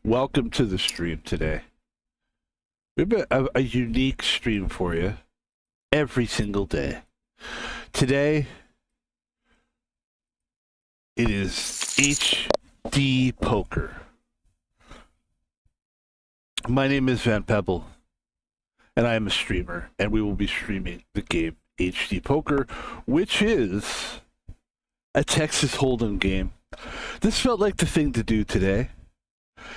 Welcome to the stream today. We have a unique stream for you every single day. Today, it is HD Poker. My name is Van Pebble, and I am a streamer, and we will be streaming the game HD Poker, which is a Texas Holdem game. This felt like the thing to do today.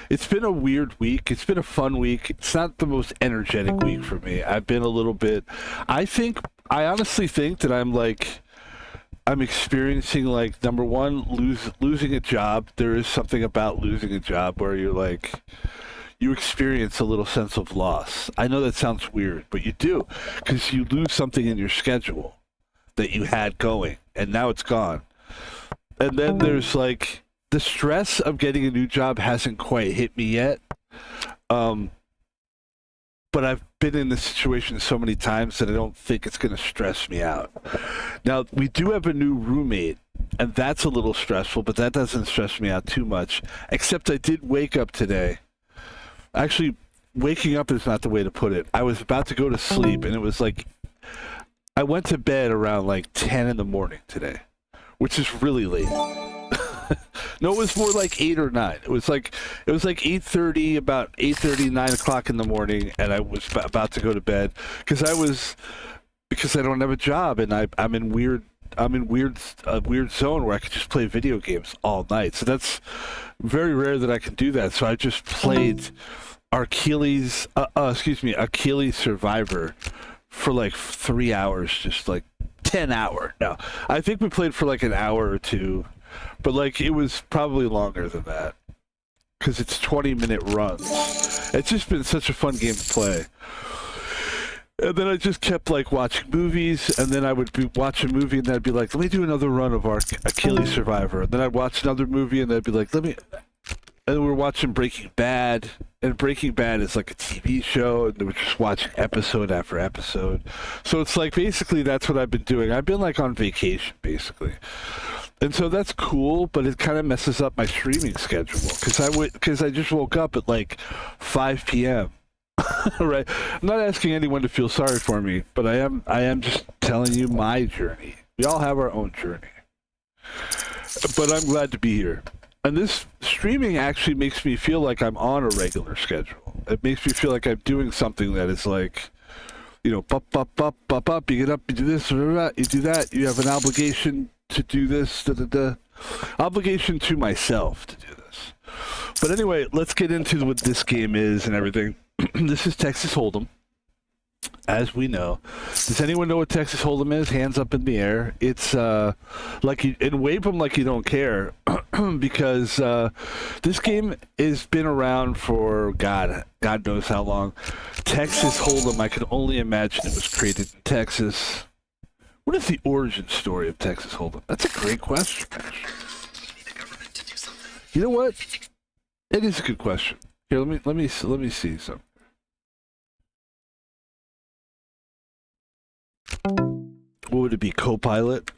It's been a weird week. It's been a fun week. It's not the most energetic week for me. I've been a little bit... I honestly think that I'm experiencing, like, number one, losing a job. There is something about losing a job where you're like... You experience a little sense of loss. I know that sounds weird, but you do. Because you lose something in your schedule that you had going, and now it's gone. And then there's, like... The stress of getting a new job hasn't quite hit me yet, but I've been in this situation so many times that I don't think it's going to stress me out. Now, we do have a new roommate, and that's a little stressful, but that doesn't stress me out too much, except I did wake up today. Actually, waking up is not the way to put it. I was about to go to sleep, and it was like, I went to bed around like 10 in the morning today, which is really late. No, it was more like 8 or 9. It was like 8:30, about 8:30, 9 o'clock in the morning, and I was about to go to bed because I don't have a job, and I'm in a weird zone where I could just play video games all night. So that's very rare that I can do that. So I just played Achilles Survivor for like 3 hours, just like 10 hours. No, I think we played for like an hour or two. But, like, it was probably longer than that. Because it's 20-minute runs. It's just been such a fun game to play. And then I just kept, like, watching movies. And then I would watch a movie and then I'd be like, let me do another run of our Achilles Survivor. And then I'd watch another movie and then I'd be like, And then we're watching Breaking Bad. And Breaking Bad is like a TV show. And we're just watching episode after episode. So it's like, basically, that's what I've been doing. I've been, like, on vacation, basically. And so that's cool, but it kind of messes up my streaming schedule because I just woke up at like 5 p.m. Right? I'm not asking anyone to feel sorry for me, but I am just telling you my journey. We all have our own journey. But I'm glad to be here. And this streaming actually makes me feel like I'm on a regular schedule. It makes me feel like I'm doing something that is like, you know, up, you get up, you do this, you do that, you have an obligation to do this, obligation to myself to do this. But anyway, let's get into what this game is and everything. This is Texas Holdem, as we know. Does anyone know what Texas Holdem is? Hands up in the air. It's and wave them like you don't care, because this game has been around for God knows how long. Texas Holdem, I can only imagine it was created in Texas. What is the origin story of Texas Holdem? That's a great question. You know what? It is a good question. Here, let me see something. What would it be? Co-pilot?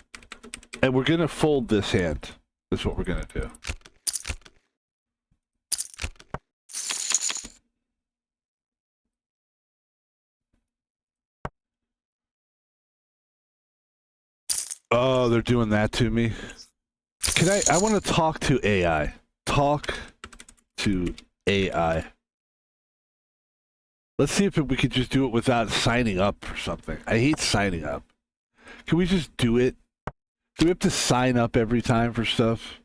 And we're gonna fold this hand. That's what we're gonna do. Oh, they're doing that to me. I want to talk to AI. Talk to AI. Let's see if we could just do it without signing up for something. I hate signing up. Can we just do it? Do we have to sign up every time for stuff?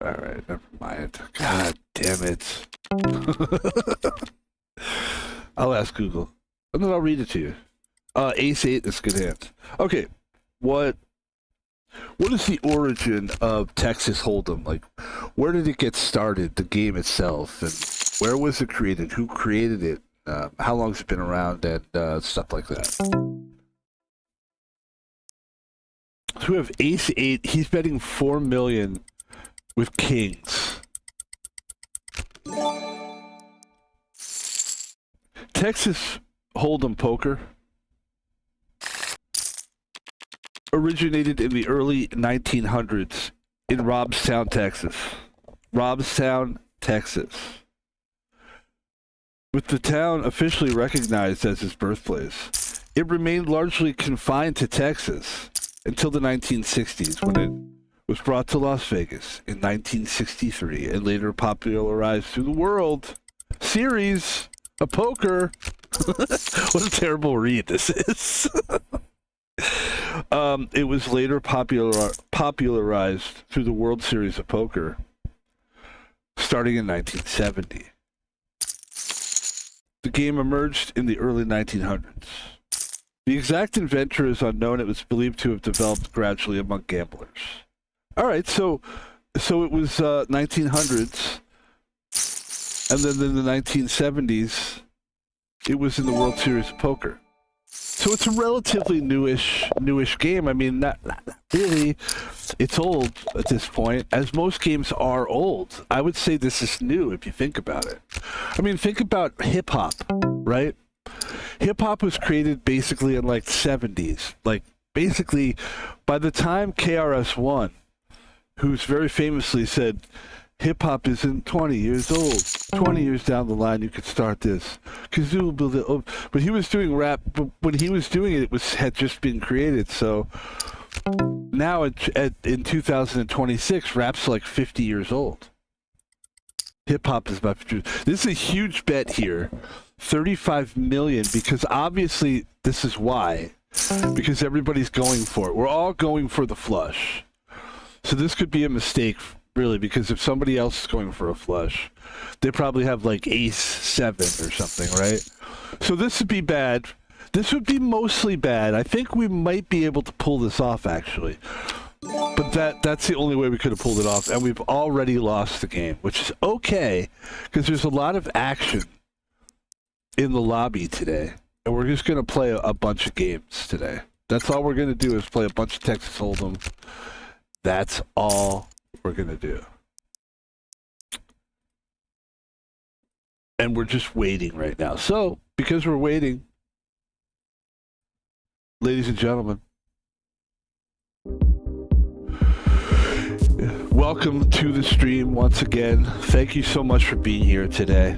Alright, never mind. God damn it. I'll ask Google. And then I'll read it to you. Ace 8 is good hand. Okay, what is the origin of Texas Holdem? Like, where did it get started, the game itself? And where was it created? Who created it? How long has it been around? And stuff like that. So we have Ace 8. He's betting 4 million with kings. Texas Holdem Poker. originated in the early 1900s in Robstown, Texas. Robstown, Texas. With the town officially recognized as his birthplace, it remained largely confined to Texas until the 1960s, when it was brought to Las Vegas in 1963 and later popularized through the World Series of Poker. What a terrible read this is. It was later popularized through the World Series of Poker starting in 1970. The game emerged in the early 1900s. The exact inventor is unknown. It was believed to have developed gradually among gamblers. All right, so it was 1900s, and then in the 1970s, it was in the World Series of Poker. So it's a relatively newish game. I mean, not really. It's old at this point, as most games are old. I would say this is new if you think about it. I mean, think about hip hop, right? Hip hop was created basically in like the 70s. Like basically, by the time KRS-One, who's very famously said, hip hop isn't 20 years old. 20 years down the line, you could start this. But he was doing rap. But when he was doing it, had just been created. So now in 2026, rap's like 50 years old. Hip hop is about 50 years. This is a huge bet here. 35 million, because obviously this is why. Because everybody's going for it. We're all going for the flush. So this could be a mistake, really, because if somebody else is going for a flush, they probably have like ace-7 or something, right? So this would be bad. This would be mostly bad. I think we might be able to pull this off, actually. But that's the only way we could have pulled it off, and we've already lost the game, which is okay, because there's a lot of action in the lobby today, and we're just going to play a bunch of games today. That's all we're going to do is play a bunch of Texas Holdem. That's all we're going to do. And we're just waiting right now. So, because we're waiting, ladies and gentlemen, welcome to the stream once again. Thank you so much for being here today.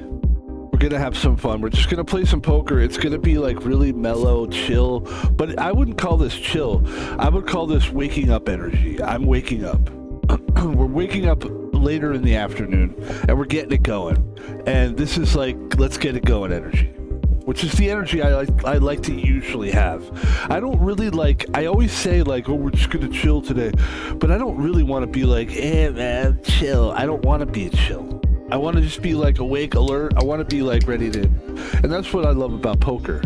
We're going to have some fun. We're just going to play some poker. It's going to be like really mellow, chill, but I wouldn't call this chill. I would call this waking up energy. I'm waking up. We're waking up later in the afternoon and we're getting it going. And this is like, let's get it going energy, which is the energy I like to usually have. I don't really like, I always say like, oh, we're just going to chill today, but I don't really want to be like, hey man, chill. I don't want to be chill. I want to just be like awake, alert. I want to be like ready to, and that's what I love about poker.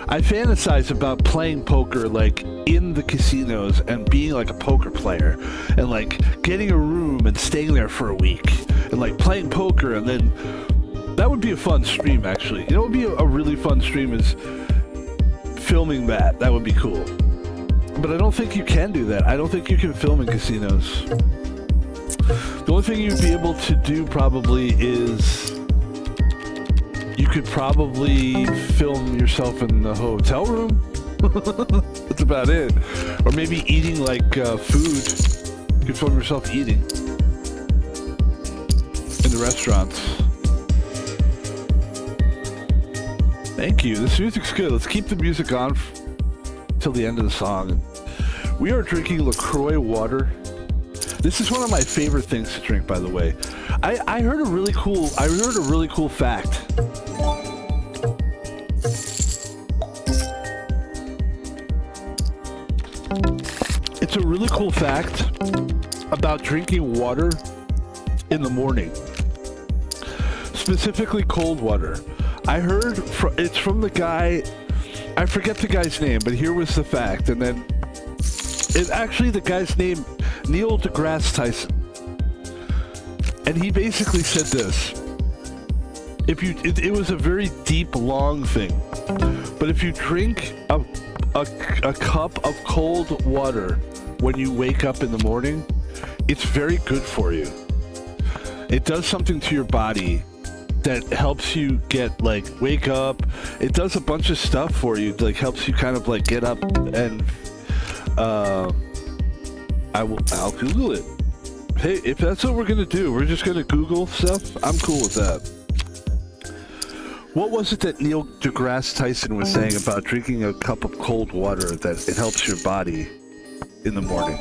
I fantasize about playing poker like in the casinos and being like a poker player and like getting a room and staying there for a week and like playing poker, and then that would be a fun stream actually. You know what would be a really fun stream is filming that. That would be cool. But I don't think you can do that. I don't think you can film in casinos. The only thing you'd be able to do probably is you could probably film yourself in the hotel room. That's about it. Or maybe eating like food. You could film yourself eating in the restaurants. Thank you. This music's good. Let's keep the music on till the end of the song. We are drinking LaCroix water. This is one of my favorite things to drink, by the way. I heard a really cool fact. It's a really cool fact about drinking water in the morning. Specifically cold water. I heard it's from the guy, I forget the guy's name, but here was the fact, and then it's actually the guy's name, Neil deGrasse Tyson, and he basically said this. It was a very deep, long thing, but if you drink a cup of cold water when you wake up in the morning, it's very good for you. It does something to your body that helps you get like wake up. It does a bunch of stuff for you, like helps you kind of like get up and I'll Google it. Hey, if that's what we're gonna do, we're just gonna Google stuff. I'm cool with that. What was it that Neil deGrasse Tyson was saying about drinking a cup of cold water, that it helps your body in the morning?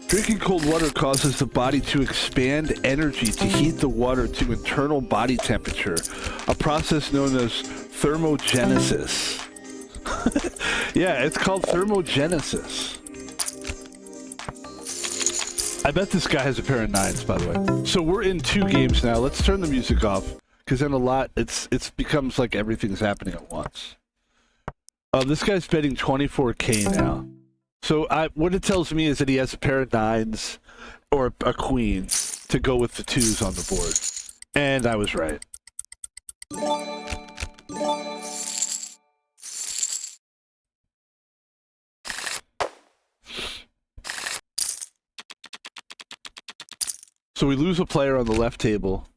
Drinking cold water causes the body to expand energy to heat the water to internal body temperature, a process known as thermogenesis. Yeah, it's called thermogenesis. I bet this guy has a pair of 9s, by the way. So we're in 2 games now. Let's turn the music off, because then it becomes like everything's happening at once. This guy's betting 24K now. So what it tells me is that he has a pair of 9s or a queen to go with the 2s on the board. And I was right. So we lose a player on the left table.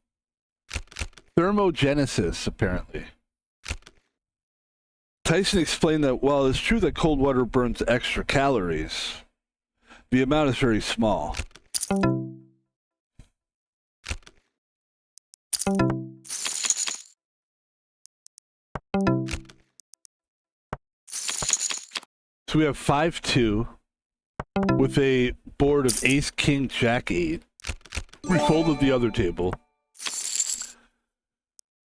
Thermogenesis, apparently. Tyson explained that while it's true that cold water burns extra calories, the amount is very small. So we have 5-2 with a board of ace, king, jack, 8. We folded the other table.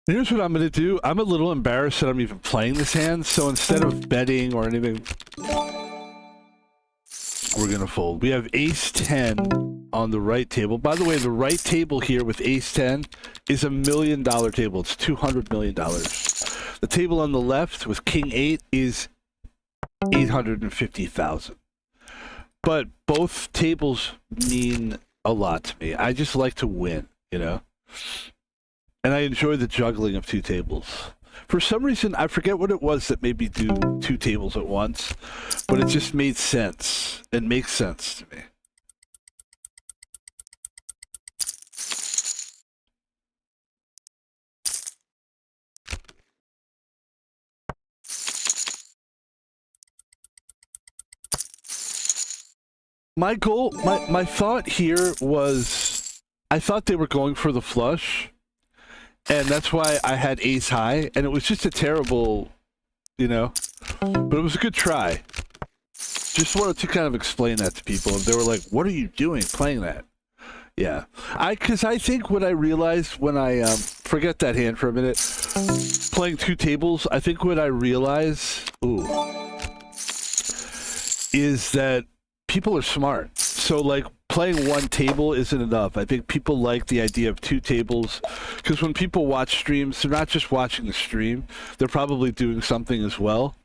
Here's what I'm going to do. I'm a little embarrassed that I'm even playing this hand, so instead of betting or anything, we're going to fold. We have ace 10 on the right table. By the way, the right table here with ace 10 is $1 million table. It's $200 million. The table on the left with king 8 is 850,000. But both tables mean a lot to me. I just like to win, you know? And I enjoy the juggling of 2 tables. For some reason, I forget what it was that made me do 2 tables at once, but it just made sense. It makes sense to me. My goal, my thought here was, I thought they were going for the flush, and that's why I had ace high, and it was just a terrible, you know, but it was a good try. Just wanted to kind of explain that to people, and they were like, what are you doing playing that? Yeah, because I think what I realized when I, forget that hand for a minute, playing 2 tables, I think what I realized, is that people are smart. So like playing 1 table isn't enough. I think people like the idea of 2 tables, because when people watch streams, they're not just watching the stream, they're probably doing something as well.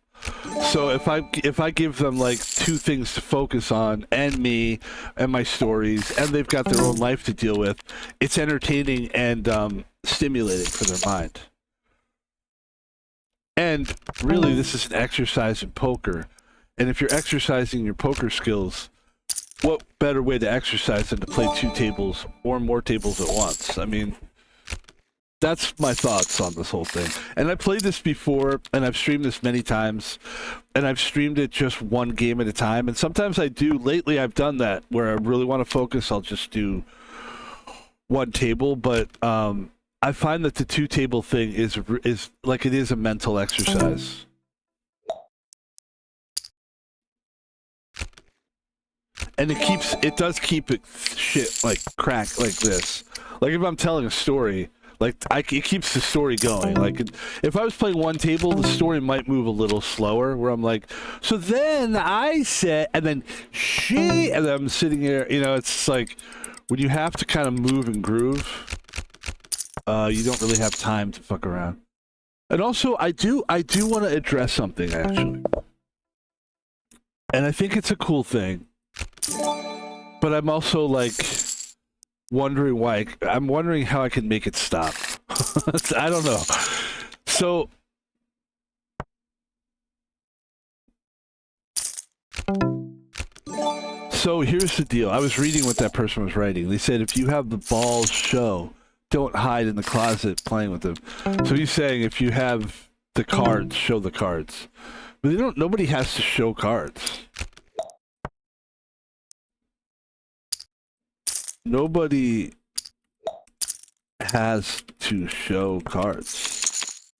So if I give them like 2 things to focus on, and me and my stories, and they've got their own life to deal with, it's entertaining and stimulating for their mind. And really, this is an exercise in poker. And if you're exercising your poker skills, what better way to exercise than to play 2 tables or more tables at once? I mean, that's my thoughts on this whole thing. And I played this before, and I've streamed this many times, and I've streamed it just 1 game at a time. And sometimes I do. Lately, I've done that where I really want to focus. I'll just do 1 table, but I find that the 2 table thing is like, it is a mental exercise. And it does keep it shit like crack like this. Like if I'm telling a story, like it keeps the story going. Like if I was playing 1 table, the story might move a little slower. Where I'm like, so then I said, and then she, and then I'm sitting here. You know, it's like when you have to kind of move and groove, you don't really have time to fuck around. And also, I do want to address something actually, and I think it's a cool thing. But I'm also like wondering why. I'm wondering how I can make it stop. I don't know. So here's the deal. I was reading what that person was writing. They said if you have the balls show, don't hide in the closet playing with them. So he's saying if you have the cards, show the cards. But they don't. Nobody has to show cards. Nobody has to show cards.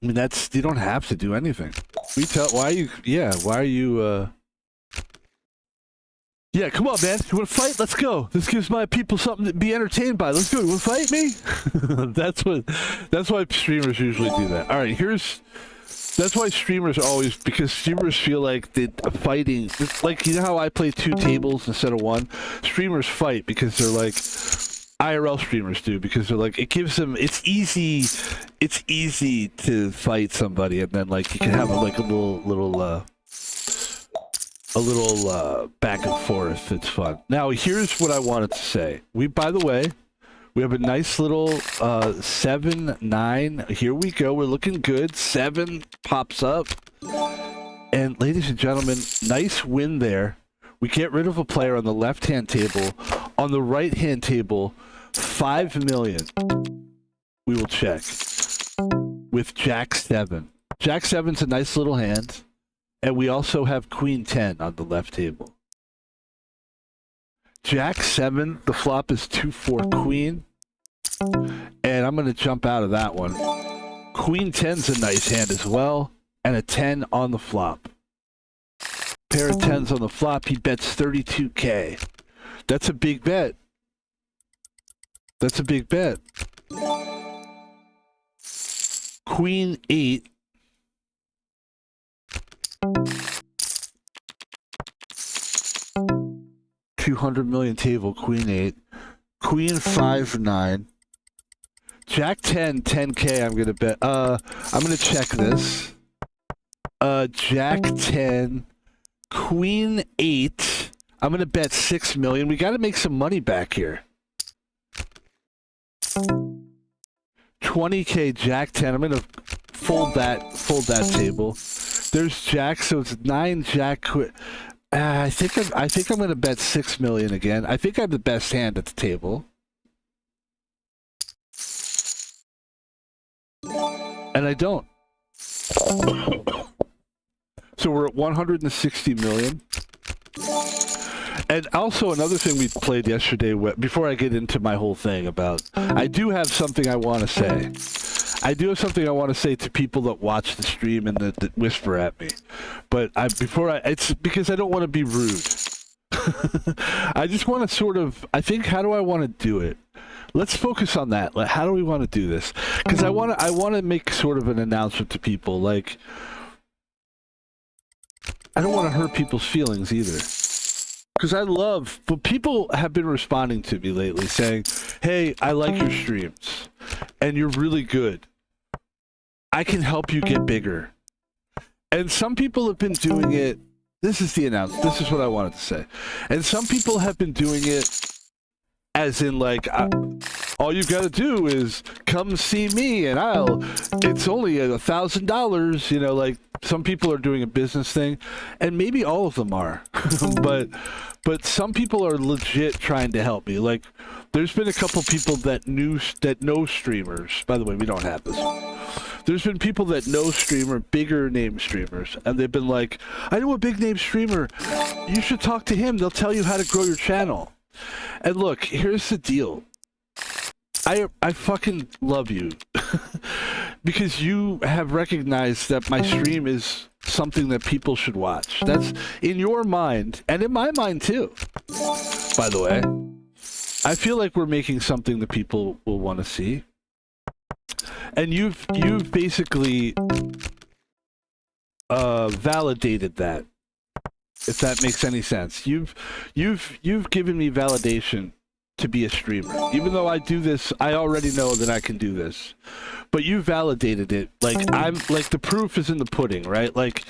I mean, you don't have to do anything. Why are you, yeah, come on, man. You want to fight? Let's go. This gives my people something to be entertained by. Let's go. You want to fight me? That's why streamers usually do that. All right, that's why streamers always, because streamers feel like fighting, like, you know how I play 2 tables instead of 1? Streamers fight because they're like, IRL streamers do, because they're like, it gives them, it's easy to fight somebody, and then like you can have like a little back and forth. It's fun. Now here's what I wanted to say. By the way, we have a nice little 7-9. Here we go. We're looking good. 7 pops up, and ladies and gentlemen, nice win there. We get rid of a player on the left-hand table. On the right-hand table, 5 million. We will check with Jack 7. Jack 7's a nice little hand, and we also have Queen 10 on the left table. Jack 7, the flop is 2-4 Queen, and I'm going to jump out of that one. Queen 10's a nice hand as well, and a 10 on the flop. Pair of 10s on the flop, he bets 32K. That's a big bet. That's a big bet. Queen 8. $200 million table, Queen 8. Queen 5-9. Jack 10, 10K, I'm gonna bet. I'm gonna check this. Jack 10, Queen 8. I'm gonna bet 6 million. We gotta make some money back here. 20K, Jack 10. I'm gonna fold that table. There's Jack, so it's 9 Jack. I think I'm gonna bet 6 million again. I think I'm the best hand at the table, and I don't. So we're at 160 million. And also another thing we played yesterday, before I get into my whole thing about, I do have something I want to say. I do have something I want to say to people that watch the stream and that whisper at me. But it's because I don't want to be rude. I just want to sort of, I think, how do I want to do it? Let's focus on that. Like, how do we want to do this? Because I want to make sort of an announcement to people. Like, I don't want to hurt people's feelings either. Because but people have been responding to me lately saying, hey, I like your streams, and you're really good. I can help you get bigger. And some people have been doing it. This is the announcement. This is what I wanted to say. And some people have been doing it as in, like, all you've got to do is come see me, and it's only $1,000, you know, like, some people are doing a business thing, and maybe all of them are, but some people are legit trying to help me. Like, there's been a couple people that know streamers. By the way, we don't have this. There's been people that know bigger name streamers, and they've been like, I know a big name streamer. You should talk to him. They'll tell you how to grow your channel. And look, here's the deal. I fucking love you because you have recognized that my stream is something that people should watch. That's in your mind and in my mind too. By the way, I feel like we're making something that people will want to see. And you've basically validated that. If that makes any sense. You've given me validation to be a streamer. Even though I do this, I already know that I can do this. But you validated it. Like, I'm like, the proof is in the pudding, right? Like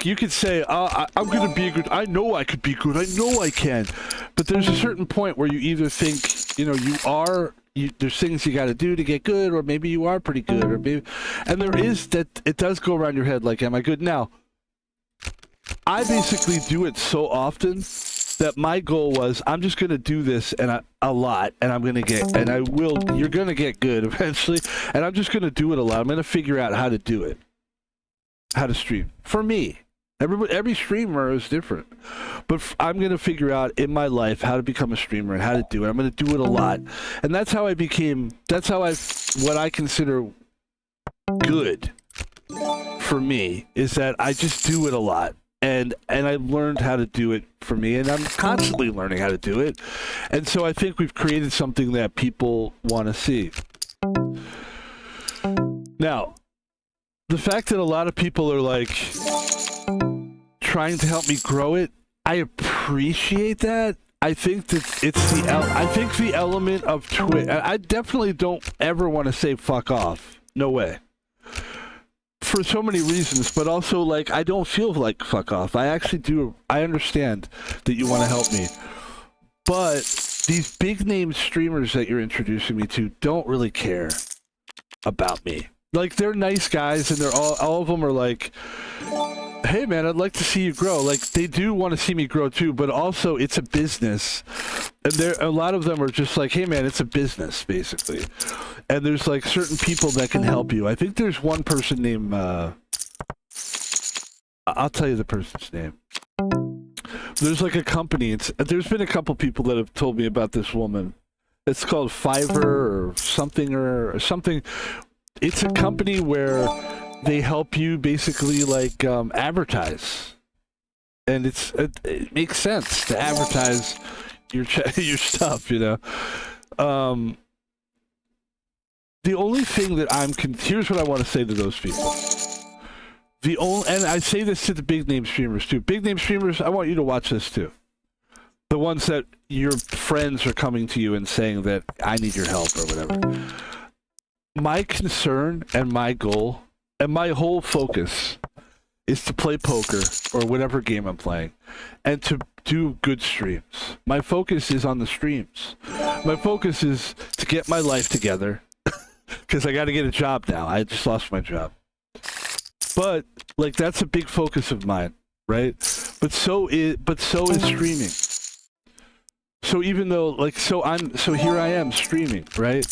you could say, I'm gonna be a good, I know I could be good, I know I can. But there's a certain point where you either think, you know, there's things you gotta do to get good, or maybe you are pretty good, or maybe, and there is that, it does go around your head like, am I good? Now, I basically do it so often that my goal was, I'm just going to do this and a lot, and I'm going to get, and I will, you're going to get good eventually, and I'm just going to do it a lot. I'm going to figure out how to do it, how to stream. For me, every streamer is different, but I'm going to figure out in my life how to become a streamer and how to do it. I'm going to do it a lot, and that's how what I consider good for me is that I just do it a lot. And I learned how to do it for me, and I'm constantly learning how to do it. And so I think we've created something that people want to see. Now, the fact that a lot of people are like trying to help me grow it, I appreciate that. I think that it's the element of Twitch. I definitely don't ever want to say fuck off. No way. For so many reasons, but also, like, I don't feel like fuck off. I actually do. I understand that you want to help me. But these big name streamers that you're introducing me to don't really care about me. Like, they're nice guys, and they're all of them are like, hey man, I'd like to see you grow. Like, they do want to see me grow too, but also it's a business. And a lot of them are just like, hey man, it's a business, basically. And there's like certain people that can help you. I think there's one person named, I'll tell you the person's name. There's like a company, there's been a couple people that have told me about this woman. It's called Fiverr or something. It's a company where they help you basically like advertise. And it makes sense to advertise your stuff, you know. The only thing that here's what I want to say to those people. And I say this to the big name streamers too. Big name streamers, I want you to watch this too. The ones that your friends are coming to you and saying that I need your help or whatever. My concern and my goal and my whole focus is to play poker or whatever game I'm playing and to do good streams. My focus is on the streams. My focus is to get my life together because I got to get a job now. I just lost my job. But like that's a big focus of mine, right? But so is streaming. So even though like so here I am streaming, right?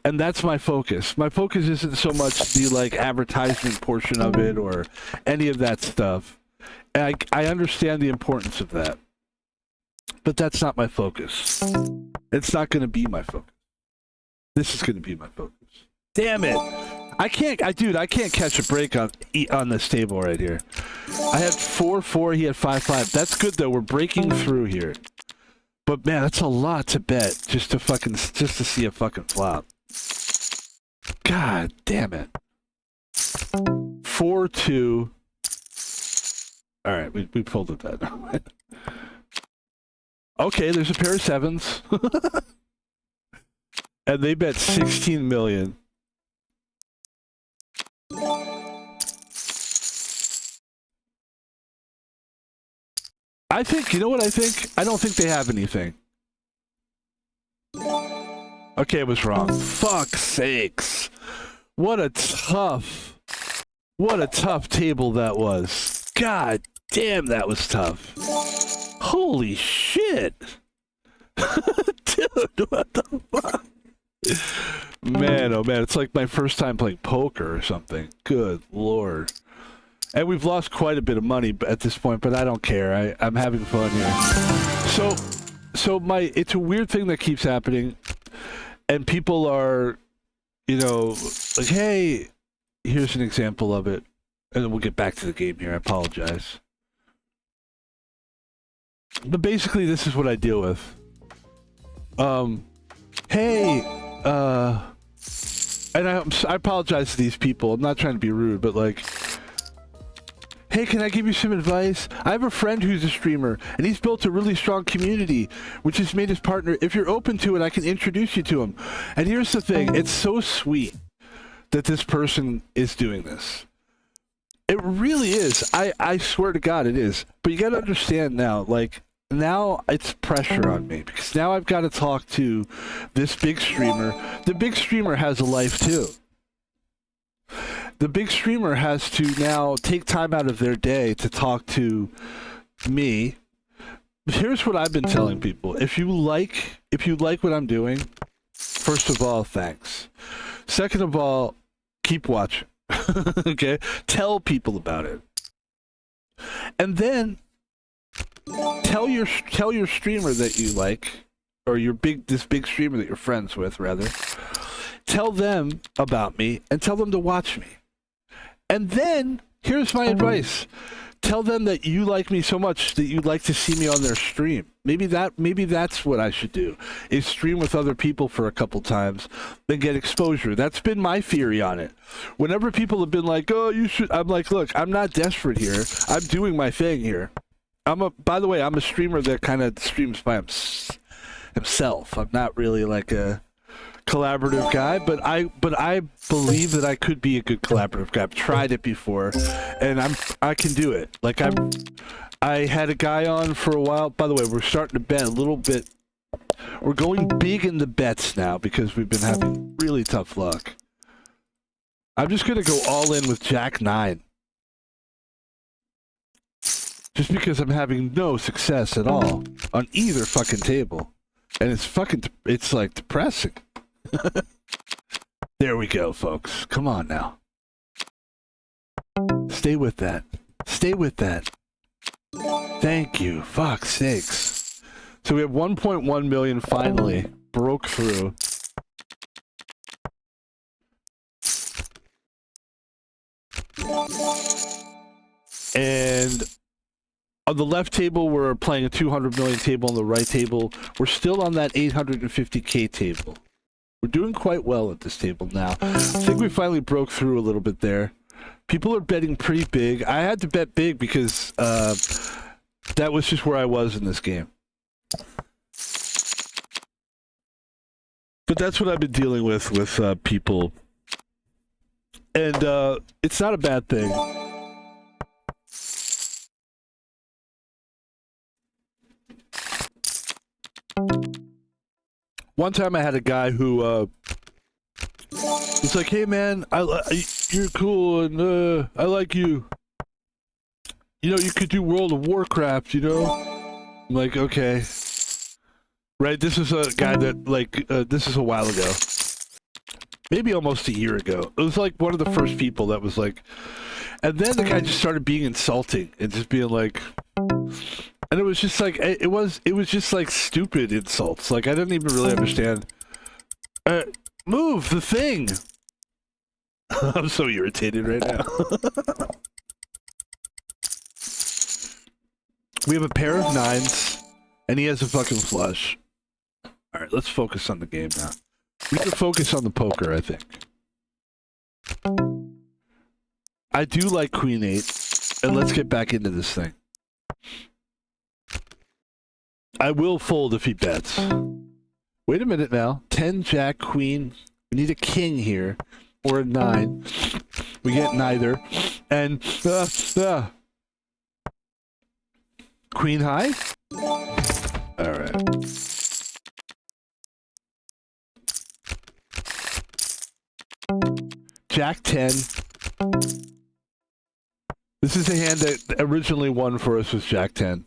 And that's my focus. My focus isn't so much the like advertisement portion of it or any of that stuff. And I understand the importance of that. But that's not my focus. It's not going to be my focus. This is going to be my focus. Damn it. I can't catch a break on this table right here. I had 4-4, he had 5-5. That's good though. We're breaking through here. But man, that's a lot to bet just to see a fucking flop. God damn it. 4-2. All right, we pulled it that. Okay, there's a pair of sevens. And they bet 16 million. I think, you know what I think? I don't think they have anything. Okay, I was wrong. Fuck's sakes. What a tough table that was. God damn, that was tough. Holy shit. Dude, what the fuck? Man, oh man, it's like my first time playing poker or something. Good lord. And we've lost quite a bit of money at this point, but I don't care. I'm having fun here. So it's a weird thing that keeps happening, and people are, you know, like, hey, here's an example of it, and then we'll get back to the game here. I apologize. But basically, this is what I deal with. Hey, and I apologize to these people. I'm not trying to be rude, but like, hey, can I give you some advice? I have a friend who's a streamer, and he's built a really strong community, which has made his partner. If you're open to it, I can introduce you to him. And here's the thing. It's so sweet that this person is doing this. It really is. I swear to God, it is. But you got to understand now, like, now it's pressure on me, because now I've got to talk to this big streamer. The big streamer has a life, too. The big streamer has to now take time out of their day to talk to me Here's what I've been telling people. If you like what I'm doing, first of all, thanks. Second of all, keep watching. Okay? Tell people about it. And then tell your streamer that you like, or this big streamer that you're friends with, rather. Tell them about me and tell them to watch me. And then here's my advice. Tell them that you like me so much that you'd like to see me on their stream. Maybe that's what I should do, is stream with other people for a couple times, then get exposure. That's been my theory on it. Whenever people have been like, oh, you should, I'm like, look, I'm not desperate here. I'm doing my thing here. By the way, I'm a streamer that kind of streams by himself. I'm not really like a collaborative guy, but I believe that I could be a good collaborative guy. I've tried it before, and I can do it. Like I had a guy on for a while. By the way, we're starting to bet a little bit. We're going big in the bets now because we've been having really tough luck. I'm just gonna go all in with Jack 9. Just because I'm having no success at all on either fucking table. And it's like depressing. There we go, folks. Come on now. Stay with that. Stay with that. Thank you. Fuck's sakes. So we have 1.1 million finally. Broke through. And on the left table, we're playing a 200 million table. On the right table, we're still on that 850K table. We're doing quite well at this table now. I think we finally broke through a little bit there. People are betting pretty big. I had to bet big because that was just where I was in this game. But that's what I've been dealing with people. And it's not a bad thing. One time I had a guy who was like, hey man, you're cool and I like you. You know, you could do World of Warcraft, you know? I'm like, okay. Right, this is a guy that, like, this is a while ago. Maybe almost a year ago. It was like one of the first people that was like... And then the guy just started being insulting and just being like... And it was just like, it was just like stupid insults. Like, I didn't even really understand. Move the thing! I'm so irritated right now. We have a pair of 9s, and he has a fucking flush. Alright, let's focus on the game now. We can focus on the poker, I think. I do like Queen 8, and let's get back into this thing. I will fold if he bets. Wait a minute now. 10, Jack, Queen. We need a king here. Or a 9. We get neither. And... Queen high? Alright. Jack 10. This is a hand that originally won for us was Jack 10.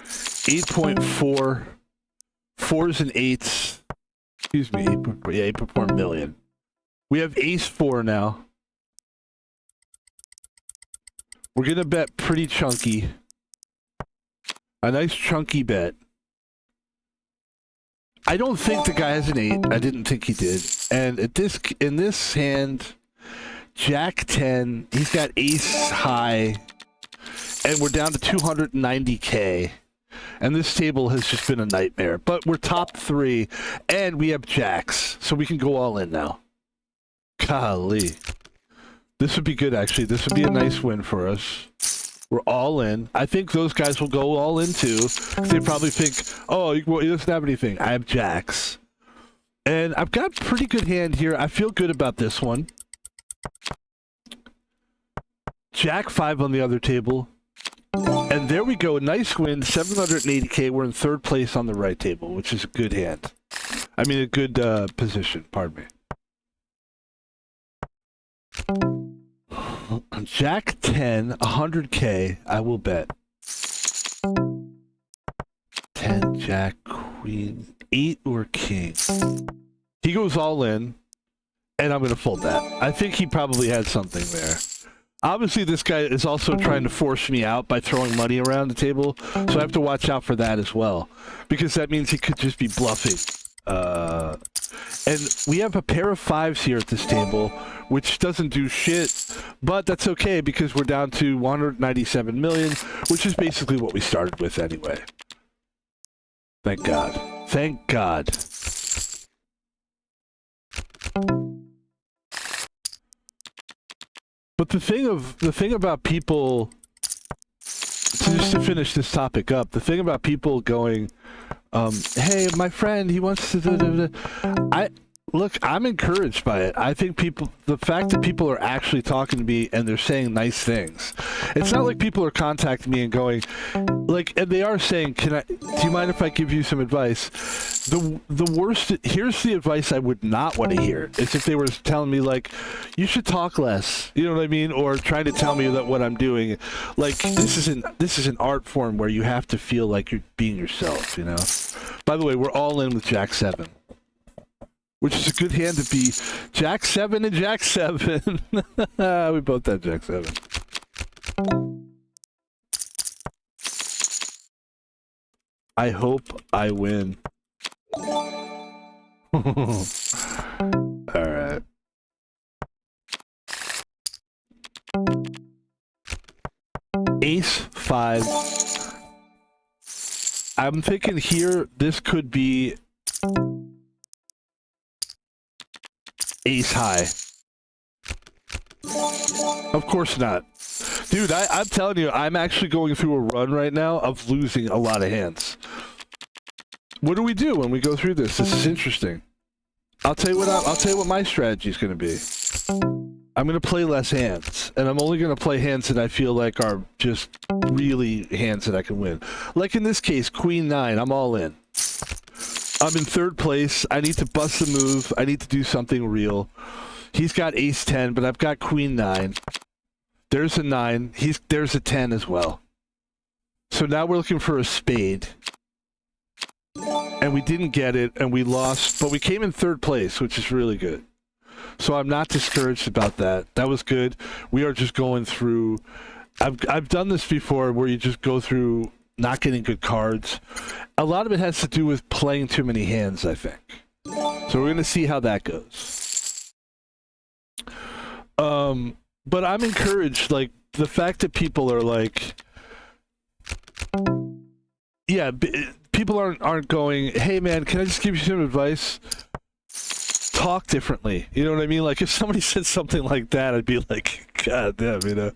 8.4. 4s and 8s. Excuse me. 8.4 million. We have ace 4 now. We're gonna bet pretty chunky. A nice chunky bet. I don't think the guy has an 8. I didn't think he did. And in this hand, Jack 10, he's got ace high, and we're down to 290K. And this table has just been a nightmare. But we're top 3, and we have jacks, so we can go all in now. Golly. This would be good, actually. This would be a nice win for us. We're all in. I think those guys will go all in, too. They probably think, oh, he doesn't have anything. I have jacks. And I've got a pretty good hand here. I feel good about this one. Jack 5 on the other table. And there we go. A nice win. 780K. We're in 3rd place on the right table, which is a good hand. I mean, a good position. Pardon me. Jack 10, 100K. I will bet. 10, Jack, Queen, 8, or King. He goes all in, and I'm going to fold that. I think he probably had something there. Obviously, this guy is also trying to force me out by throwing money around the table, so I have to watch out for that as well, because that means he could just be bluffing. And we have a pair of 5s here at this table, which doesn't do shit, but that's okay because we're down to 197 million, which is basically what we started with anyway. Thank God. Thank God. But the thing about people, just to finish this topic up, the thing about people going, hey, my friend, he wants to... Look, I'm encouraged by it. I think the fact that people are actually talking to me and they're saying nice things. It's not like people are contacting me and going, like, and they are saying, do you mind if I give you some advice? The worst, here's the advice I would not want to hear, is if they were telling me, like, you should talk less, you know what I mean? Or trying to tell me that what I'm doing, like, this is an art form where you have to feel like you're being yourself, you know? By the way, we're all in with Jack 7. Which is a good hand to be. Jack 7 and Jack 7. We both had Jack 7. I hope I win. Alright. Ace 5. I'm thinking here, this could be ace high. Of course not. Dude, I'm telling you, I'm actually going through a run right now of losing a lot of hands. What do we do when we go through this? This is interesting. I'll tell you what my strategy is going to be. I'm going to play less hands, and I'm only going to play hands that I feel like are just really hands that I can win. Like in this case, Queen 9, I'm all in. I'm in 3rd place. I need to bust the move. I need to do something real. He's got ace 10, but I've got Queen 9. There's a 9. There's a 10 as well. So now we're looking for a spade. And we didn't get it, and we lost, but we came in 3rd place, which is really good. So I'm not discouraged about that. That was good. We are just going through... I've done this before, where you just go through not getting good cards. A lot of it has to do with playing too many hands, I think. So we're going to see how that goes. But I'm encouraged, like, the fact that people are like... Yeah, people aren't going, hey man, can I just give you some advice? Talk differently. You know what I mean? Like, if somebody said something like that, I'd be like, God damn, you know?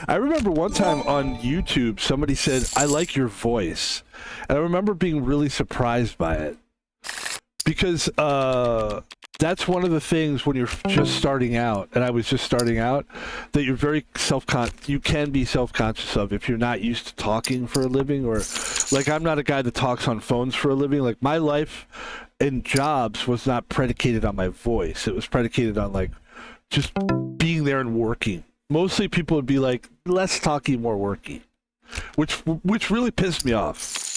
I remember one time on YouTube, somebody said, I like your voice. And I remember being really surprised by it. Because that's one of the things when you're just starting out, and I was just starting out, that you're very you can be self-conscious of if you're not used to talking for a living, or like I'm not a guy that talks on phones for a living. Like my life in jobs was not predicated on my voice. It was predicated on like just being there and working. Mostly people would be like, less talky, more worky, which really pissed me off.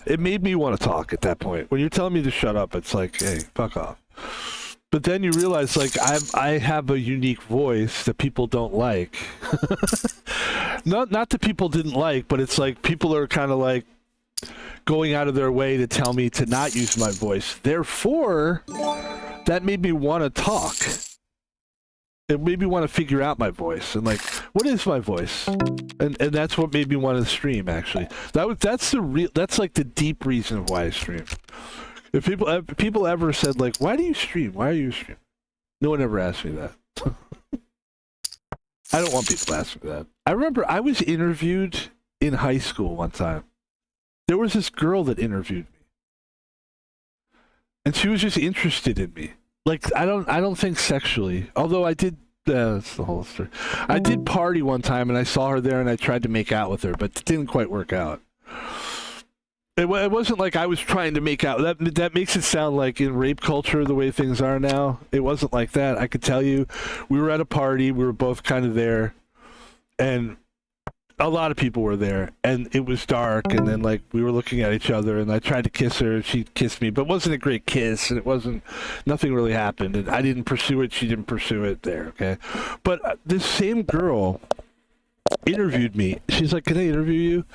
It made me want to talk at that point. When you're telling me to shut up, it's like, hey, fuck off. But then you realize, like, I have a unique voice that people don't like. Not that people didn't like, but it's like people are kind of like going out of their way to tell me to not use my voice. Therefore, that made me want to talk. It made me want to figure out my voice and like, what is my voice? And that's what made me want to stream. Actually, that's like the deep reason of why I stream. If people ever said like, why do you stream? Why are you streaming? No one ever asked me that. I don't want people to ask me that. I remember I was interviewed in high school one time. There was this girl that interviewed me, and she was just interested in me. Like, I don't think sexually, although I did, that's the whole story. I did party one time and I saw her there and I tried to make out with her, but it didn't quite work out. It wasn't like I was trying to make out. That makes it sound like in rape culture, the way things are now, it wasn't like that. I could tell you, we were at a party, we were both kind of there. and a lot of people were there, and it was dark, and then like we were looking at each other, and I tried to kiss her, and she kissed me, but it wasn't a great kiss, and it wasn't, nothing really happened, and I didn't pursue it, she didn't pursue it there, okay? But this same girl interviewed me. She's like, "Can I interview you?"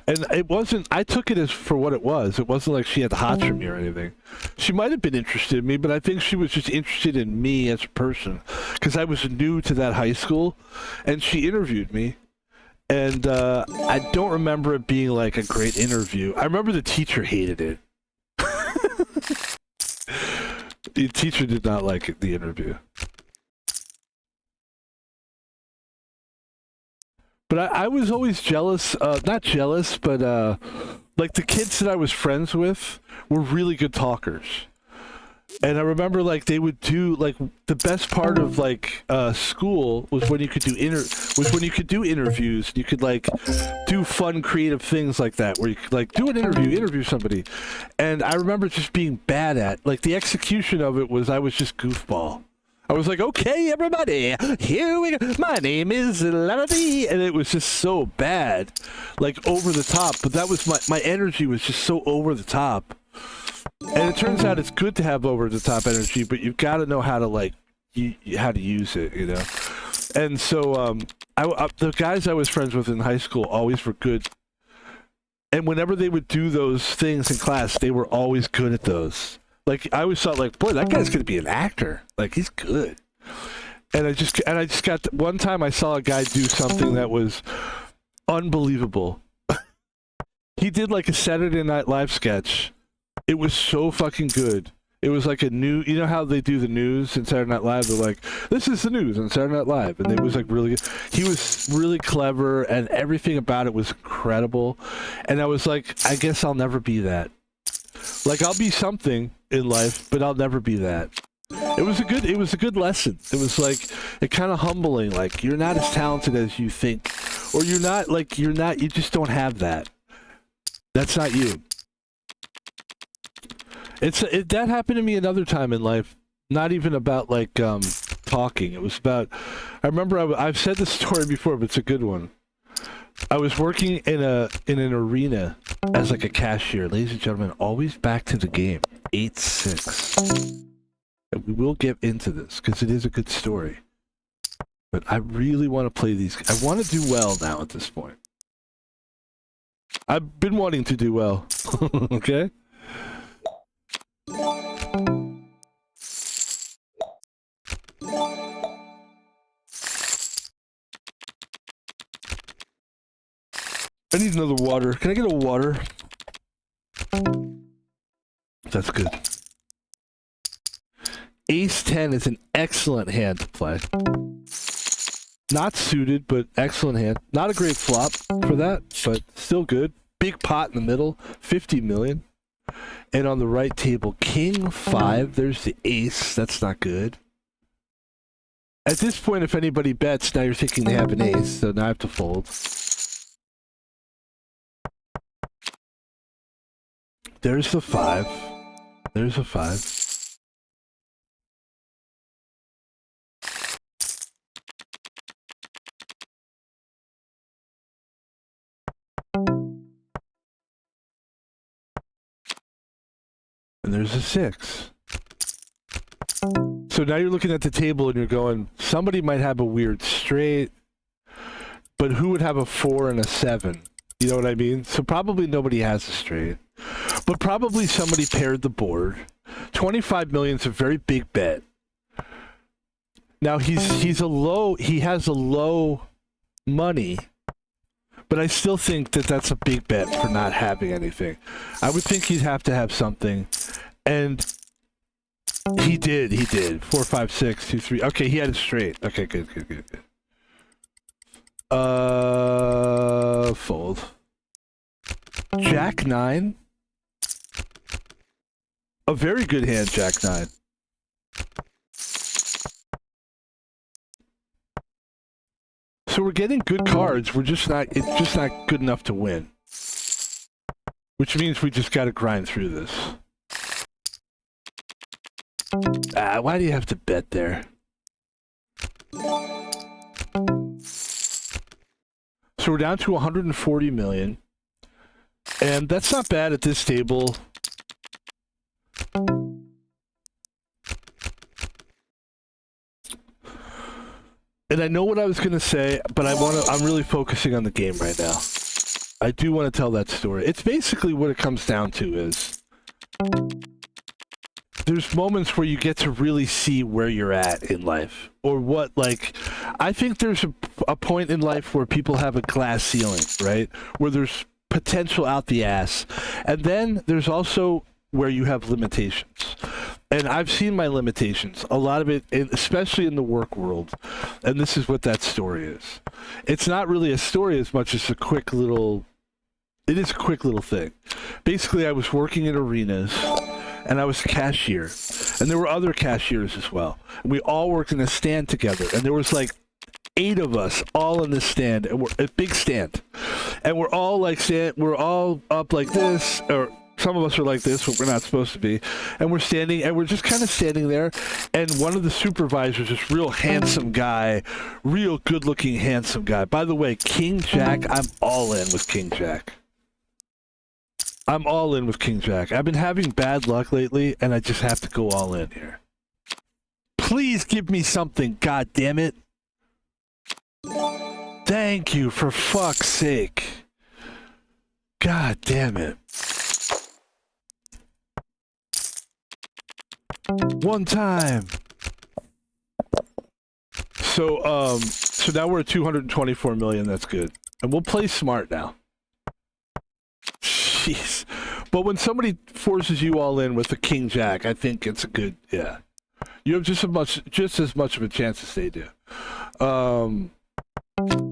And it wasn't, I took it as for what it was. It wasn't like she had hots for me or anything. She might have been interested in me, but I think she was just interested in me as a person, because I was new to that high school, and she interviewed me. And I don't remember it being like a great interview. I remember the teacher hated it. The teacher did not like it, the interview. But I was always jealous, not jealous, but like the kids that I was friends with were really good talkers. And I remember like they would do like the best part of like school was when you could do interviews. You could like do fun creative things like that where you could like do an interview somebody. And I remember just being bad at like the execution of it was I was just goofball. I was like, "Okay, everybody, here we go. My name is Lavity," and it was just so bad, like over the top. But that was my energy was just so over the top. And it turns out it's good to have over the top energy, but you've got to know how to like how to use it, you know. And so the guys I was friends with in high school always were good. And whenever they would do those things in class, they were always good at those. Like I always thought, like, boy, that guy's gonna be an actor. Like he's good. And I just got one time I saw a guy do something that was unbelievable. He did like a Saturday Night Live sketch. It was so fucking good. It was like a new, you know how they do the news in Saturday Night Live? They're like, "This is the news on Saturday Night Live," and it was like really good. He was really clever, and everything about it was incredible. And I was like, I guess I'll never be that. Like I'll be something in life, but I'll never be that. It was a good lesson. It was like it kind of humbling. Like you're not as talented as you think, or you're not. You just don't have that. That's not you. That happened to me another time in life. Not even about like talking. It was about. I remember I've said this story before, but it's a good one. I was working in an arena as like a cashier. Ladies and gentlemen, always back to the game. 8-6. And we will get into this because it is a good story. But I really want to play these. I want to do well now at this point. I've been wanting to do well. Okay? I need another water. Can I get a water? That's good. Ace 10 is an excellent hand to play. Not suited, but excellent hand. Not a great flop for that, but still good. Big pot in the middle, 50 million. And on the right table, King 5. There's the ace. That's not good. At this point, if anybody bets, now you're thinking they have an ace, so now I have to fold. There's the 5. There's a 5. And there's a 6. So now you're looking at the table and you're going, somebody might have a weird straight, but who would have a 4 and a 7? You know what I mean? So probably nobody has a straight, but probably somebody paired the board. 25 million is a very big bet. Now he has a low money, but I still think that that's a big bet for not having anything. I would think he'd have to have something, and he did. 4, 5, 6, 2, 3. Okay, he had it straight. Okay, good. Fold. Jack 9. A very good hand, Jack 9. So we're getting good cards. It's just not good enough to win. Which means we just got to grind through this. Why do you have to bet there? So we're down to 140 million. And that's not bad at this table. And I know what I was going to say, but I'm really focusing on the game right now. I do want to tell that story. It's basically what it comes down to is there's moments where you get to really see where you're at in life, or what, like, I think there's a point in life where people have a glass ceiling, right? Where there's potential out the ass. And then there's also where you have limitations. And I've seen my limitations, a lot of it, especially in the work world. And this is what that story is. It's not really a story as much as it is a quick little thing. Basically, I was working in arenas, and I was a cashier. And there were other cashiers as well. And we all worked in a stand together. And there was like 8 of us all in this stand, and we're a big stand. And we're all like we're all up like this, or some of us are like this, but we're not supposed to be. And we're standing, and we're just kind of standing there. And one of the supervisors, this real handsome guy, real good-looking handsome guy. By the way, King Jack, I'm all in with King Jack. I'm all in with King Jack. I've been having bad luck lately, and I just have to go all in here. Please give me something, god damn it. Thank you, for fuck's sake. God damn it. One time. So now we're at 224 million. That's good. And we'll play smart now. Jeez. But when somebody forces you all in with a King Jack, I think it's a good, yeah. You have just as much of a chance as they do.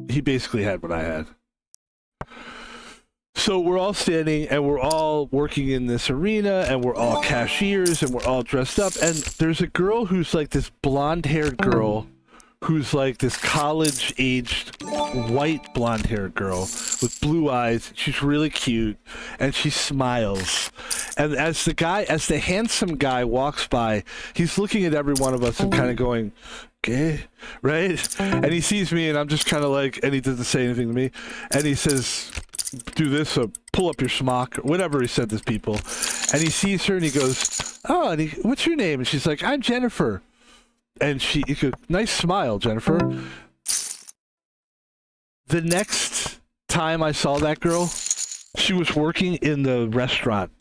He basically had what I had. So we're all standing, and we're all working in this arena, and we're all cashiers, and we're all dressed up. And there's a girl who's like this blonde-haired girl, who's like this college-aged white blonde-haired girl with blue eyes. She's really cute, and she smiles. And as the handsome guy walks by, he's looking at every one of us and kind of going, okay, right? And he sees me, and I'm just kind of like, and he doesn't say anything to me. And he says, do this, or pull up your smock, or whatever he said to people. And he sees her, and he goes, oh, and what's your name? And she's like, I'm Jennifer. And he goes, nice smile, Jennifer. The next time I saw that girl, she was working in the restaurant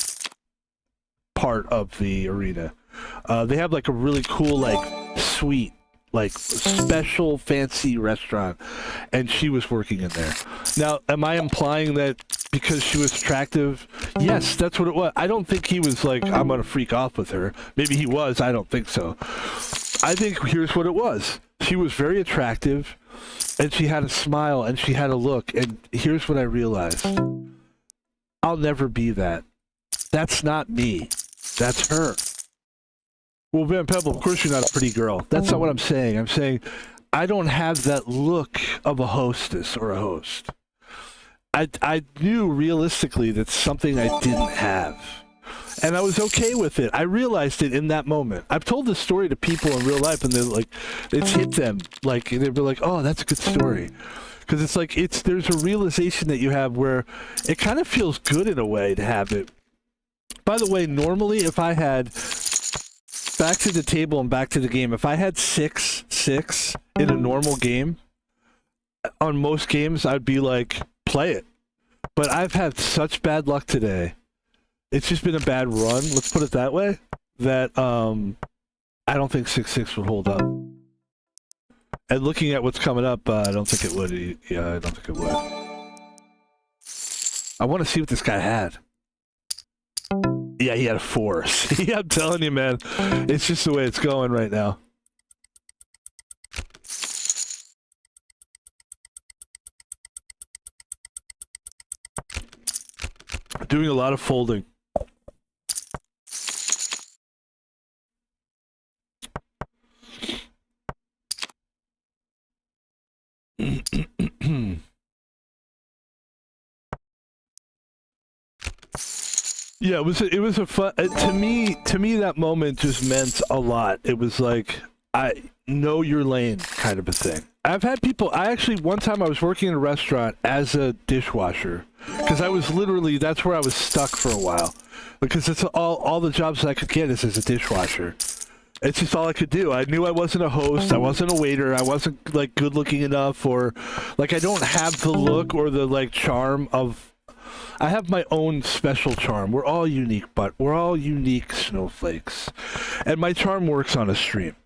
part of the arena. They have like a really cool, like, suite, like special fancy restaurant, and she was working in there. Now, am I implying that because she was attractive? Yes, that's what it was. I don't think he was like, I'm gonna freak off with her. Maybe he was, I don't think so. I think here's what it was. She was very attractive, and she had a smile, and she had a look, and here's what I realized. I'll never be that. That's not me. That's her. Well, Van Pebble, of course you're not a pretty girl. That's not what I'm saying. I'm saying I don't have that look of a hostess or a host. I knew realistically that's something I didn't have. And I was okay with it. I realized it in that moment. I've told this story to people in real life, and they're like, it's hit them. Like, they'd be like, oh, that's a good story. Because it's like, there's a realization that you have where it kind of feels good in a way to have it. By the way, normally if I had, back to the table and back to the game, if I had 6-6 in a normal game, on most games, I'd be like, play it. But I've had such bad luck today. It's just been a bad run, let's put it that way, that I don't think 6-6 would hold up. And looking at what's coming up, I don't think it would. Yeah, I don't think it would. I want to see what this guy had. Yeah, he had a 4. See, I'm telling you, man. It's just the way it's going right now. Doing a lot of folding. Yeah, it was a fun, to me that moment just meant a lot. It was like, I know your lane kind of a thing. I've had people. One time I was working in a restaurant as a dishwasher because I was literally, that's where I was stuck for a while because it's all the jobs I could get is as a dishwasher. It's just all I could do. I knew I wasn't a host. I wasn't a waiter. I wasn't like good looking enough, or like I don't have the look or the like charm of. I have my own special charm. We're all unique, but we're all unique snowflakes, and my charm works on a stream.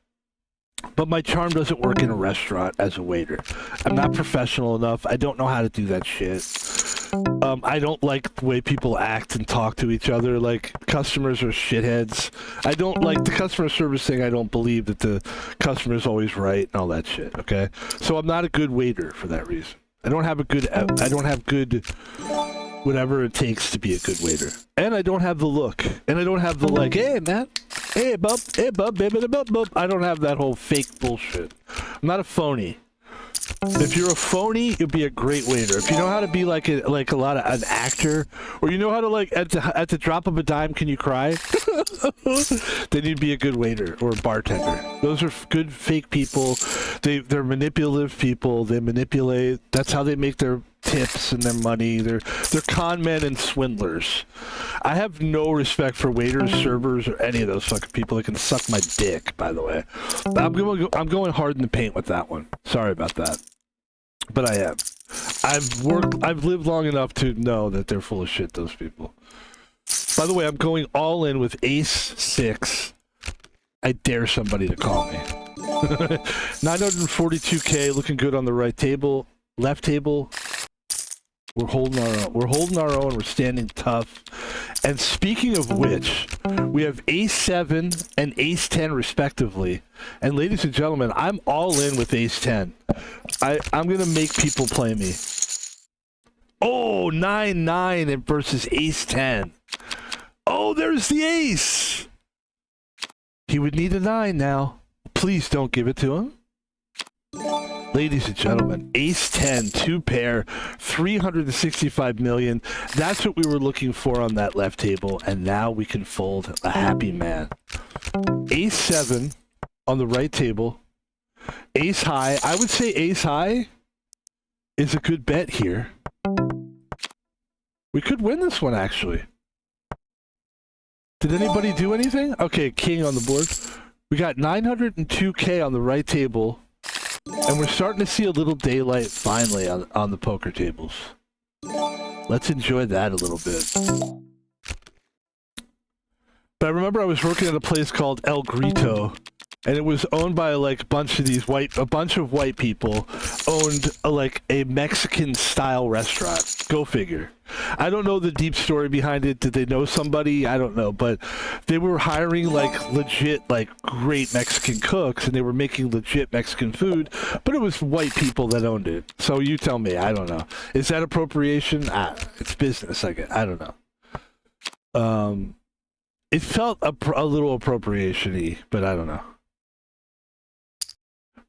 But my charm doesn't work in a restaurant as a waiter. I'm not professional enough. I don't know how to do that shit. I don't like the way people act and talk to each other. Like, customers are shitheads. I don't like the customer service thing. I don't believe that the customer's always right and all that shit, okay? So I'm not a good waiter for that reason. I don't have good whatever it takes to be a good waiter. And I don't have the look. And I don't have the like, hey, man. Hey, bub, baby, bub. I don't have that whole fake bullshit. I'm not a phony. If you're a phony, you'll be a great waiter. If you know how to be like an actor, or you know how to like at the drop of a dime, can you cry? Then you'd be a good waiter or a bartender. Those are good fake people. They're manipulative people. They manipulate. That's how they make their tips and their money. They're con men and swindlers. I have no respect for waiters, servers, or any of those fucking people that can suck my dick, by the way. I'm going hard in the paint with that one. Sorry about that. But I am. I've lived long enough to know that they're full of shit, those people. By the way, I'm going all in with ace 6. I dare somebody to call me. 942k, looking good on the right table. Left table, we're holding our own. We're holding our own. We're standing tough. And speaking of which, we have ace 7 and ace 10 respectively. And ladies and gentlemen, I'm all in with ace 10. I'm gonna make people play me. Oh, 9-9 versus ace 10. Oh, there's the ace. He would need a 9 now. Please don't give it to him. Ladies and gentlemen, ace 10, 2 pair, 365 million. That's what we were looking for on that left table, and now we can fold a happy man. Ace 7 on the right table. Ace high. I would say ace high is a good bet here. We could win this one, actually. Did anybody do anything? Okay, king on the board. We got 902k on the right table. And we're starting to see a little daylight finally on the poker tables. Let's enjoy that a little bit. But I remember I was working at a place called El Grito, and it was owned by like a bunch of white people owned a Mexican style restaurant. Go figure. I don't know the deep story behind it. Did they know somebody? I don't know, but they were hiring like legit, like great Mexican cooks, and they were making legit Mexican food, but it was white people that owned it. So you tell me. I don't know. Is that appropriation? It's business. I don't know. It felt a little appropriation-y, but I don't know.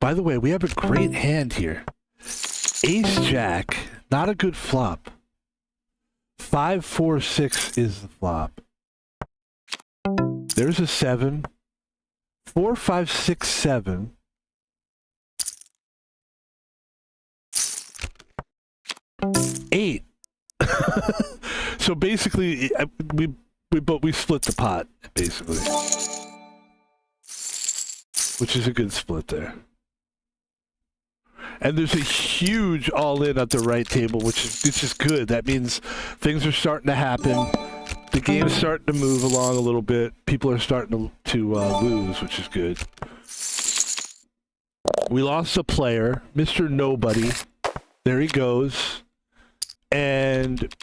By the way, we have a great hand here. Ace Jack, not a good flop. 5, 4, 6 is the flop. There's a 7. 4, 5, 6, 7. Eight. So basically, we split the pot, basically. Which is a good split there. And there's a huge all-in at the right table, which is good. That means things are starting to happen. The game's starting to move along a little bit. People are starting to lose, which is good. We lost a player, Mr. Nobody. There he goes. And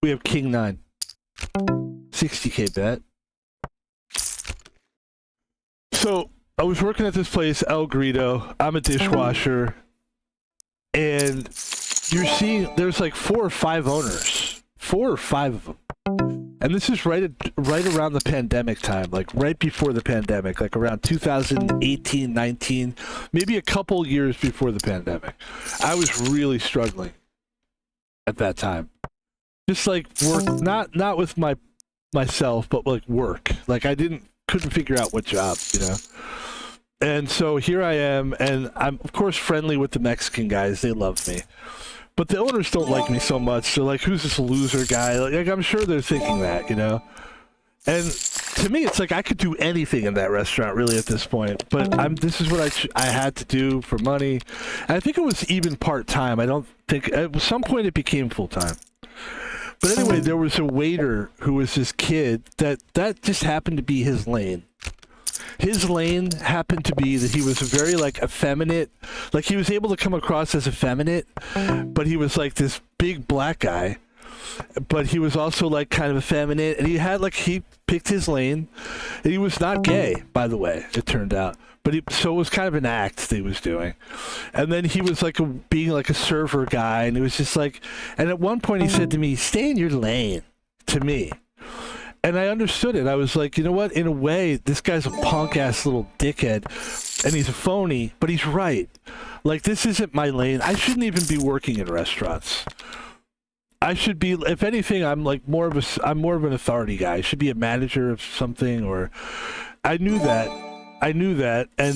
we have King 9. 60k bet. So I was working at this place, El Grito. I'm a dishwasher, and you're seeing there's like 4 or 5 owners, 4 or 5 of them, and this is right around the pandemic time, like right before the pandemic, like around 2018, 19, maybe a couple years before the pandemic. I was really struggling at that time, just like work, not with myself, but like work. Like couldn't figure out what job, you know. And so here I am, and I'm of course friendly with the Mexican guys. They love me. But the owners don't like me so much. They're like, who's this loser guy? Like I'm sure they're thinking that, you know? And to me, it's like I could do anything in that restaurant really at this point. But this is what I had to do for money. And I think it was even part-time. I don't think... At some point it became full-time. But anyway, there was a waiter who was this kid that just happened to be his lane. His lane happened to be that he was a very, like, effeminate... Like, he was able to come across as effeminate, but he was, like, this big black guy. But he was also, like, kind of effeminate, and he had, like, he picked his lane, and he was not gay, by the way, it turned out. But so it was kind of an act that he was doing. And then he was, like, being, like, a server guy, and it was just, like... And at one point he said to me, stay in your lane, to me. And I understood it. I was like, you know what? In a way, this guy's a punk-ass little dickhead, and he's a phony, but he's right. Like, this isn't my lane. I shouldn't even be working in restaurants. I should be, if anything, I'm more of an authority guy. I should be a manager of something, or I knew that, and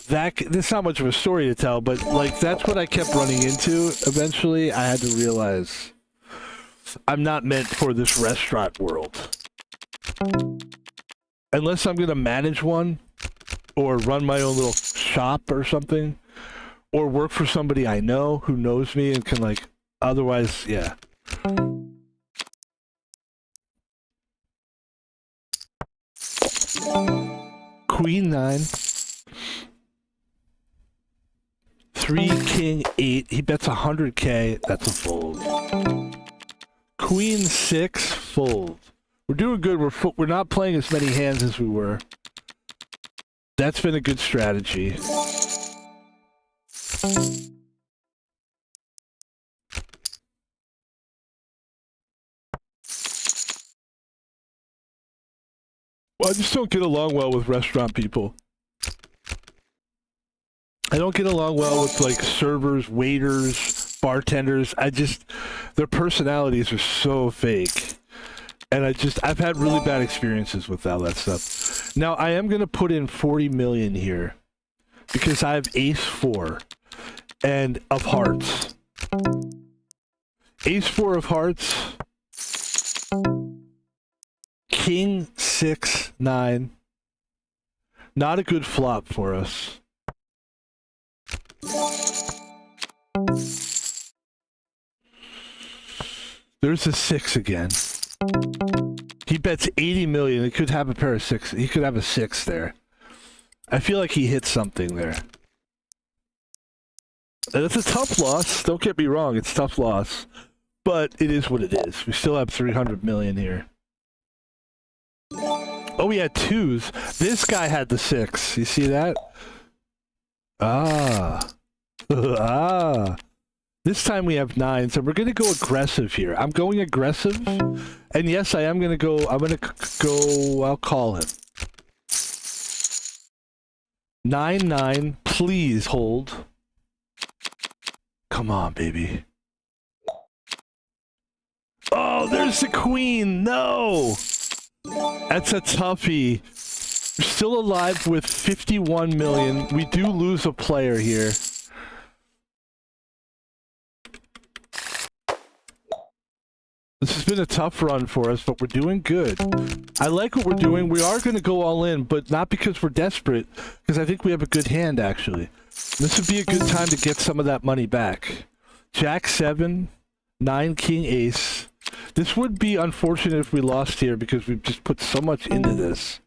that's not much of a story to tell, but like that's what I kept running into. Eventually, I had to realize I'm not meant for this restaurant world. Unless I'm gonna manage one, or run my own little shop or something, or work for somebody I know who knows me and can like. Otherwise, yeah. Queen 9. 3 King 8. He bets 100K. That's a fold. Queen 6. Fold. We're doing good. We're not playing as many hands as we were. That's been a good strategy. Well, I just don't get along well with restaurant people. I don't get along well with, like, servers, waiters, bartenders. Their personalities are so fake. And I've had really bad experiences with all that stuff. Now, I am going to put in 40 million here. Because I have ace 4 and of hearts. Ace 4 of hearts. King 6 9. Not a good flop for us. There's a 6 again. He bets 80 million. He could have a pair of 6. He could have a 6 there. I feel like he hit something there. And it's a tough loss. Don't get me wrong. It's a tough loss. But it is what it is. We still have 300 million here. Oh, we had 2s. This guy had the 6. You see that? Ah. Ah. This time we have 9, so we're going to go aggressive here. I'm going aggressive. And yes, I am going to go... I'll call him. 9-9. Please hold. Come on, baby. Oh, there's the queen. No! That's a toughie. We're still alive with 51 million. We do lose a player here. This has been a tough run for us, but we're doing good. I like what we're doing. We are going to go all in, but not because we're desperate, because I think we have a good hand, actually. This would be a good time to get some of that money back. Jack 7, 9 King Ace. This would be unfortunate if we lost here, because we've just put so much into this.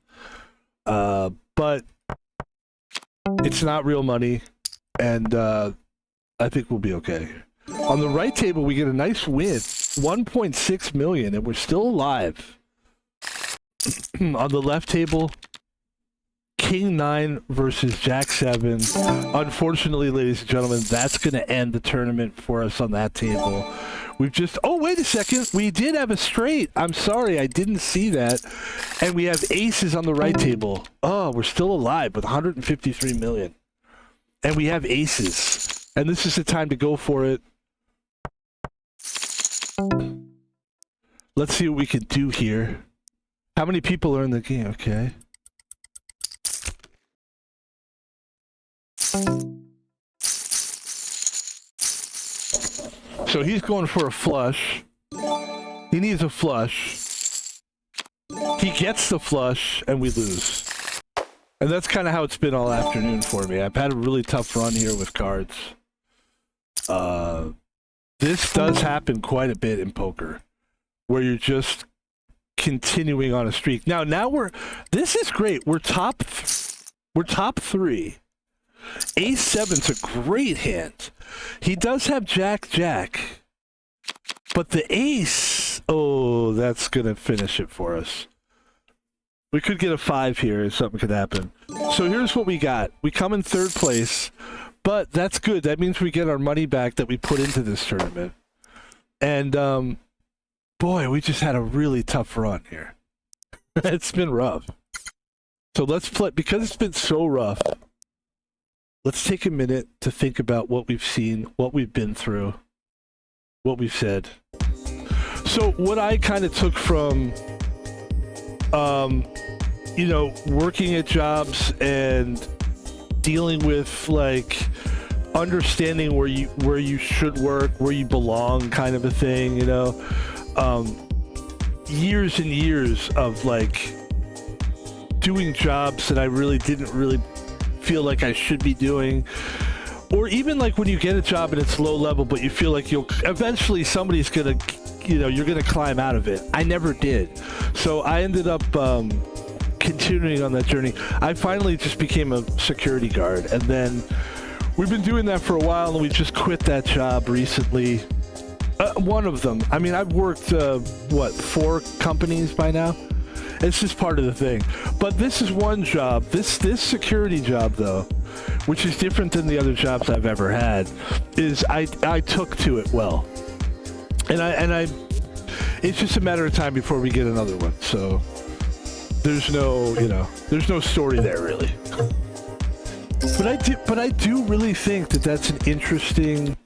But it's not real money, and I think we'll be okay. On the right table, we get a nice win. 1.6 million, and we're still alive. On the left table, King 9 versus Jack 7. Unfortunately, ladies and gentlemen, that's going to end the tournament for us on that table. We've just... Oh, wait a second. We did have a straight. I'm sorry. I didn't see that. And we have aces on the right table. Oh, we're still alive with 153 million. And we have aces. And this is the time to go for it. Let's see what we can do here. How many people are in the game? Okay. So he's going for a flush. He needs a flush. He gets the flush, and we lose. And that's kind of how it's been all afternoon for me. I've had a really tough run here with cards. This does happen quite a bit in poker, where you're just continuing on a streak. Now this is great. We're top 3. Ace-7's a great hand. He does have Jack, but the ace, oh, that's gonna finish it for us. We could get a 5 here if something could happen. So here's what we got. We come in 3rd place, but that's good. That means we get our money back that we put into this tournament. And boy, we just had a really tough run here. It's been rough. So let's play, because it's been so rough, let's take a minute to think about what we've seen, what we've been through, what we've said. So what I kind of took from you know, working at jobs and dealing with like understanding where you should work, where you belong, kind of a thing, you know. Years and years of like doing jobs that I really didn't feel like I should be doing. Or even like when you get a job and it's low level, but you feel like you'll eventually somebody's gonna, you know, you're gonna climb out of it. I never did. So I ended up continuing on that journey. I finally just became a security guard, and then we've been doing that for a while, and we just quit that job recently. One of them. I mean, I've worked 4 companies by now. It's just part of the thing. But this is one job. This security job, though, which is different than the other jobs I've ever had, is I took to it well, and I it's just a matter of time before we get another one. So there's no story there really. But I do really think that that's an interesting.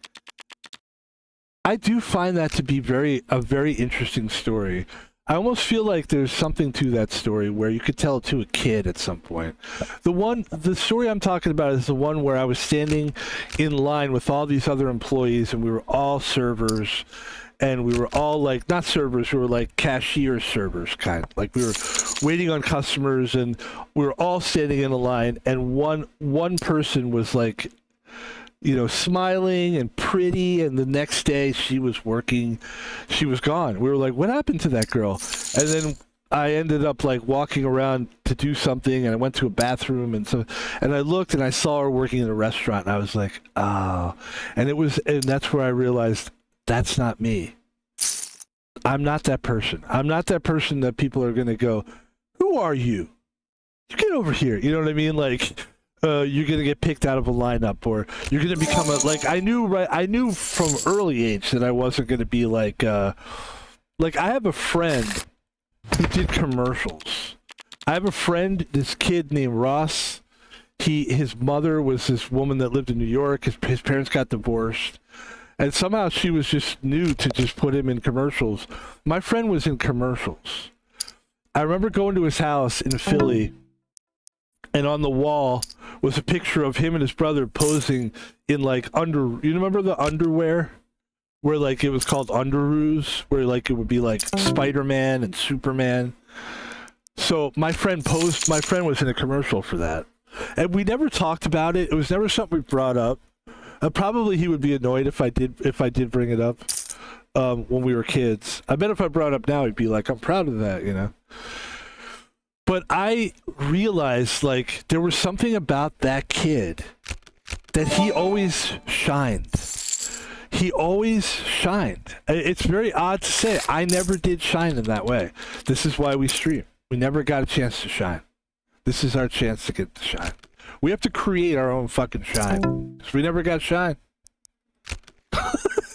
I do find that to be a very interesting story. I almost feel like there's something to that story where you could tell it to a kid at some point. The story I'm talking about is the one where I was standing in line with all these other employees, and we were all servers, and we were all like, not servers, we were like cashier servers, kind of. Like we were waiting on customers, and we were all standing in a line, and one person was like, you know, smiling and pretty, and the next day she was working, she was gone. We were like, what happened to that girl? And then I ended up like walking around to do something, and I went to a bathroom, and I looked and I saw her working in a restaurant, and I was like, oh. And that's where I realized that's not me. I'm not that person. I'm not that person that people are going to go, who are you? You get over here. You know what I mean? Like, you're going to get picked out of a lineup, or you're going to become I knew from early age that I wasn't going to be like I have a friend who did commercials. I have a friend, this kid named Ross. His mother was this woman that lived in New York. His parents got divorced, and somehow she was just new to just put him in commercials. My friend was in commercials. I remember going to his house in Philly, and on the wall was a picture of him and his brother posing in like you remember the underwear where like it was called underoos, where like it would be like Spider-Man and Superman. So my friend was in a commercial for that, and we never talked about it. It was never something we brought up. Probably he would be annoyed if I did bring it up when we were kids. I bet if I brought it up now, he'd be like, I'm proud of that, you know. But I realized, like, there was something about that kid that he always shined. He always shined. It's very odd to say. I never did shine in that way. This is why we stream. We never got a chance to shine. This is our chance to get to shine. We have to create our own fucking shine. 'Cause we never got shine.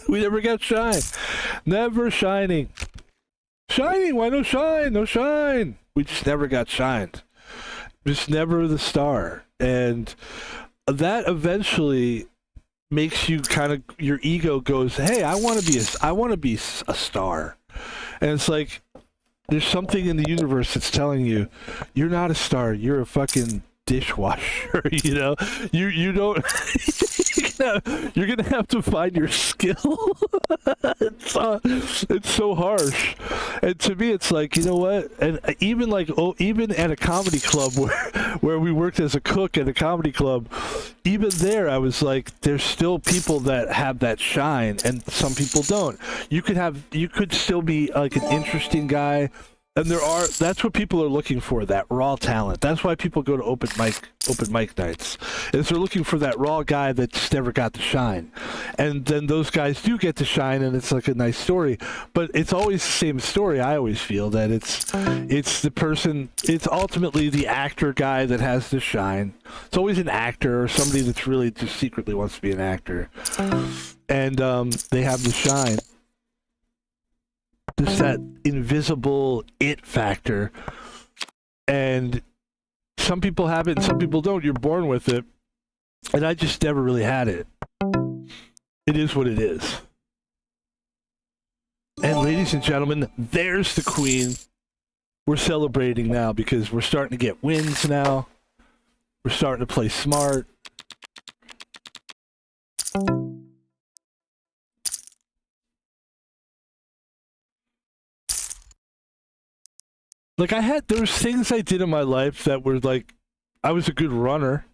We never got shine. Never shining. Shining, why no shine? No shine. We just never got shined. Just never the star. And that eventually makes you kind of, your ego goes, hey, I want to be a star. And it's like, there's something in the universe that's telling you, you're not a star. You're a fucking dishwasher. You know, you don't. You're gonna have to find your skill. It's so harsh, and to me, it's like, you know what? And even even at a comedy club where we worked as a cook at a comedy club, even there, I was like, there's still people that have that shine, and some people don't. You could still be like an interesting guy. And that's what people are looking for, that raw talent. That's why people go to open mic nights, is they're looking for that raw guy that's never got to shine. And then those guys do get to shine, and it's like a nice story. But it's always the same story. I always feel that it's ultimately the actor guy that has to shine. It's always an actor or somebody that's really just secretly wants to be an actor. And they have the shine. Just that invisible it factor, and some people have it and some people don't. You're born with it, and I just never really had it. It is what it is. And ladies and gentlemen, there's the queen. We're celebrating now because we're starting to get wins now. We're starting to play smart. Like, there was things I did in my life that were like, I was a good runner.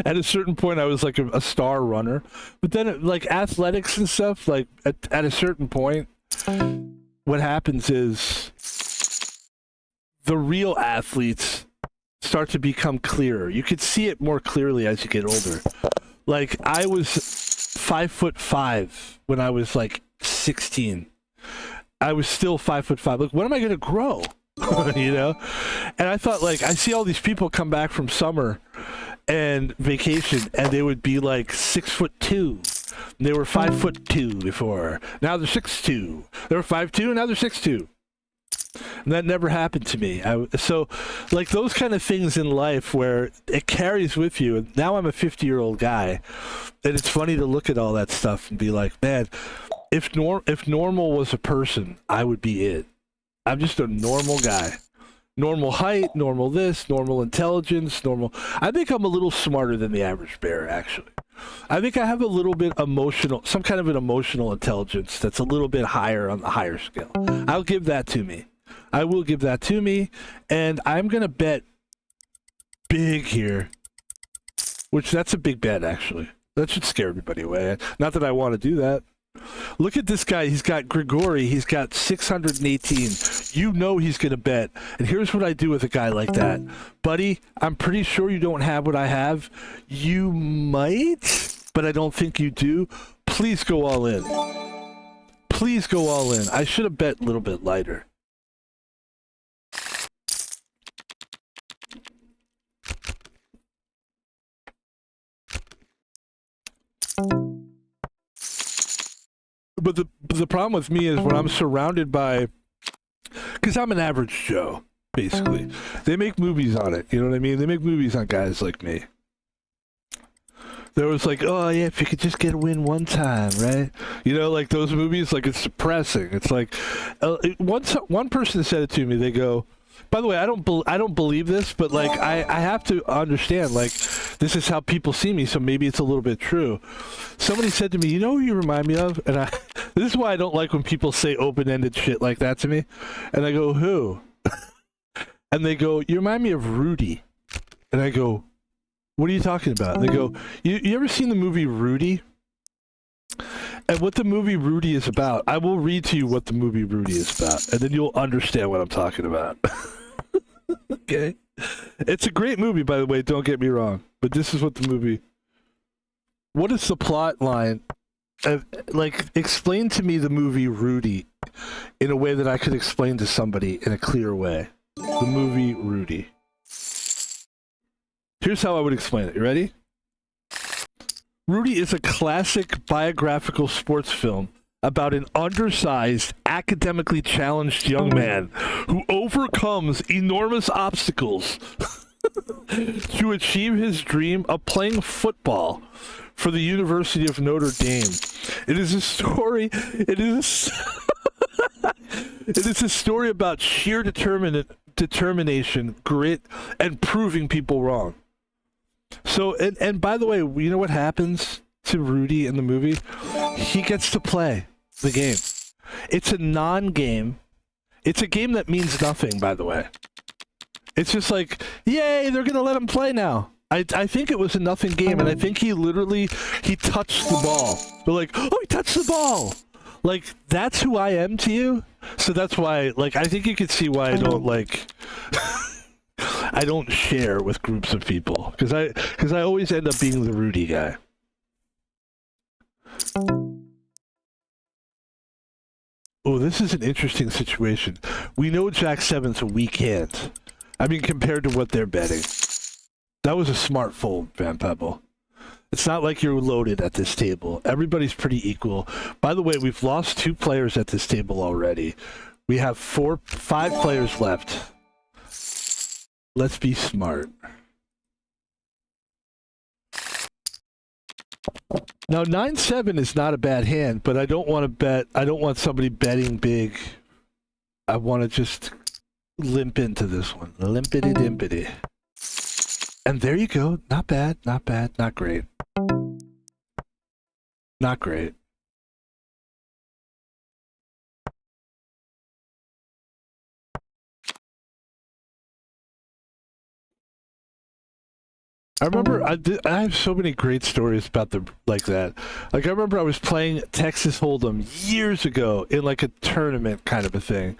At a certain point, I was like a star runner. But then, like, athletics and stuff, like, at a certain point, what happens is the real athletes start to become clearer. You could see it more clearly as you get older. Like, I was 5'5" when I was like 16. I was still 5'5". Like, when am I going to grow? You know? And I thought, like, I see all these people come back from summer and vacation, and they would be like 6'2". And they were 5'2" before. Now they're 6'2". They were 5'2", and now they're 6'2". And that never happened to me. So, like, those kind of things in life where it carries with you. And now I'm a 50-year-old guy, and it's funny to look at all that stuff and be like, man, if normal was a person, I would be it. I'm just a normal guy. Normal height, normal this, normal intelligence, normal. I think I'm a little smarter than the average bear, actually. I think I have a little bit some kind of an emotional intelligence that's a little bit higher on the higher scale. I'll give that to me. I will give that to me, and I'm going to bet big here, which that's a big bet, actually. That should scare everybody away. Not that I want to do that. Look at this guy. He's got Grigori. He's got 618. You know he's going to bet. And here's what I do with a guy like that. Buddy, I'm pretty sure you don't have what I have. You might, but I don't think you do. Please go all in. Please go all in. I should have bet a little bit lighter. But the problem with me is when I'm surrounded by, because I'm an average Joe, basically. They make movies on it, you know what I mean? They make movies on guys like me. There was like, oh yeah, if you could just get a win one time, right? You know, like those movies, like it's depressing. It's like, one person said it to me. They go, by the way, I don't believe this, but like I have to understand, like, this is how people see me, so maybe it's a little bit true. Somebody said to me, you know who you remind me of? And this is why I don't like when people say open-ended shit like that to me. And I go, who? And they go, you remind me of Rudy. And I go, what are you talking about? And they go, you ever seen the movie Rudy? And what the movie Rudy is about, I will read to you what the movie Rudy is about, and then you'll understand what I'm talking about. Okay? It's a great movie, by the way, don't get me wrong. But this is what the movie... What is the plot line? Like, explain to me the movie Rudy in a way that I could explain to somebody in a clear way. The movie Rudy. Here's how I would explain it. You ready? Rudy is a classic biographical sports film about an undersized, academically challenged young man who overcomes enormous obstacles to achieve his dream of playing football for the University of Notre Dame. It is a story. It is a story about sheer determination, grit, and proving people wrong. So, and by the way, you know what happens to Rudy in the movie? He gets to play the game. It's a non-game. It's a game that means nothing, by the way. It's just like, yay, they're going to let him play now. I think it was a nothing game, and I think he touched the ball. They're like, oh, he touched the ball. Like, that's who I am to you. So that's why, like, I think you can see why I don't, like, I don't share with groups of people. Because I always end up being the Rudy guy. Oh, this is an interesting situation. We know Jack 7's a weak hand. I mean, compared to what they're betting. That was a smart fold, Van Pebble. It's not like you're loaded at this table. Everybody's pretty equal. By the way, we've lost 2 players at this table already. We have 5 players left. Let's be smart. Now, 9-7 is not a bad hand, but I don't want to bet. I don't want somebody betting big. I want to just limp into this one. Limpity-dimpity. And there you go. Not bad, not bad, not great. Not great. I remember I have so many great stories about like that. Like I remember I was playing Texas Holdem years ago in like a tournament kind of a thing.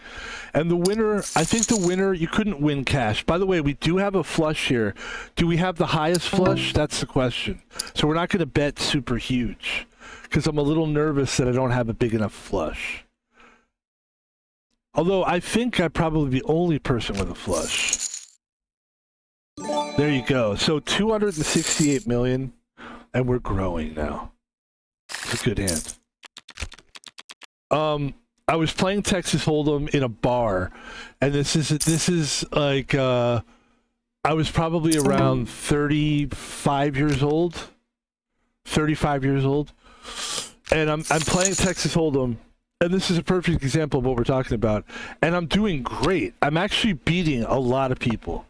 And the winner, I think the winner, you couldn't win cash. By the way, we do have a flush here. Do we have the highest flush? That's the question. So we're not going to bet super huge because I'm a little nervous that I don't have a big enough flush. Although I think I'm probably the only person with a flush. There you go. So 268 million, and we're growing now. It's a good hand. I was playing Texas Holdem in a bar, and this is like I was probably around 35 years old. 35 years old, and I'm playing Texas Holdem. And this is a perfect example of what we're talking about. And I'm doing great. I'm actually beating a lot of people.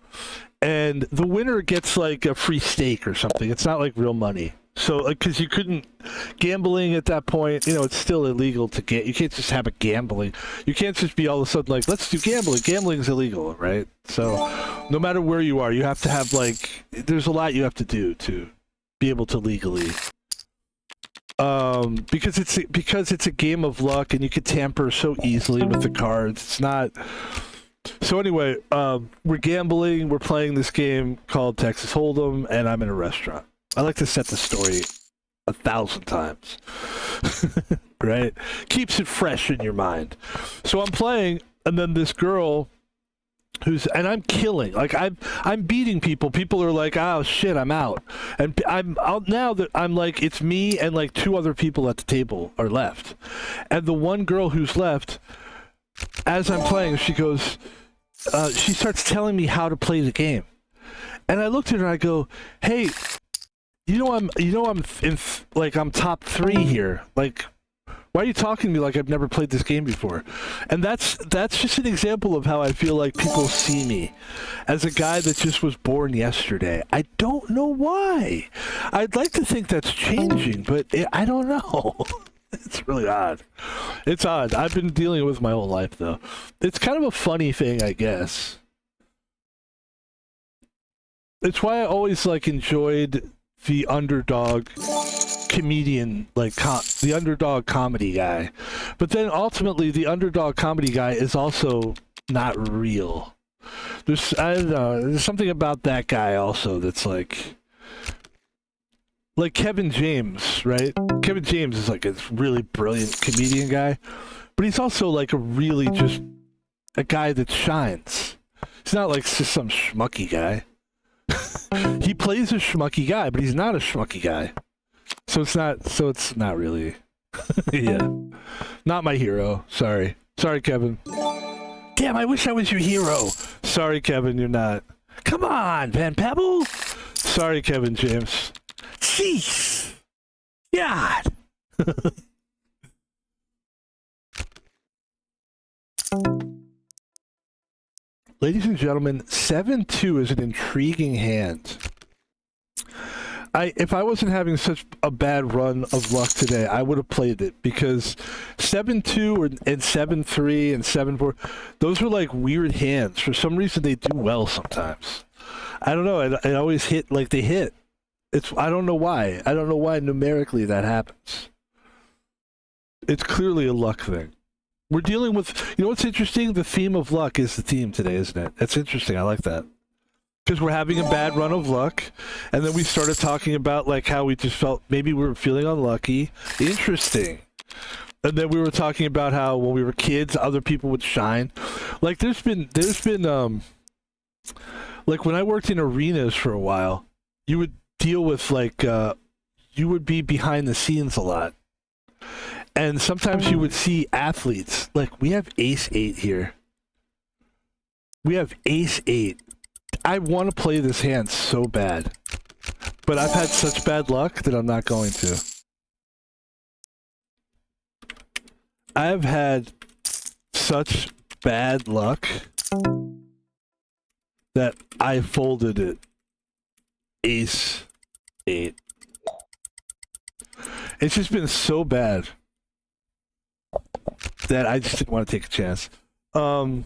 And the winner gets like a free steak or something. It's not like real money. So, like, because you couldn't, gambling at that point, you know, it's still illegal to get, you can't just have a gambling. You can't just be all of a sudden like, let's do gambling. Gambling's illegal, right? So, no matter where you are, you have to have like, there's a lot you have to do to be able to legally. Because it's a game of luck and you could tamper so easily with the cards. It's not. So anyway, we're gambling. We're playing this game called Texas Holdem, and I'm in a restaurant. I like to set the story 1,000 times, right? Keeps it fresh in your mind. So I'm playing, and then this girl, and I'm killing. Like I'm beating people. People are like, "Oh shit, I'm out." And I'm out now that I'm like, it's me and like 2 other people at the table are left, and the one girl who's left, as I'm playing, she goes. She starts telling me how to play the game, and I looked at her and I go, "Hey, I'm top 3 here. Like, why are you talking to me like I've never played this game before?" And that's just an example of how I feel like people see me as a guy that just was born yesterday. I don't know why. I'd like to think that's changing, but I don't know. It's really odd. It's odd. I've been dealing with it my whole life, though. It's kind of a funny thing, I guess. It's why I always like enjoyed the underdog comedian, like the underdog comedy guy. But then ultimately, the underdog comedy guy is also not real. I don't know. There's something about that guy also that's like Kevin James, right? Kevin James is like a really brilliant comedian guy, but he's also like just a guy that shines. He's not like just some schmucky guy. He plays a schmucky guy, but he's not a schmucky guy. So it's not really, yeah. Not my hero. Sorry, Kevin. Damn, I wish I was your hero. Sorry, Kevin, you're not. Come on, Van Pebble. Sorry, Kevin James. Jeez. God. ladies and gentlemen, 7-2 is an intriguing hand. If I wasn't having such a bad run of luck today, I would have played it, because 7-2 and 7-3 and 7-4, those are like weird hands. For some reason, they do well sometimes. I don't know. It always hit like they hit. I don't know why. I don't know why numerically that happens. It's clearly a luck thing. We're dealing with, you know what's interesting? The theme of luck is the theme today, isn't it? That's interesting. I like that. Because we're having a bad run of luck, and then we started talking about like how we just felt maybe we were feeling unlucky. Interesting. And then we were talking about how when we were kids, other people would shine. Like there's been like when I worked in arenas for a while, you would deal with like you would be behind the scenes a lot. And sometimes you would see athletes, like we have ace-8 here. We have ace-8. I want to play this hand so bad, but I've had such bad luck that I'm not going to. I've had such bad luck that I folded it. Ace-8. It's just been so bad that I just didn't want to take a chance. Yeah.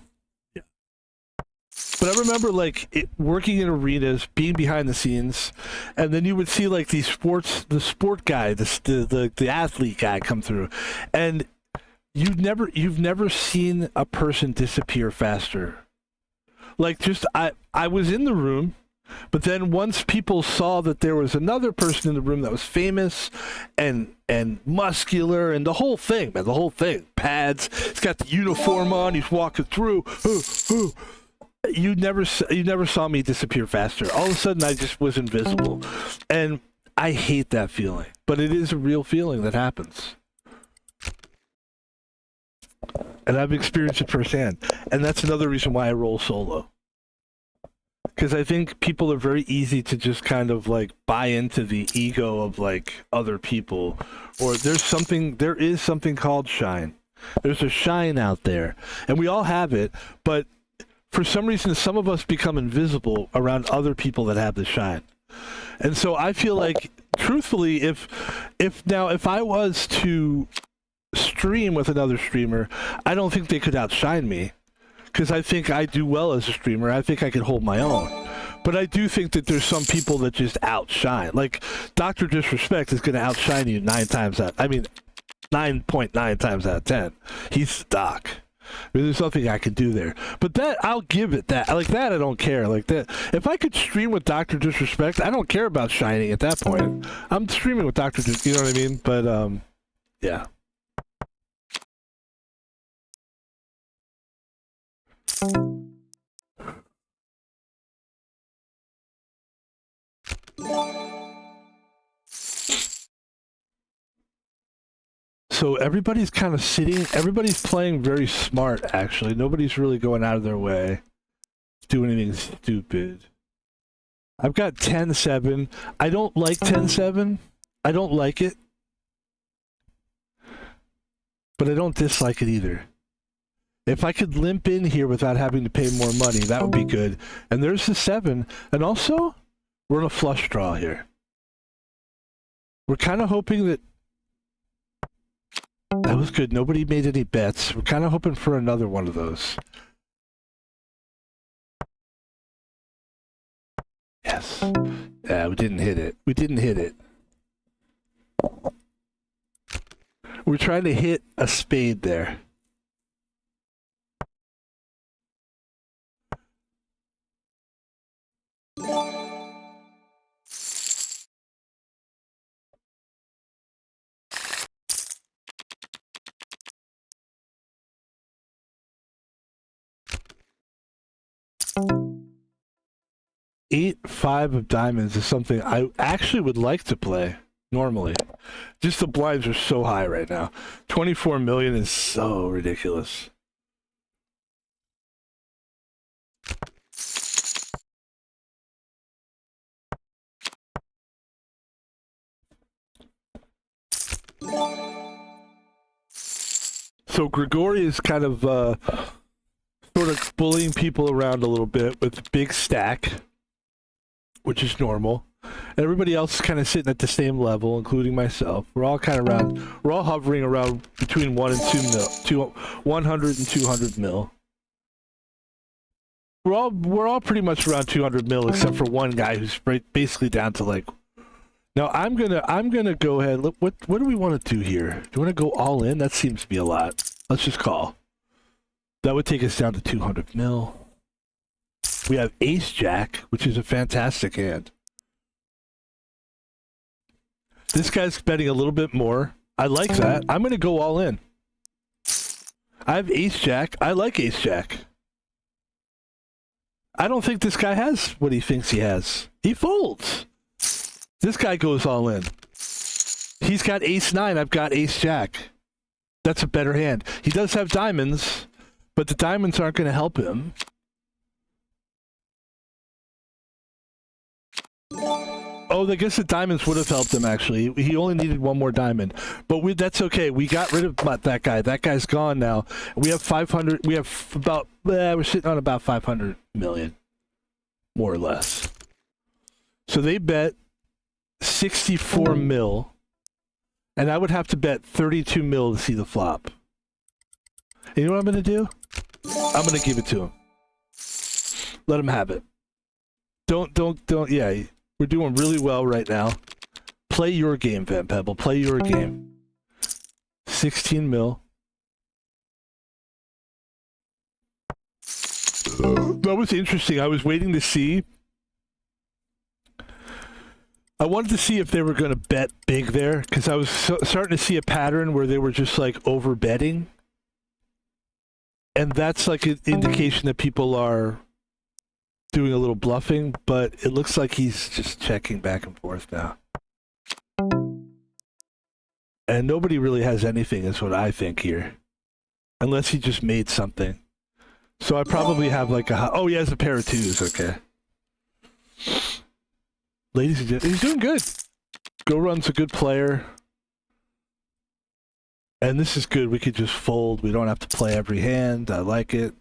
But I remember like working in arenas, being behind the scenes, and then you would see like the sport guy, the athlete guy come through, and you've never seen a person disappear faster. Like just I was in the room, but then once people saw that there was another person in the room that was famous and muscular and the whole thing, man, the whole thing, pads, he's got the uniform on, he's walking through. You never saw me disappear faster. All of a sudden, I just was invisible, and I hate that feeling. But it is a real feeling that happens, and I've experienced it firsthand. And that's another reason why I roll solo. Because I think people are very easy to just kind of like buy into the ego of like other people, or there is something called shine. There's a shine out there, and we all have it, but for some reason, some of us become invisible around other people that have the shine. And so I feel like, truthfully, if I was to stream with another streamer, I don't think they could outshine me. Because I think I do well as a streamer. I think I can hold my own. But I do think that there's some people that just outshine. Like, Dr. Disrespect is going to outshine you 9.9 times out of 10. He's the doc. I mean, there's nothing I can do there. But that, I'll give it that. Like that, I don't care. Like that, if I could stream with Dr. Disrespect, I don't care about shining at that point. I'm streaming with Dr. You know what I mean? But, yeah. So everybody's kind of sitting, everybody's playing very smart, actually. Nobody's really going out of their way to do anything stupid. I've got 10-7. I don't like 10-7. I don't like it. But I don't dislike it either. If I could limp in here without having to pay more money, that would be good. And there's the 7. And also, we're in a flush draw here. We're kind of hoping that was good. Nobody made any bets. We're kind of hoping for another one of those. Yes. Yeah, we didn't hit it. We didn't hit it. We're trying to hit a spade there. Eight, 5 of diamonds is something I actually would like to play normally. Just the blinds are so high right now. 24 million is so ridiculous. So Grigori is kind of sort of bullying people around a little bit with a big stack, which is normal. And everybody else is kind of sitting at the same level, including myself. We're all kind of around, we're all hovering around between 1 and 100 and 200 mil. We're all pretty much around 200 mil, except for one guy who's basically down to like. Now I'm gonna go ahead. Look, what do we want to do here? Do you want to go all in? That seems to be a lot. Let's just call. That would take us down to 200 mil. We have Ace Jack, which is a fantastic hand. This guy's betting a little bit more. I like that. I'm gonna go all in. I have Ace Jack. I like Ace Jack. I don't think this guy has what he thinks he has. He folds. This guy goes all in. He's got Ace 9. I've got Ace Jack. That's a better hand. He does have diamonds, but the diamonds aren't going to help him. Oh, I guess the diamonds would have helped him, actually. He only needed one more diamond. But that's okay. We got rid of that guy. That guy's gone now. We have 500. We have about, we're sitting on about 500 million, more or less. So they bet 64 mil, and I would have to bet 32 mil to see the flop. And you know what I'm going to do? I'm going to give it to him. Let him have it. Don't, yeah. We're doing really well right now. Play your game, Van Pebble. Play your game. 16 mil. That was interesting. I was waiting to see. I wanted to see if they were going to bet big there, because I was starting to see a pattern where they were just like over betting. And that's like an indication that people are doing a little bluffing, but it looks like he's just checking back and forth now. And nobody really has anything, is what I think here. Unless he just made something. So I probably have like a... Oh, he has a pair of twos, okay. Ladies and gentlemen, he's doing good. Go Run's a good player. And this is good. We could just fold. We don't have to play every hand. I like it.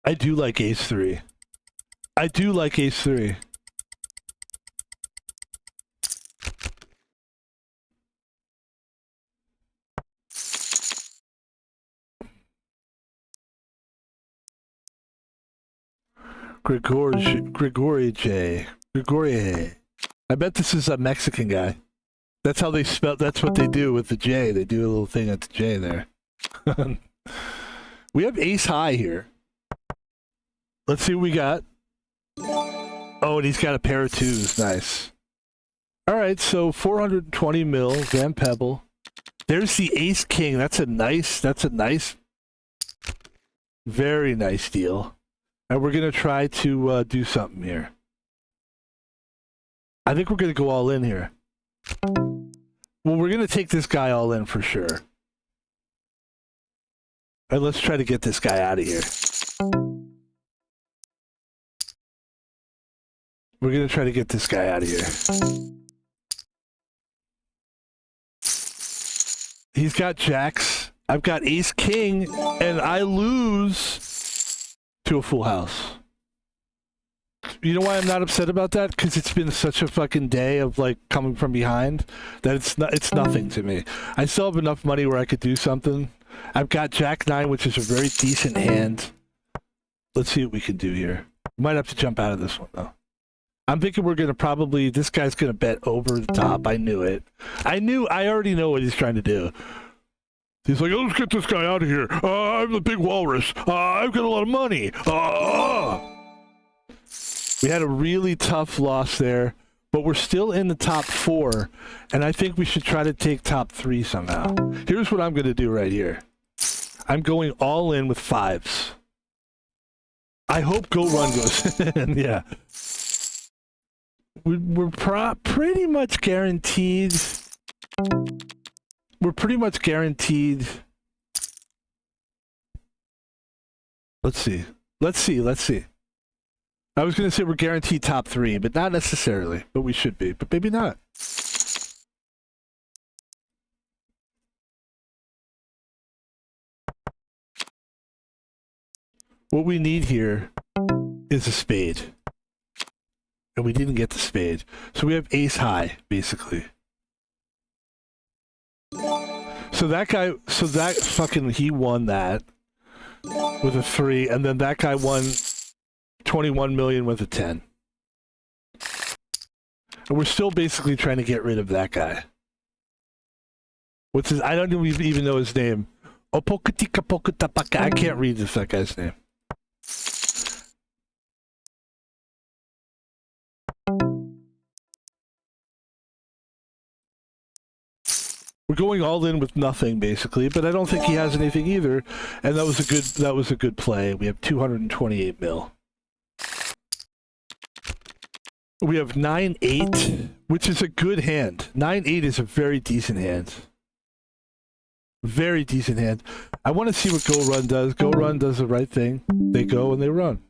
I do like Ace 3. I do like Ace 3. Gregory J. I bet this is a Mexican guy. That's how they spell. That's what they do with the J. They do a little thing at the J there. We have Ace High here. Let's see what we got. Oh, and he's got a pair of twos. Nice. All right, so 420 mil, Van Pebble. There's the Ace King. That's a nice, very nice deal. And we're going to try to do something here. I think we're going to go all in here. Well, we're going to take this guy all in for sure. And let's try to get this guy out of here. We're going to try to get this guy out of here. He's got jacks. I've got Ace King, and I lose to a full house. You know why I'm not upset about that? Because it's been such a fucking day of like coming from behind that it's nothing to me. I still have enough money where I could do something. I've got Jack 9, which is a very decent hand. Let's see what we can do here. We might have to jump out of this one though. I'm thinking we're going to probably... This guy's going to bet over the top. I knew it. I already know what he's trying to do. He's like, oh, let's get this guy out of here. I'm the big walrus. I've got a lot of money. We had a really tough loss there, but we're still in the top 4, and I think we should try to take top 3 somehow. Here's what I'm going to do right here. I'm going all in with 5s. I hope Go Run goes in. Yeah. we're pretty much guaranteed. We're pretty much guaranteed. Let's see. Let's see. I was going to say we're guaranteed top 3, but not necessarily. But we should be, but maybe not. What we need here is a spade. And we didn't get the spade. So we have ace high, basically. So that fucking, he won that with a 3, and then that guy won 21 million with a 10. And we're still basically trying to get rid of that guy. What's his, I don't even know his name. Opokatika Pokatapaka. I can't read that guy's name. We're going all in with nothing, basically, but I don't think he has anything either. And that was a good play. We have 228 mil. We have 9-8, which is a good hand. 9-8 is a very decent hand. Very decent hand. I want to see what Go Run does. Go Run does the right thing. They go and they run.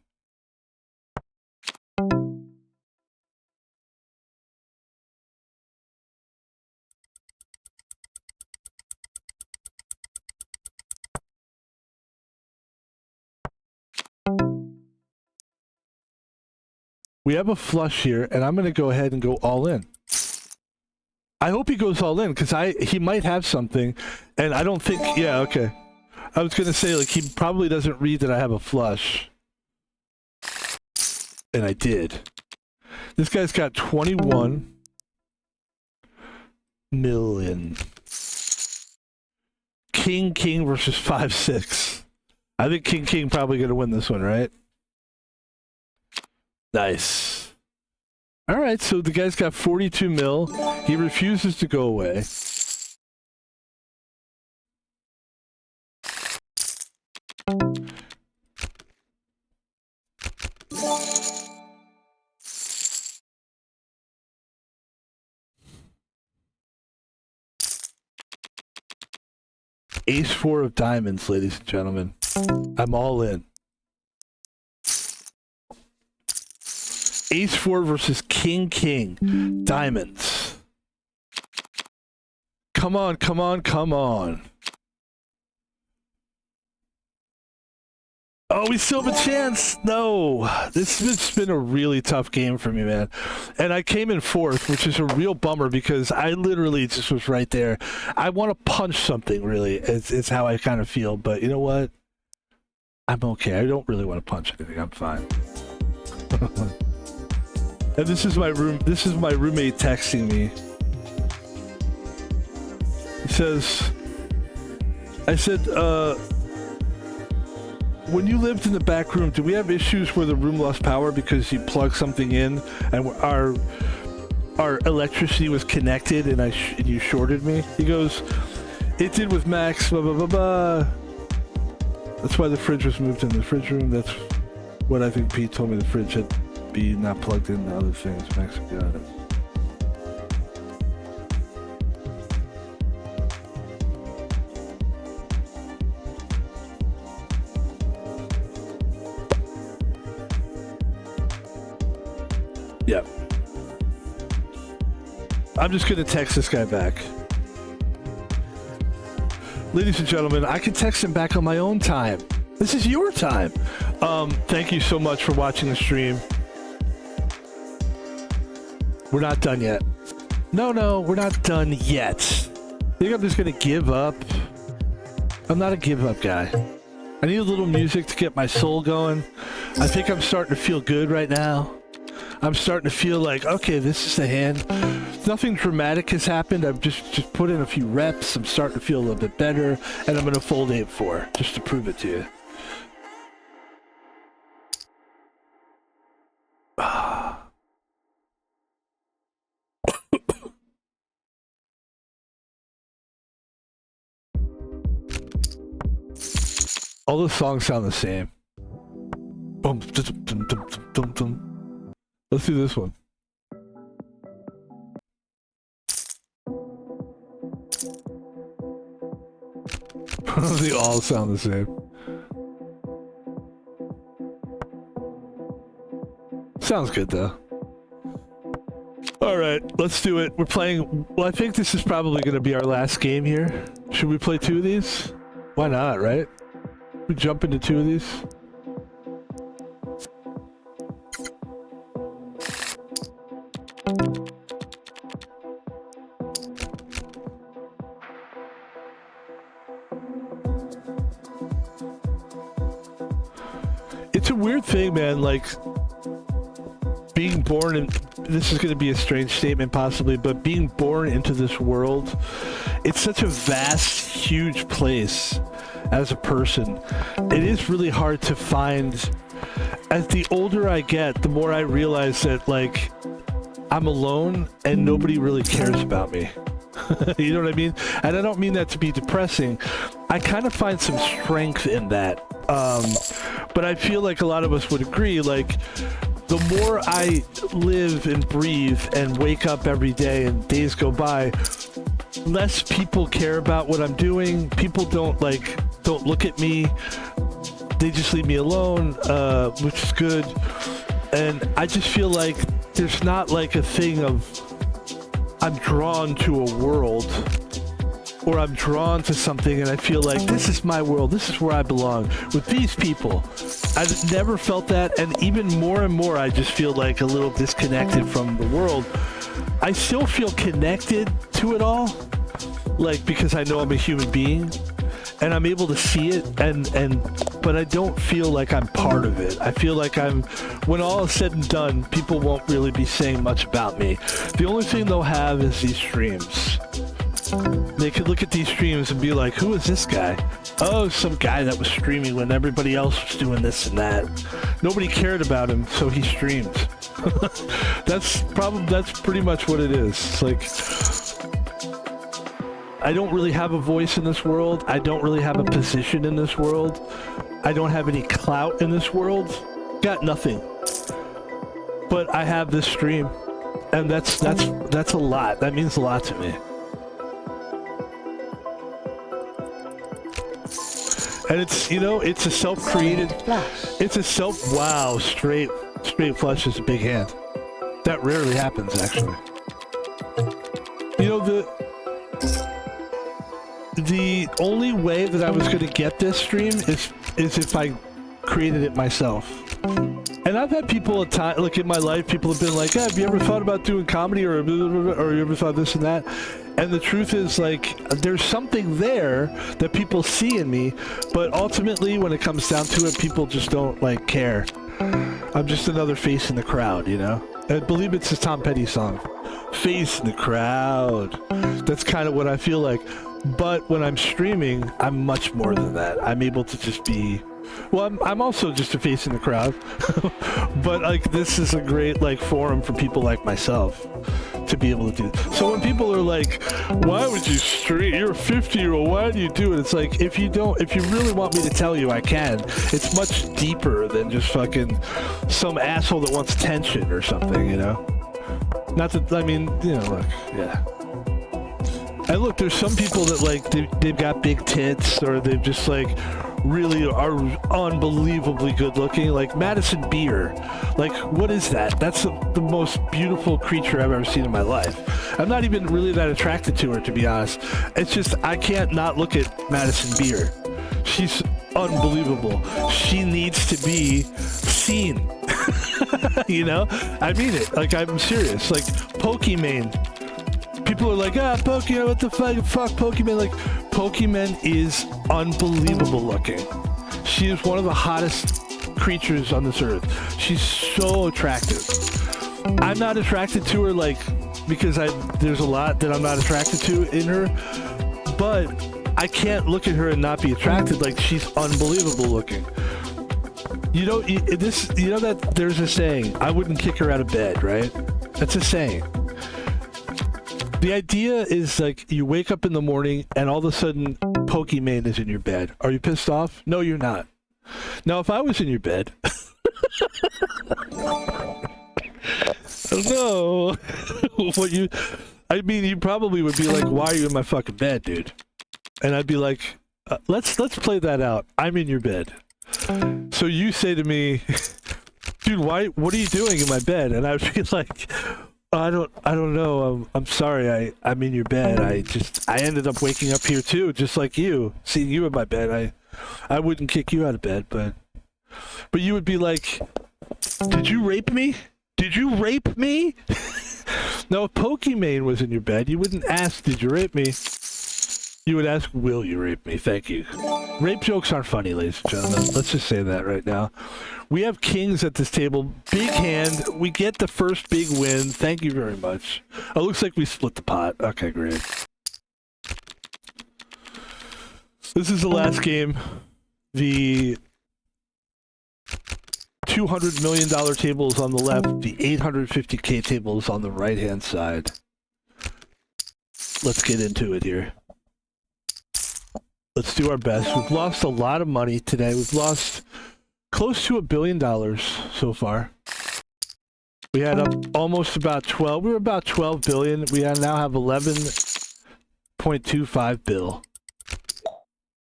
We have a flush here, and I'm going to go ahead and go all in. I hope he goes all in, because he might have something, and I don't think... Yeah, okay. I was going to say, like, he probably doesn't read that I have a flush. And I did. This guy's got 21 million. King versus 5-6. I think King probably going to win this one, right? Nice. All right, so the guy's got 42 mil. He refuses to go away. Ace-4 of diamonds, ladies and gentlemen. I'm all in. Ace-4 versus King. Diamonds. Come on. Oh, we still have a chance. No. This has been a really tough game for me, man. And I came in 4th, which is a real bummer because I literally just was right there. I want to punch something, really. It's how I kind of feel. But you know what? I'm okay. I don't really want to punch anything. I'm fine. And this is my roommate texting me. He says, I said, when you lived in the back room, did we have issues where the room lost power because you plugged something in and our electricity was connected and you shorted me? He goes, it did with Max, blah, blah, blah, blah. That's why the fridge was moved in the fridge room. That's what I think Pete told me the fridge had be not plugged into other things. Max got it. Yep. I'm just going to text this guy back. Ladies and gentlemen, I can text him back on my own time. This is your time. Thank you so much for watching the stream. We're not done yet. No, we're not done yet. I think I'm just going to give up. I'm not a give-up guy. I need a little music to get my soul going. I think I'm starting to feel good right now. I'm starting to feel like, okay, this is the hand. Nothing dramatic has happened. I've just put in a few reps. I'm starting to feel a little bit better. And I'm going to fold 8-4 just to prove it to you. All the songs sound the same. Let's do this one. They all sound the same. Sounds good though. Alright, let's do it. We're playing... Well, I think this is probably going to be our last game here. Should we play 2 of these? Why not, right? We jump into 2 of these? It's a weird thing, man, like... being born in, this is going to be a strange statement possibly, but being born into this world, it's such a vast, huge place as a person. It is really hard to find. As the older I get, the more I realize that, like, I'm alone and nobody really cares about me. You know what I mean? And I don't mean that to be depressing. I kind of find some strength in that. But I feel like a lot of us would agree, like, the more I live and breathe and wake up every day and days go by, less people care about what I'm doing. People don't look at me. They just leave me alone, which is good. And I just feel like there's not like a thing of I'm drawn to a world or I'm drawn to something and I feel like this is my world, this is where I belong with these people. I've never felt that, and even more and more I just feel like a little disconnected from the world. I still feel connected to it all, like, because I know I'm a human being and I'm able to see it, but I don't feel like I'm part of it. I feel like when all is said and done, people won't really be saying much about me. The only thing they'll have is these streams. They could look at these streams and be like, who is this guy? Oh, some guy that was streaming when everybody else was doing this and that. Nobody cared about him, so he streamed. That's pretty much what it is. It's like, I don't really have a voice in this world. I don't really have a position in this world. I don't have any clout in this world. Got nothing. But I have this stream, and that's a lot. That means a lot to me. And it's, you know, it's a self-created, wow, straight flush is a big hand. That rarely happens, actually. You know, the only way that I was going to get this stream is if I created it myself. And I've had people at time, like in my life, people have been like, hey, have you ever thought about doing comedy or you ever thought this and that? And the truth is, like, there's something there that people see in me, but ultimately when it comes down to it, people just don't, like, care. I'm just another face in the crowd, you know? I believe it's a Tom Petty song. Face in the crowd. That's kind of what I feel like. But when I'm streaming, I'm much more than that. I'm able to just be... Well, I'm also just a face in the crowd. But, like, this is a great, like, forum for people like myself to be able to do. So when people are like, why would you stream? You're a 50-year-old. Why do you do it? It's like, if you really want me to tell you, I can. It's much deeper than just fucking some asshole that wants attention or something, you know? Not that, I mean, you know, look, yeah. And look, there's some people that, like, they've got big tits, or they've just, like, really are unbelievably good looking, like Madison Beer. Like, what is that? That's the most beautiful creature I've ever seen in my life. I'm not even really that attracted to her, to be honest. It's just, I can't not look at Madison Beer. She's unbelievable. She needs to be seen. You know? I mean it. Like, I'm serious. Like, Pokimane. People are like, Pokemon, what the fuck, Pokemon? Like, Pokemon is unbelievable looking. She is one of the hottest creatures on this earth. She's so attractive. I'm not attracted to her, like, because there's a lot that I'm not attracted to in her, but I can't look at her and not be attracted. Like, she's unbelievable looking. You know, you know that there's a saying, I wouldn't kick her out of bed, right? That's a saying. The idea is, like, you wake up in the morning and all of a sudden Pokimane is in your bed. Are you pissed off? No, you're not. Now, if I was in your bed... No. I mean, you probably would be like, why are you in my fucking bed, dude? And I'd be like, let's play that out. I'm in your bed. So you say to me, dude, what are you doing in my bed? And I would be like, I don't know. I'm sorry. I'm in your bed. I ended up waking up here too, just like you, seeing you in my bed. I wouldn't kick you out of bed, but you would be like, did you rape me? Did you rape me? Now, if Pokimane was in your bed, you wouldn't ask, did you rape me? You would ask, will you rape me? Thank you. Rape jokes aren't funny, ladies and gentlemen. Let's just say that right now. We have kings at this table. Big hand. We get the first big win. Thank you very much. Oh, looks like we split the pot. Okay, great. This is the last game. The $200 million table is on the left. The $850K table is on the right-hand side. Let's get into it here. Let's do our best. We've lost a lot of money today. We've lost close to $1 billion so far. We had up almost about 12. We were about 12 billion. We now have 11.25 bill.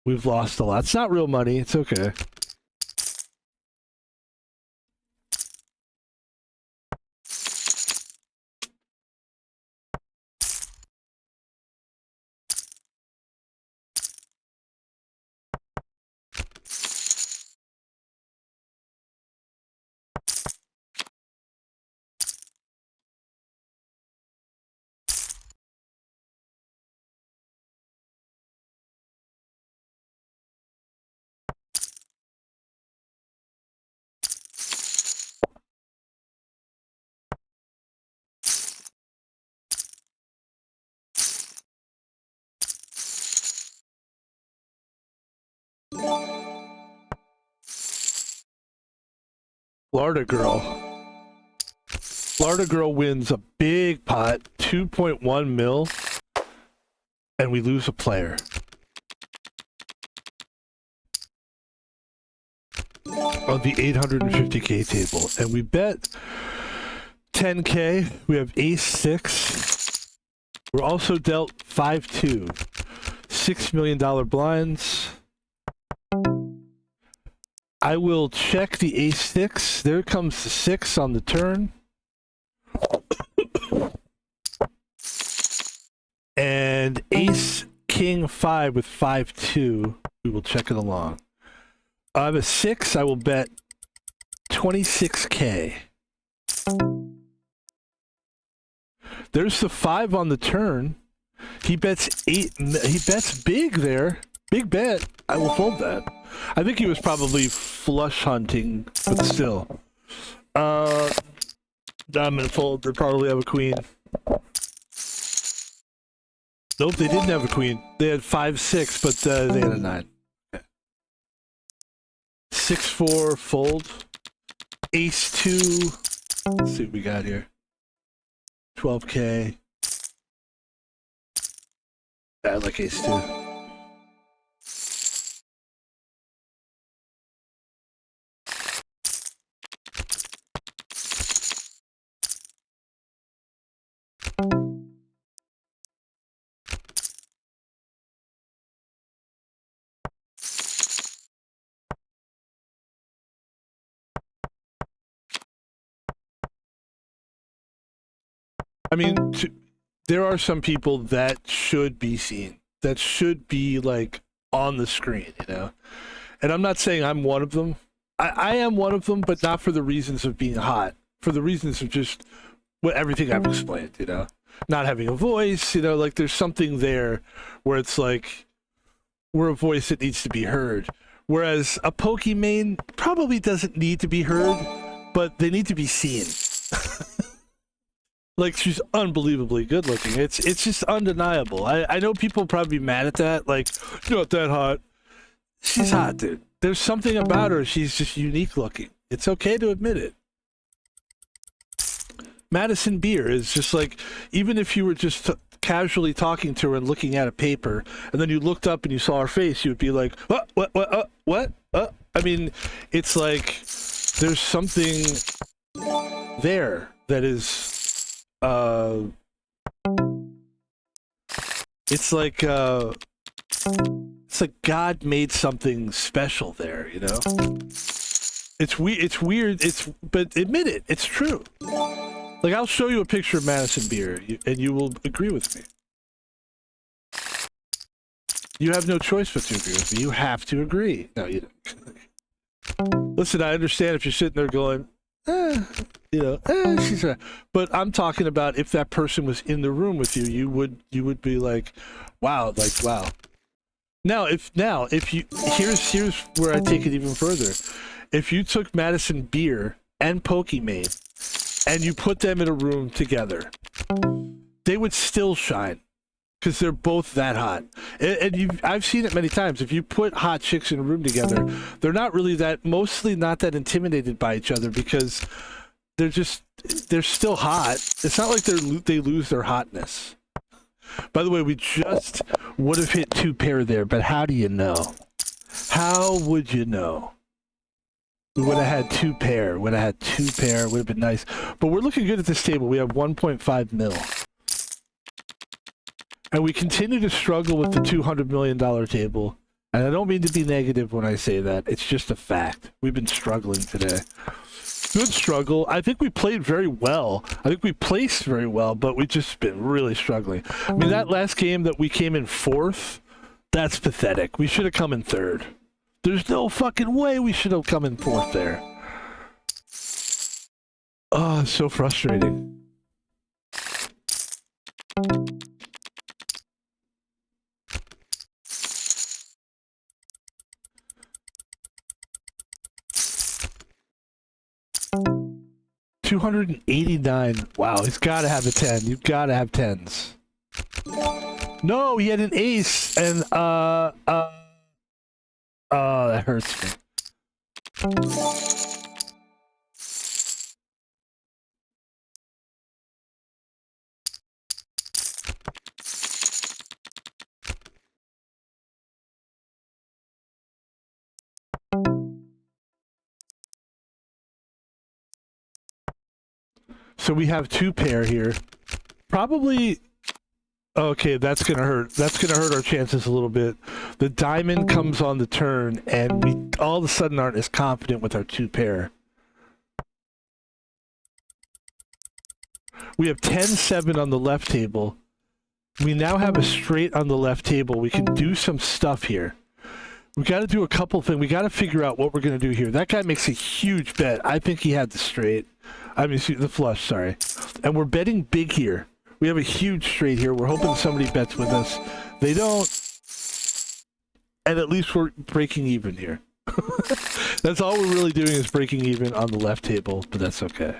We've lost a lot. It's not real money. It's okay. Florida Girl wins a big pot, 2.1 mil, and we lose a player. On the 850K table, and we bet 10K. We have ace 6. We're also dealt 5-2, $6 million blinds. I will check the ace 6. There comes the 6 on the turn. And ace king 5 with 5-2. We will check it along. I have a 6. I will bet 26K. There's the 5 on the turn. He bets 8. He bets big there. Big bet. I will fold that. I think he was probably flush hunting, but still. I'm gonna fold. They probably have a queen. Nope, they didn't have a queen. They had 5-6, but they had a 9. 6-4 fold. Ace 2. Let's see what we got here. 12K. I like ace 2. I mean, there are some people that should be seen, that should be like on the screen, you know? And I'm not saying I'm one of them. I am one of them, but not for the reasons of being hot, for the reasons of just everything I've explained, you know? Not having a voice, you know, like there's something there where it's like, we're a voice that needs to be heard. Whereas a Pokimane probably doesn't need to be heard, but they need to be seen. Like, she's unbelievably good looking. It's just undeniable. I know people probably be mad at that. Like, you're not that hot. She's hot, dude. There's something about her. She's just unique looking. It's okay to admit it. Madison Beer is just like, even if you were just casually talking to her and looking at a paper, and then you looked up and you saw her face, you would be like, what? I mean, it's like, there's something there that is... it's like It's like God made something special there, you know? It's weird. But admit it. It's true. Like, I'll show you a picture of Madison Beer, and you will agree with me. You have no choice but to agree with me. You have to agree. No, you don't. Listen, I understand if you're sitting there going, she's right. But I'm talking about if that person was in the room with you, you would be like, wow. Now, if you here's where I take it even further. If you took Madison Beer and Pokimane and you put them in a room together, they would still shine because they're both that hot. And I've seen it many times. If you put hot chicks in a room together, they're mostly not that intimidated by each other because they're still hot. It's not like they lose their hotness. By the way, we just would have hit 2 pair there, but how do you know? How would you know? We would have had 2 pair. Would have been nice. But we're looking good at this table. We have 1.5 mil. And we continue to struggle with the $200 million table. And I don't mean to be negative when I say that. It's just a fact. We've been struggling today. Good struggle. I think we played very well. I think we placed very well, but we've just been really struggling. I mean, that last game that we came in 4th, that's pathetic. We should have come in 3rd. There's no fucking way we should have come in 4th there. Oh, it's so frustrating. $289. Wow, he's got to have a 10. You've got to have 10s. No, he had an ace, and oh, that hurts me. So we have 2 pair here. Probably. Okay, that's gonna hurt. That's gonna hurt our chances a little bit. The diamond comes on the turn, and we all of a sudden aren't as confident with our 2 pair. We have 10-7 on the left table. We now have a straight on the left table. We can do some stuff here. We got to do a couple things. We got to figure out what we're gonna do here. That guy makes a huge bet. I think he had the straight. I mean, the flush. Sorry, and we're betting big here. We have a huge straight here. We're hoping somebody bets with us. They don't. And at least we're breaking even here. That's all we're really doing is breaking even on the left table, but that's okay.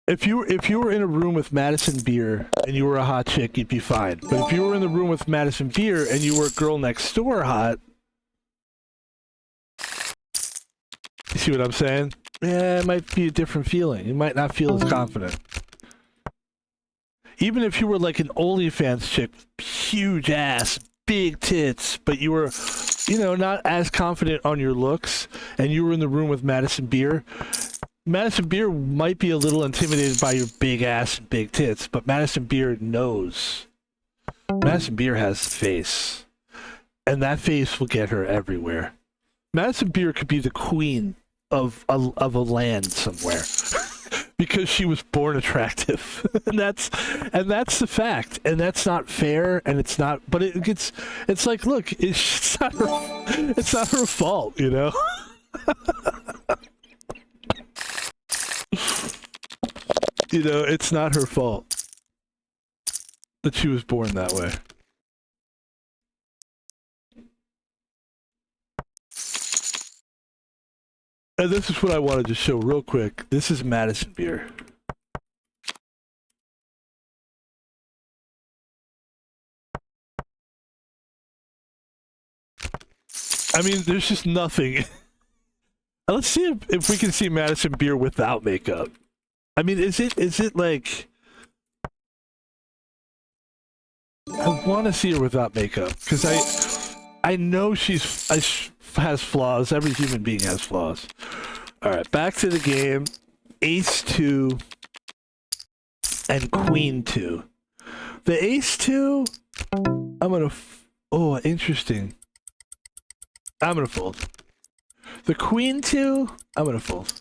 If you were in a room with Madison Beer and you were a hot chick, you'd be fine. But if you were in the room with Madison Beer and you were a girl next door hot, you see what I'm saying? Yeah, it might be a different feeling. You might not feel as confident. Even if you were like an OnlyFans chick, huge ass, big tits, but you were, not as confident on your looks, and you were in the room with Madison Beer. Madison Beer might be a little intimidated by your big ass and big tits, but Madison Beer knows. Madison Beer has face, and that face will get her everywhere. Madison Beer could be the queen of a land somewhere because she was born attractive, and that's the fact, and that's not fair, and it's not. But it's like, look, it's not her fault, you know. It's not her fault that she was born that way. And this is what I wanted to show real quick. This is Madison Beer. I mean, there's just nothing. Let's see if we can see Madison Beer without makeup. I mean, is it like... I want to see her without makeup, because I know she's has flaws. Every human being has flaws. All right, back to the game. Ace 2 and Queen 2. The Ace 2, I'm gonna. Oh, interesting. I'm gonna fold. The Queen 2, I'm gonna fold.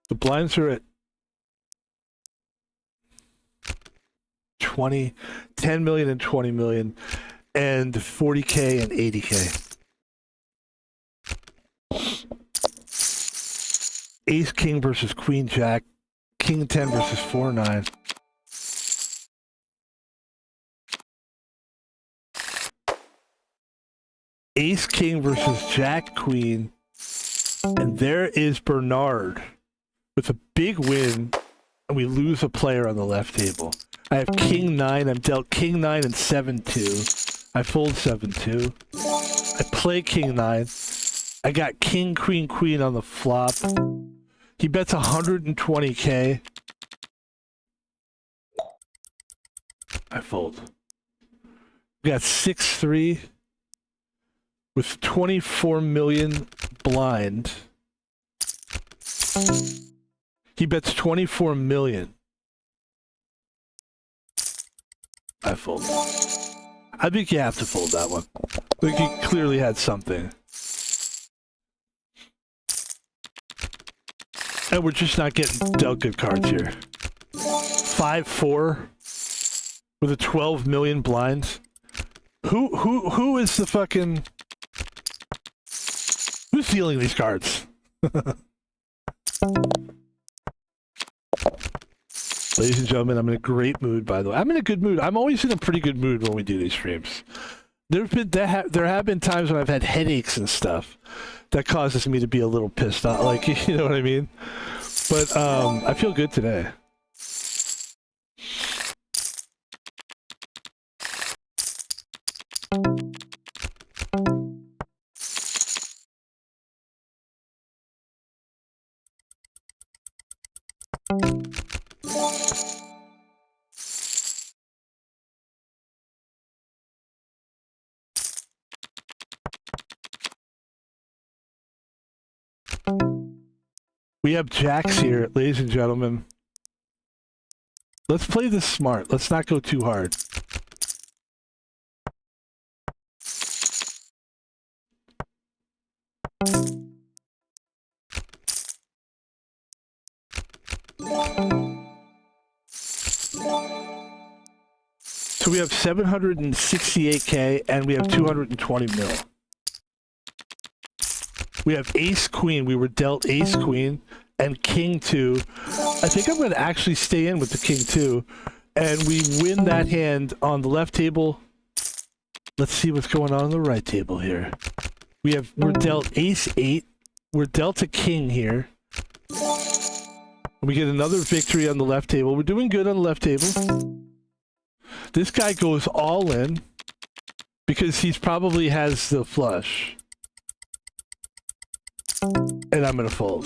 The blinds are at 10 million and 20 million, and 40K and 80K. Ace King versus Queen Jack, King 10 versus 4-9. Ace King versus Jack Queen, and there is Bernard with a big win, and we lose a player on the left table. I have King 9. I'm dealt King 9 and 7-2. I fold 7-2. I play King 9. I got King Queen Queen on the flop. He bets 120K. I fold. We got 6-3 with 24 million blind. He bets 24 million. I fold. I think you have to fold that one. I think he clearly had something. And we're just not getting dealt good cards here. 5-4 with a 12 million blinds. Who is the fucking... Who's dealing these cards? Ladies and gentlemen, I'm in a great mood, by the way. I'm in a good mood. I'm always in a pretty good mood when we do these streams. There have been times when I've had headaches and stuff that causes me to be a little pissed off. Like, you know what I mean? But I feel good today. We have jacks here, ladies and gentlemen. Let's play this smart. Let's not go too hard. So we have 768K and we have 220 mil. We have Ace Queen. We were dealt Ace Queen and King 2. I think I'm going to actually stay in with the King 2. And we win that hand on the left table. Let's see what's going on the right table here. We're dealt Ace 8. We're dealt a King here. We get another victory on the left table. We're doing good on the left table. This guy goes all in because he probably has the flush. And I'm going to fold.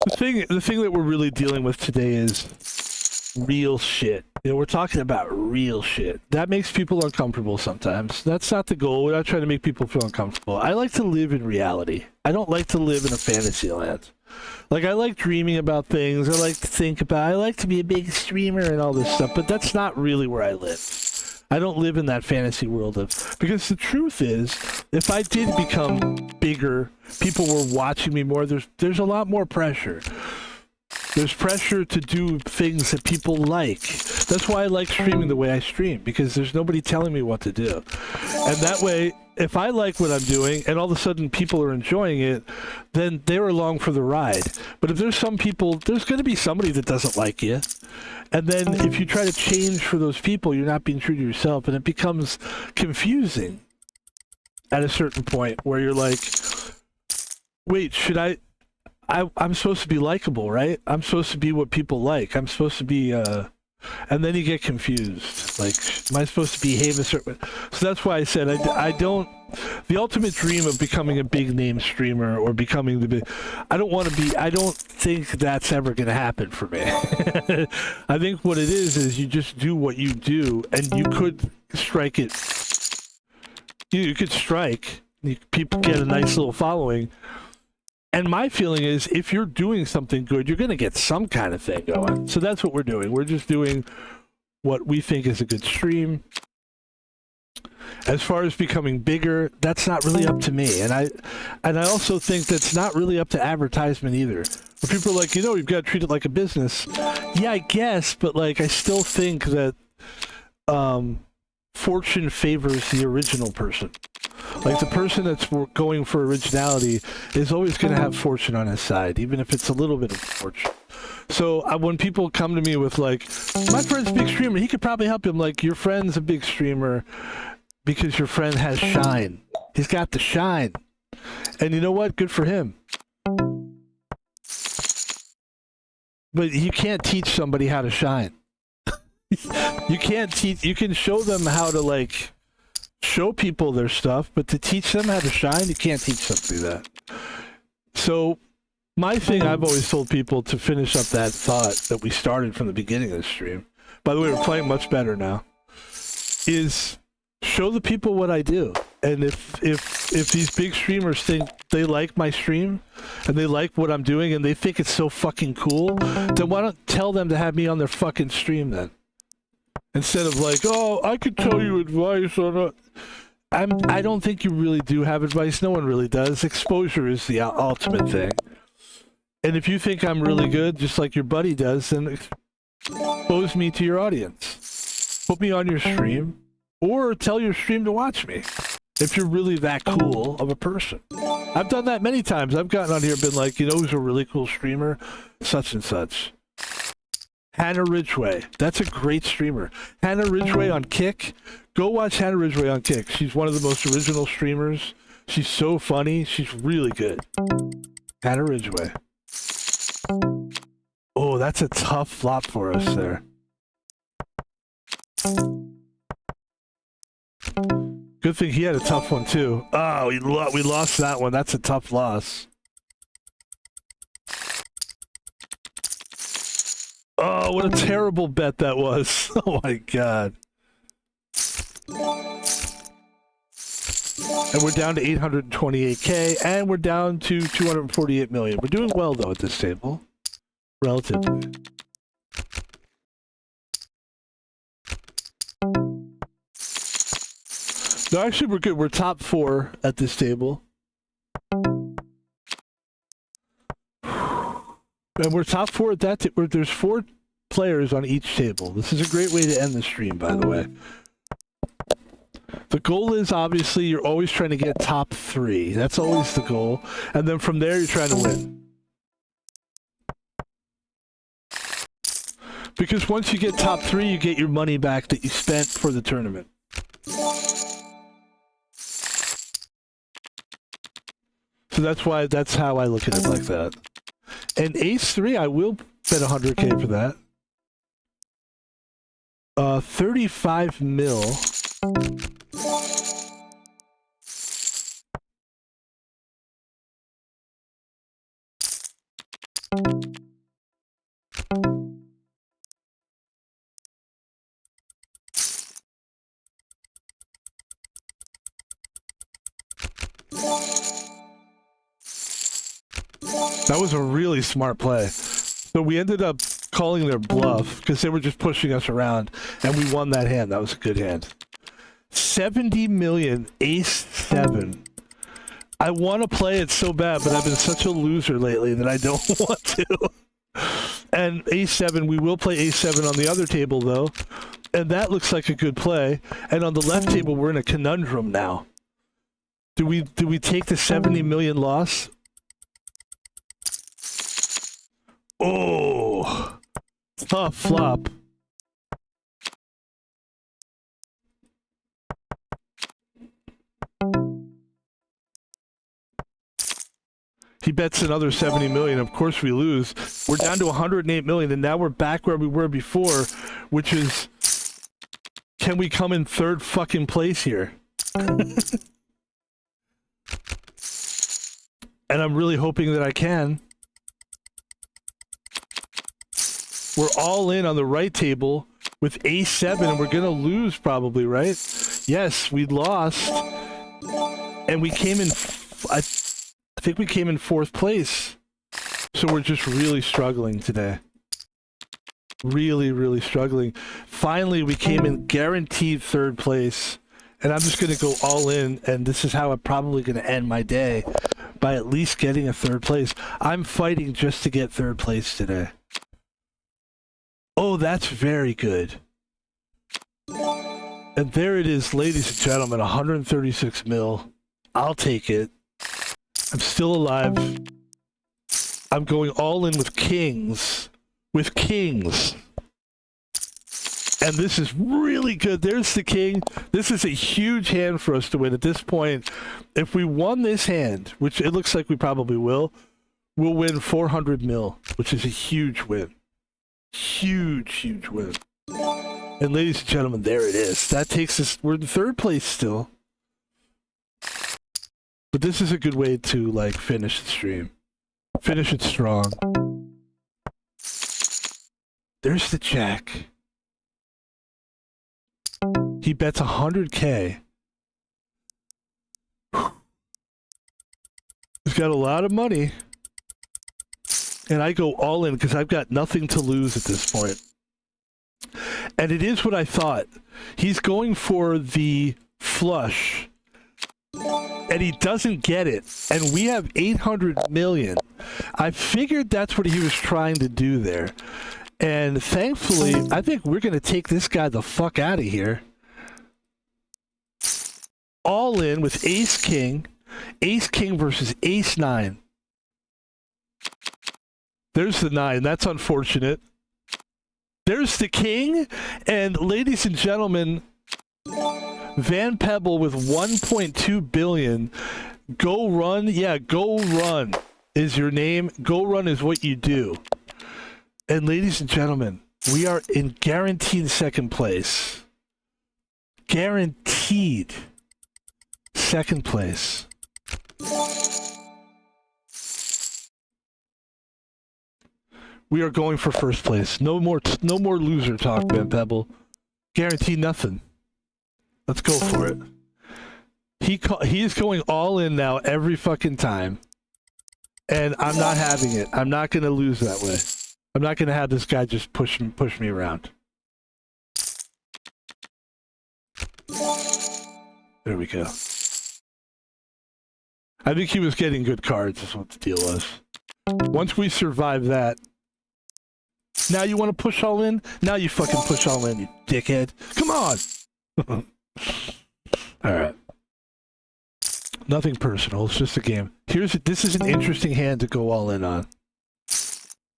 The thing that we're really dealing with today is real shit. You know, we're talking about real shit. That makes people uncomfortable sometimes. That's not the goal. We're not trying to make people feel uncomfortable. I like to live in reality. I don't like to live in a fantasy land. Like, I like dreaming about things. I like to think about... I like to be a big streamer and all this stuff, but that's not really where I live. I don't live in that fantasy world of... Because the truth is, if I did become bigger, people were watching me more, there's a lot more pressure. There's pressure to do things that people like. That's why I like streaming the way I stream, because there's nobody telling me what to do. And that way, if I like what I'm doing and all of a sudden people are enjoying it, then they're along for the ride. But if there's some people, there's going to be somebody that doesn't like you. And then if you try to change for those people, you're not being true to yourself, and it becomes confusing at a certain point where you're like, Wait, should I'm supposed to be likable, right? I'm supposed to be what people like. I'm supposed to be, and then you get confused. Like, am I supposed to behave a certain way? So that's why I said I don't, the ultimate dream of becoming a big name streamer or becoming the big, I don't want to be, I don't think that's ever going to happen for me. I think what it is you just do what you do, and you could strike it. You could strike, people get a nice little following. And my feeling is, if you're doing something good, you're going to get some kind of thing going. So that's what we're doing. We're just doing what we think is a good stream. As far as becoming bigger, that's not really up to me. And I also think that's not really up to advertisement either. Where people are like, you've got to treat it like a business. Yeah, I guess, but like, I still think that fortune favors the original person. Like, the person that's going for originality is always going to have fortune on his side, even if it's a little bit of fortune. So when people come to me with like, my friend's a big streamer, he could probably help him. Like, your friend's a big streamer because your friend has shine. He's got the shine. And you know what? Good for him. But you can't teach somebody how to shine. You can't teach, you can show them how to like show people their stuff, but to teach them how to shine, you can't teach somebody that. So my thing, I've always told people to finish up that thought that we started from the beginning of the stream. By the way, we're playing much better now. Is show the people what I do. And if these big streamers think they like my stream and they like what I'm doing and they think it's so fucking cool, then why don't tell them to have me on their fucking stream then? Instead of like, oh, I could tell you advice on it. I don't think you really do have advice. No one really does. Exposure is the ultimate thing. And if you think I'm really good, just like your buddy does, then expose me to your audience. Put me on your stream, or tell your stream to watch me. If you're really that cool of a person. I've done that many times. I've gotten on here and been like, who's a really cool streamer? Such and such. Hannah Ridgway. That's a great streamer. Hannah Ridgway on Kick. Go watch Hannah Ridgway on Kick. She's one of the most original streamers. She's so funny. She's really good. Hannah Ridgway. Oh, that's a tough flop for us there. Good thing he had a tough one too. Oh, we lost that one. That's a tough loss. Oh, what a terrible bet that was. Oh my god. And we're down to 828k, and we're down to 248 million. We're doing well though at this table. Relatively. No, actually we're good. We're top 4 at this table. And we're top 4 at that where there's 4 players on each table. This is a great way to end the stream, by the way. The goal is, obviously, you're always trying to get top 3. That's always the goal. And then from there, you're trying to win. Because once you get top 3, you get your money back that you spent for the tournament. So that's how I look at it like that. And ace 3, I will bet 100k for that. 35 mil. That was a really smart play. So we ended up calling their bluff because they were just pushing us around, and we won that hand. That was a good hand. 70 million, ace 7. I want to play it so bad, but I've been such a loser lately that I don't want to. And ace 7, we will play ace 7 on the other table though, and that looks like a good play. And on the left table, we're in a conundrum now. Do we take the 70 million loss? Oh, tough flop. He bets another 70 million. Of course we lose. We're down to 108 million, and now we're back where we were before, which is, can we come in third fucking place here? And I'm really hoping that I can. We're all in on the right table with ace-7, and we're going to lose probably, right? Yes, we lost. And we came in... I think we came in 4th place. So we're just really struggling today. Really, really struggling. Finally, we came in guaranteed 3rd place. And I'm just going to go all in, and this is how I'm probably going to end my day, by at least getting a 3rd place. I'm fighting just to get 3rd place today. Oh, that's very good. And there it is, ladies and gentlemen, 136 mil. I'll take it. I'm still alive. I'm going all in with kings. With kings. And this is really good. There's the king. This is a huge hand for us to win at this point. If we won this hand, which it looks like we probably will, we'll win 400 mil, which is a huge win. Huge, huge win. And ladies and gentlemen, there it is. That takes us, we're in 3rd place still. But this is a good way to, like, finish the stream. Finish it strong. There's the jack. He bets 100K. He's got a lot of money. And I go all in because I've got nothing to lose at this point. And it is what I thought. He's going for the flush. And he doesn't get it. And we have 800 million. I figured that's what he was trying to do there. And thankfully, I think we're going to take this guy the fuck out of here. All in with ace-king. Ace-king versus ace-9. There's the 9. That's unfortunate. There's the king. And ladies and gentlemen, Van Pebble with 1.2 billion. Go run. Yeah, go run is your name. Go run is what you do. And ladies and gentlemen, we are in guaranteed 2nd place. Guaranteed 2nd place. We are going for 1st place. No more loser talk, Van Pebble. Guarantee nothing. Let's go for it. He is going all in now every fucking time. And I'm not having it. I'm not going to lose that way. I'm not going to have this guy just push me around. There we go. I think he was getting good cards, is what the deal was. Once we survive that, now you want to push all in? Now you fucking push all in, you dickhead. Come on! Alright. Nothing personal, it's just a game. This is an interesting hand to go all in on.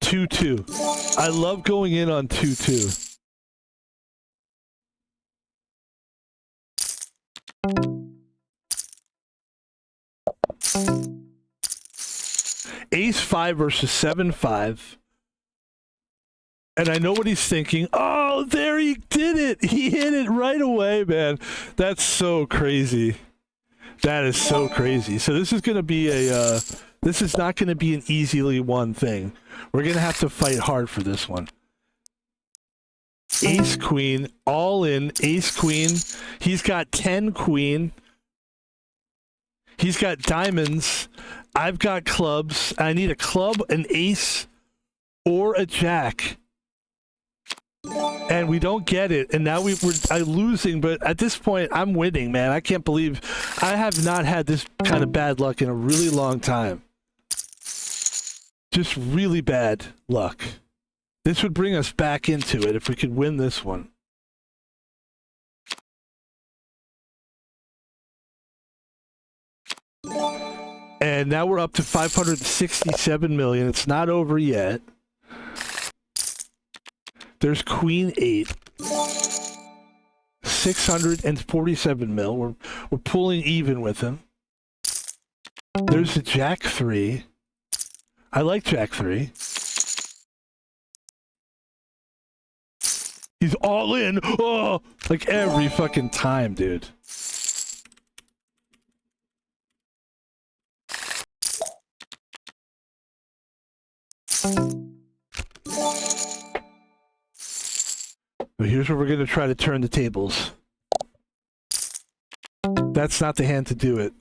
2-2. I love going in on 2-2. Ace-5 versus 7-5. And I know what he's thinking. Oh, there he did it! He hit it right away, man. That's so crazy. That is so crazy. So this is going to be a... this is not going to be an easily won thing. We're going to have to fight hard for this one. Ace-Queen, all in. Ace-Queen. He's got 10-Queen. He's got diamonds. I've got clubs. I need a club, an ace, or a jack. And we don't get it. And now I'm losing, but at this point, I'm winning, man. I can't believe I have not had this kind of bad luck in a really long time. Just really bad luck. This would bring us back into it if we could win this one. And now we're up to 567 million. It's not over yet. There's Queen 8. 647 mil. We're pulling even with him. There's the Jack 3. I like Jack 3. He's all in. Oh, like every fucking time, dude. But here's where we're going to try to turn the tables. That's not the hand to do it.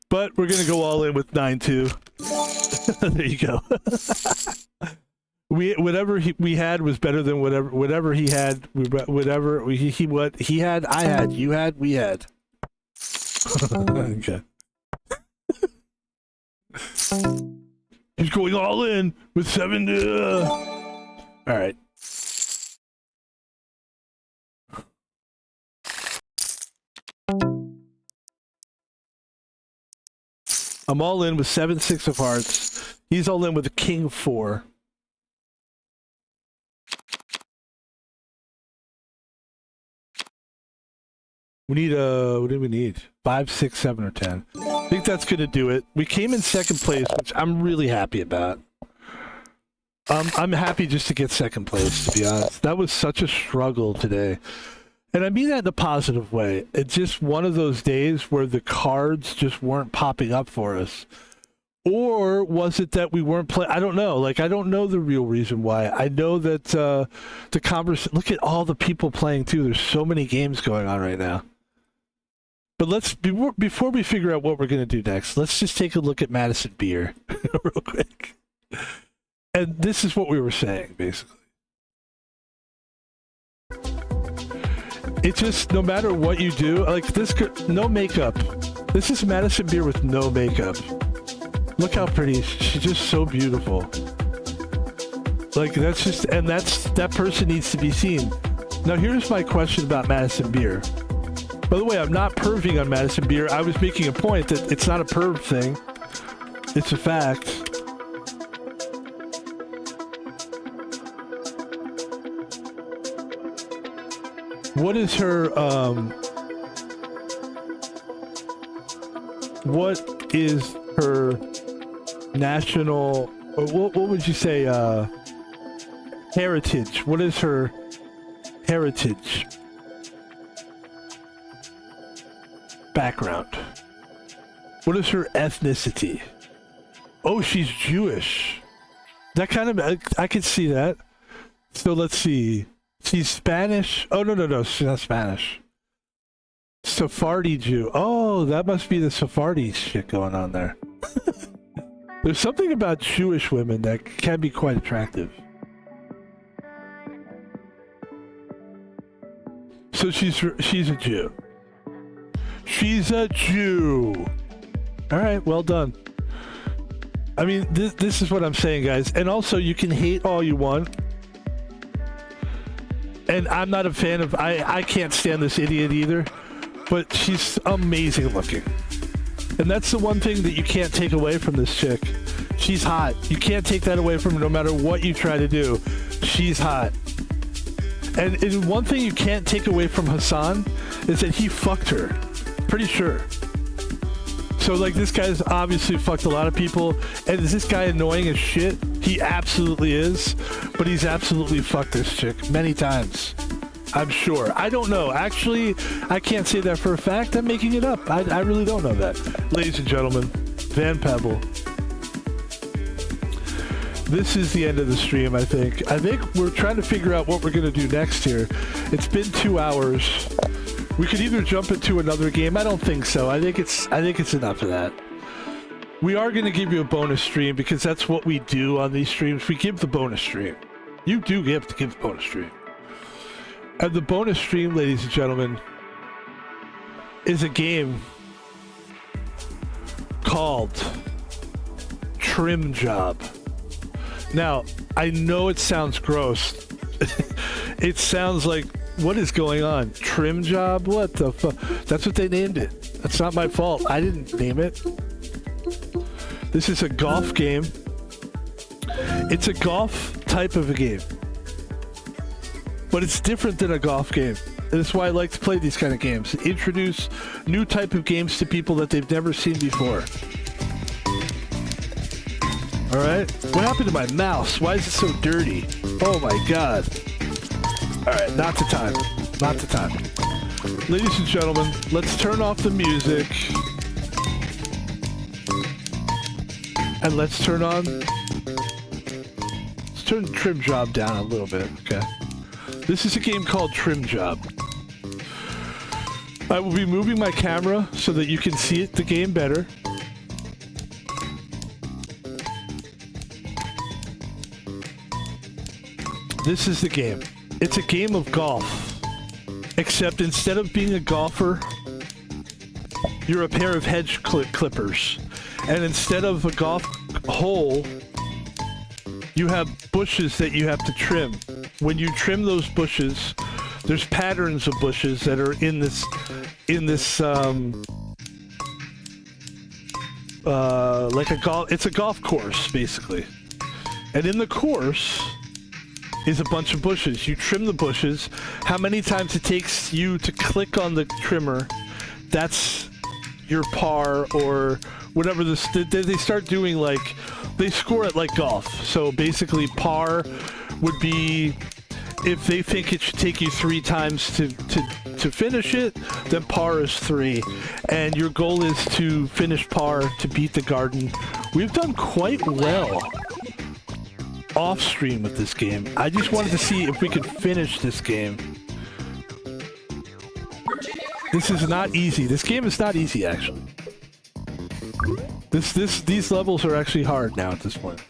But we're going to go all in with 9-2. There you go. Whatever we had was better than whatever he had. Whatever he had, I had, you had, we had. Okay. He's going all in with 7. All right. I'm all in with 7-6 of hearts. He's all in with a king 4. We need what do we need? 5, 6, 7, or 10. I think that's gonna do it. We came in second place, which I'm really happy about. I'm happy just to get second place, to be honest. That was such a struggle today. And I mean that in a positive way. It's just one of those days where the cards just weren't popping up for us. Or was it that we weren't playing? I don't know. Like, I don't know the real reason why. I know that the conversation... Look at all the people playing, too. There's so many games going on right now. But let's... Before we figure out what we're going to do next, let's just take a look at Madison Beer real quick. And this is what we were saying, basically. It's just, no matter what you do, like this, no makeup. This is Madison Beer with no makeup. Look how pretty. She's just so beautiful. Like, that's just, and that person needs to be seen. Now, here's my question about Madison Beer. By the way, I'm not perving on Madison Beer. I was making a point that it's not a perv thing. It's a fact. What is her, what is her national, or what would you say, heritage? What is her heritage background? What is her ethnicity? Oh, she's Jewish. That kind of, I could see that. So let's see. She's Spanish. Oh, no, she's not Spanish. Sephardi Jew. Oh, that must be the Sephardi shit going on there. There's something about Jewish women that can be quite attractive. So she's a Jew. She's a Jew. All right, well done. I mean, this is what I'm saying, guys. And also, you can hate all you want. And I'm not a fan of... I can't stand this idiot either. But she's amazing looking. And that's the one thing that you can't take away from this chick. She's hot. You can't take that away from her no matter what you try to do. She's hot. And one thing you can't take away from Hassan is that he fucked her. Pretty sure. So, like, this guy's obviously fucked a lot of people. And is this guy annoying as shit? He absolutely is. But he's absolutely fucked this chick many times. I'm sure. I don't know. Actually, I can't say that for a fact. I'm making it up. I really don't know that. Ladies and gentlemen, Van Pebble. This is the end of the stream, I think. I think we're trying to figure out what we're going to do next here. It's been 2 hours. We could either jump into another game. I don't think so. I think it's enough of that. We are going to give you a bonus stream because that's what we do on these streams. We give the bonus stream. You do have to give the bonus stream. And the bonus stream, ladies and gentlemen, is a game called Trimjob. Now, I know it sounds gross. It sounds like, what is going on? Trimjob? What the fuck? That's what they named it. That's not my fault. I didn't name it. This is a golf game. It's a golf type of a game. But it's different than a golf game. That's why I like to play these kind of games. Introduce new type of games to people that they've never seen before. All right. What happened to my mouse? Why is it so dirty? Oh my god. All right, not the time. Not the time. Ladies and gentlemen, let's turn off the music. And let's turn Trimjob down a little bit, okay? This is a game called Trimjob. I will be moving my camera so that you can see the game better. This is the game. It's a game of golf. Except instead of being a golfer, you're a pair of hedge clippers. And instead of a golf hole, you have bushes that you have to trim. When you trim those bushes, there's patterns of bushes that are in this like it's a golf course basically. And in the course is a bunch of bushes. You trim the bushes. How many times it takes you to click on the trimmer, that's your par or whatever. They start doing like, they score it like golf. So basically par would be, if they think it should take you 3 times to finish it, then par is 3. And your goal is to finish par to beat the garden. We've done quite well off stream with this game. I just wanted to see if we could finish this game. This is not easy. This game is not easy, actually. These levels are actually hard now at this point.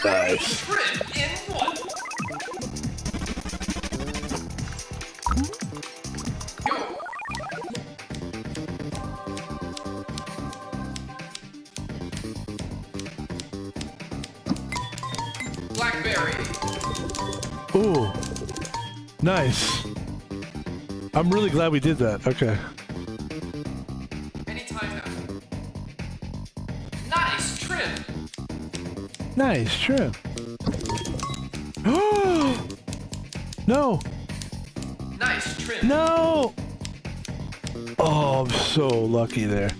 Nice. Ooh, nice. I'm really glad we did that. Okay. Anytime now. Nice trim. Nice trim. No. Nice trim. No. Oh, I'm so lucky there.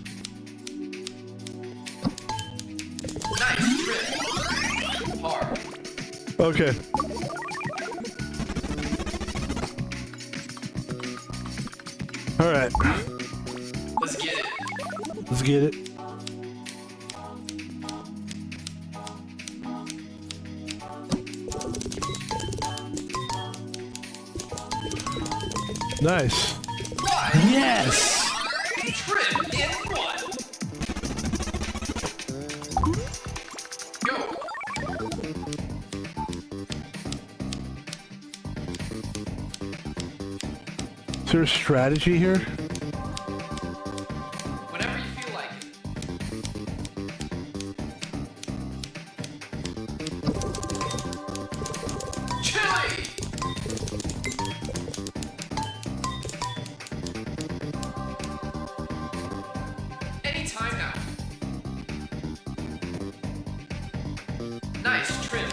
Nice trim. Hard. Okay. All right. Let's get it. Let's get it. Nice. Yes. Trim in 1. Go. Is there a strategy here? Whenever you feel like it. Chili! Anytime now. Nice trim.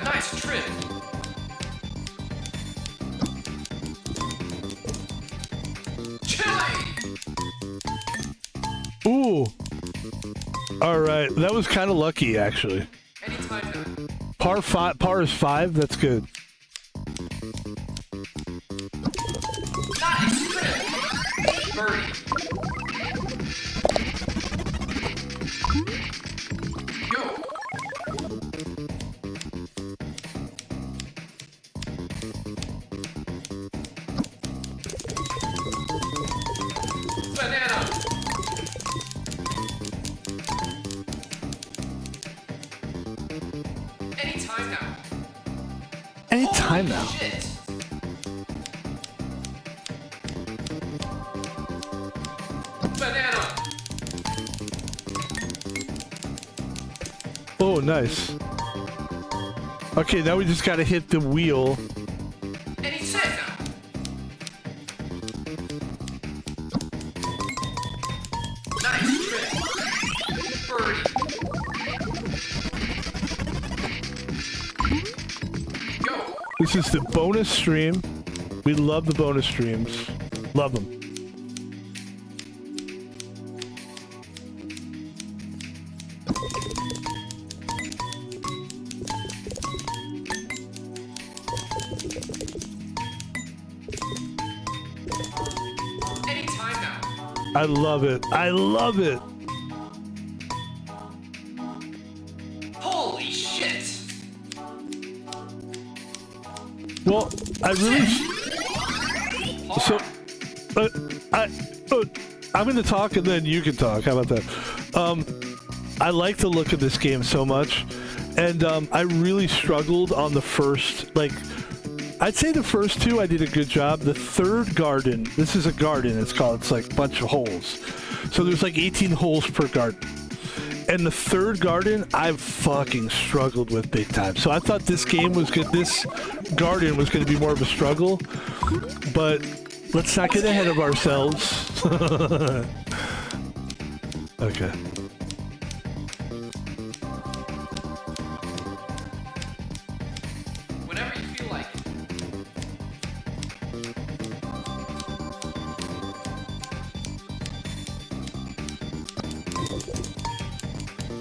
Nice trim. Chili. Ooh. All right, that was kind of lucky actually. Anytime now. Par is 5. That's good. Nice trim. Birdie. Go. Banana. Anytime now. Anytime now. Shit. Banana. Oh, nice. Okay, now we just gotta hit the wheel. And he's set now. Nice trick. Birdie. Go. This is the bonus stream. We love the bonus streams. Love them. Anytime now. I love it. I love it. Holy shit. Well, I really... So, I'm going to talk and then you can talk. How about that? I like the look of this game so much, and I really struggled on the first, like, I'd say the first two I did a good job. The third garden, this is a garden, it's called, it's like a bunch of holes. So there's like 18 holes per garden. And the third garden, I fucking struggled with big time. So I thought this game was good, this garden was going to be more of a struggle, but let's not get ahead of ourselves. Okay. Whenever you feel like it.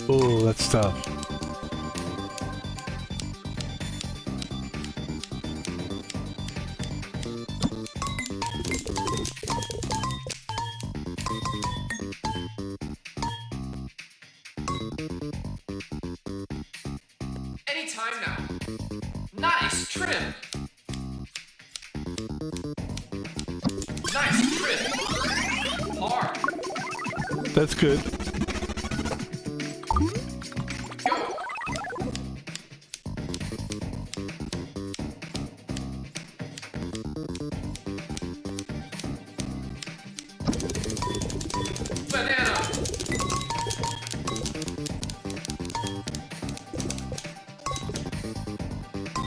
Oh, that's tough. Anytime now. Nice trim. Nice trim. Hard. That's good. Go. Banana.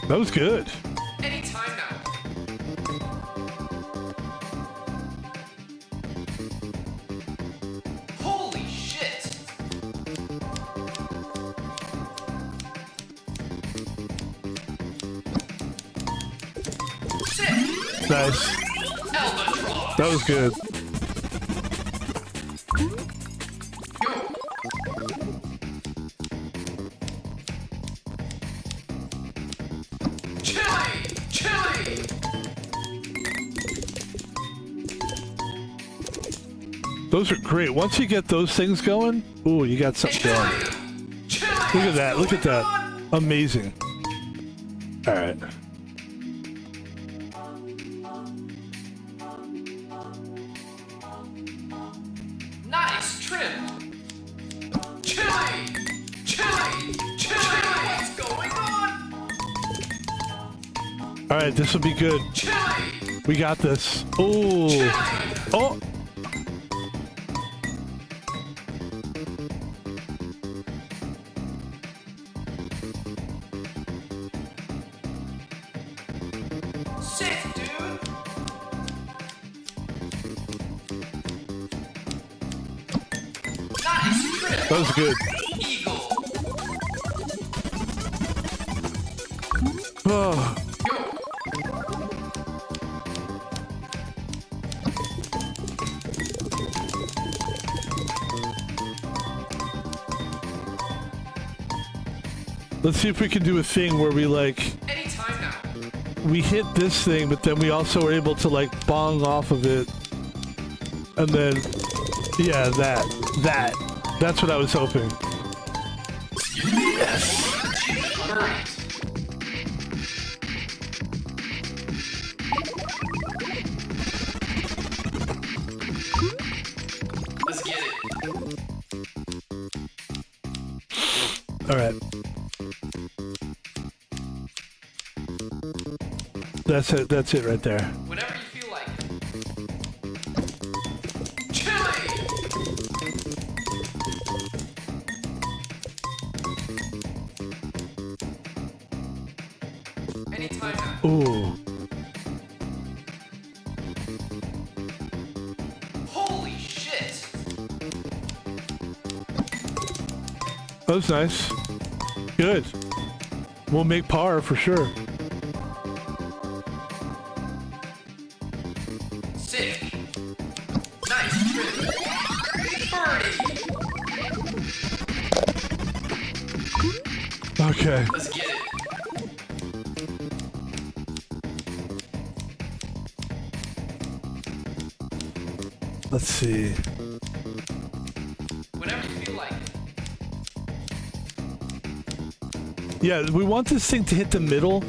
That was good. Anytime now. Holy shit. Sit. Nice. Albatross. That was good. Go. Chili. Chili. Those are great. Once you get those things going, ooh, you got something going. Chili. Look at that. Look at that. Amazing. All right. Nice trim. Chili. Chili. Chili. What's going on? All right, this will be good. Chili. We got this. Ooh. Chili. Oh. Sick, dude. Nice trip. That was good. Eagle. Oh. Go. Let's see if we can do a thing where we like Anytime now. we hit this thing, but then we also are able to like bong off of it, and then yeah, that's what I was hoping. Yes. Birdies. Let's get it. All right. That's it. That's it right there. Whenever you feel like it. Chili. Anytime now. Ooh. Holy shit! That was nice. Good. We'll make par for sure. Sick. Nice trip. Birdie. Okay. Let's get it. Let's see. Whenever you feel like it. Yeah, we want this thing to hit the middle,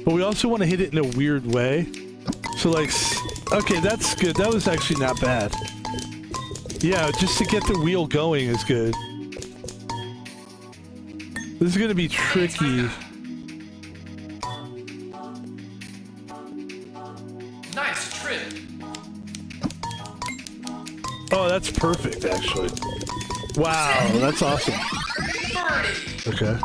but we also want to hit it in a weird way. So like, okay, that's good. That was actually not bad. Yeah, just to get the wheel going is good. This is gonna be tricky. Nice trip. Oh, that's perfect, actually. Wow, that's awesome. Birdie. Okay.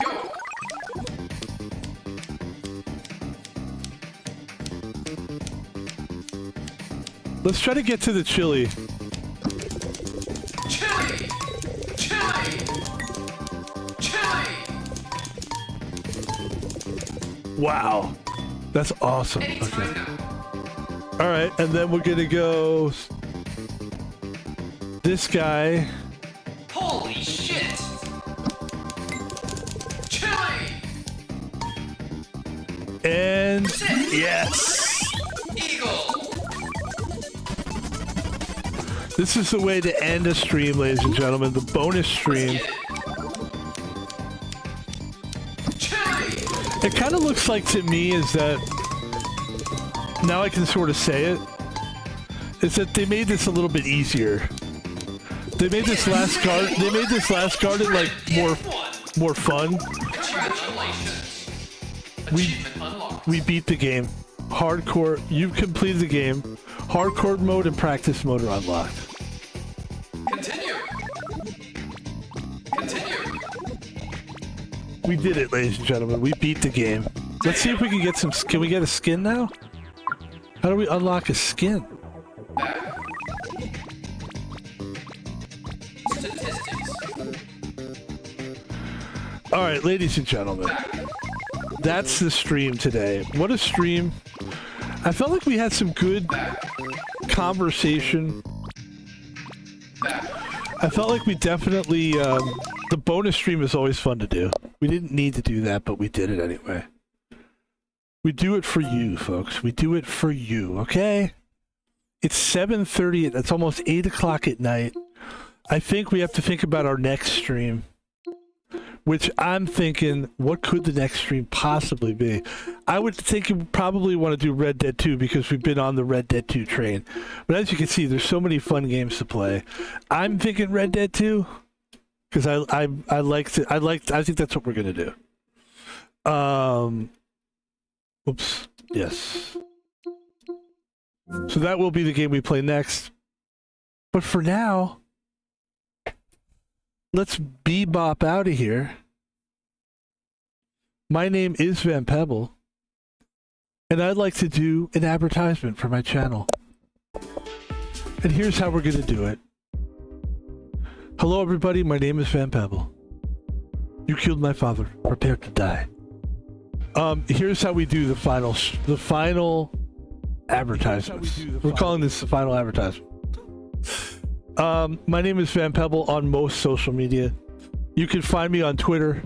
Go. Let's try to get to the chili. Chili. Chili. Chili. Wow. That's awesome. Anytime Okay. now. All right, and then we're gonna go this guy. Holy shit! Chili! And yes, Eagle! this is the way to end a stream, ladies and gentlemen. The bonus stream. Get it. Chili! It kind of looks like to me is that now I can sort of say it. Is that they made this a little bit easier. They made this last card. They made this last garden like more fun. Congratulations. We- Achievement unlocked. We beat the game. Hardcore. You've completed the game. Hardcore mode and practice mode are unlocked. Continue. Continue. We did it, ladies and gentlemen. We beat the game. Let's see if we can get some. Can we get a skin now? How do we unlock a skin? Back. Statistics. All right, ladies and gentlemen. That's the stream today. What a stream. I felt like we had some good conversation. I felt like we definitely, the bonus stream is always fun to do. We didn't need to do that, but we did it anyway. We do it for you, folks. We do it for you, okay? It's 7:30. It's almost 8 o'clock at night. I think we have to think about our next stream. Which I'm thinking, what could the next stream possibly be? I would think you probably want to do Red Dead 2 because we've been on the Red Dead 2 train. But as you can see, there's so many fun games to play. I'm thinking Red Dead 2 because I think that's what we're gonna do. Oops. Yes. So that will be the game we play next. But for now, let's bebop out of here. My name is Van Pebble, and I'd like to do an advertisement for my channel. And here's how we're going to do it. Hello, everybody. My name is Van Pebble. You killed my father. Prepare to die. Here's how we do the final advertisements. We're calling this the final advertisement. My name is Van Pebble on most social media. You can find me on Twitter.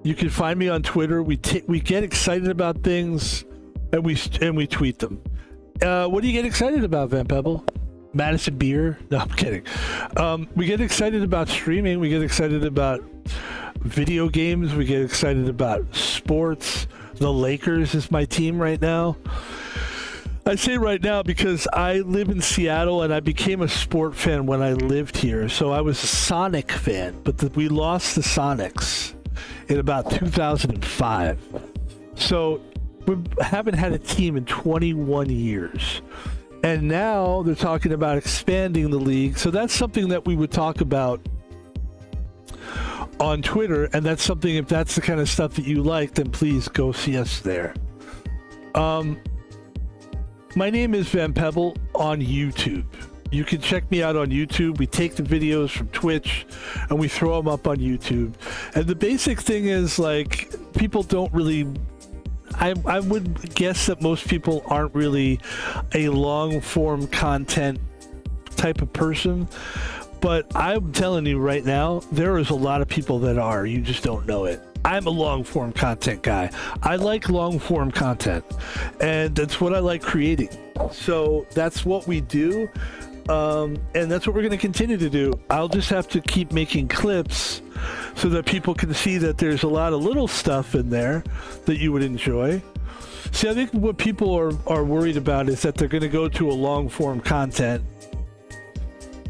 We get excited about things, and we tweet them. What do you get excited about, Van Pebble? Madison beer? No, I'm kidding. We get excited about streaming. We get excited about video games. We get excited about sports. The Lakers is my team right now. I say right now because I live in Seattle and I became a sport fan when I lived here. So I was a Sonic fan, but we lost the Sonics in about 2005. So we haven't had a team in 21 years. And now they're talking about expanding the league. So that's something that we would talk about on Twitter, and that's something, if that's the kind of stuff that you like, then please go see us there. My name is Van Pebble on YouTube. You can check me out on YouTube. We take the videos from Twitch and we throw them up on YouTube. And the basic thing is, like, people don't really... I would guess that most people aren't really a long-form content type of person. But I'm telling you right now, there is a lot of people that are. You just don't know it. I'm a long-form content guy. I like long-form content, and that's what I like creating. So that's what we do, and that's what we're going to continue to do. I'll just have to keep making clips so that people can see that there's a lot of little stuff in there that you would enjoy. See, I think what people are worried about is that they're going to go to a long-form content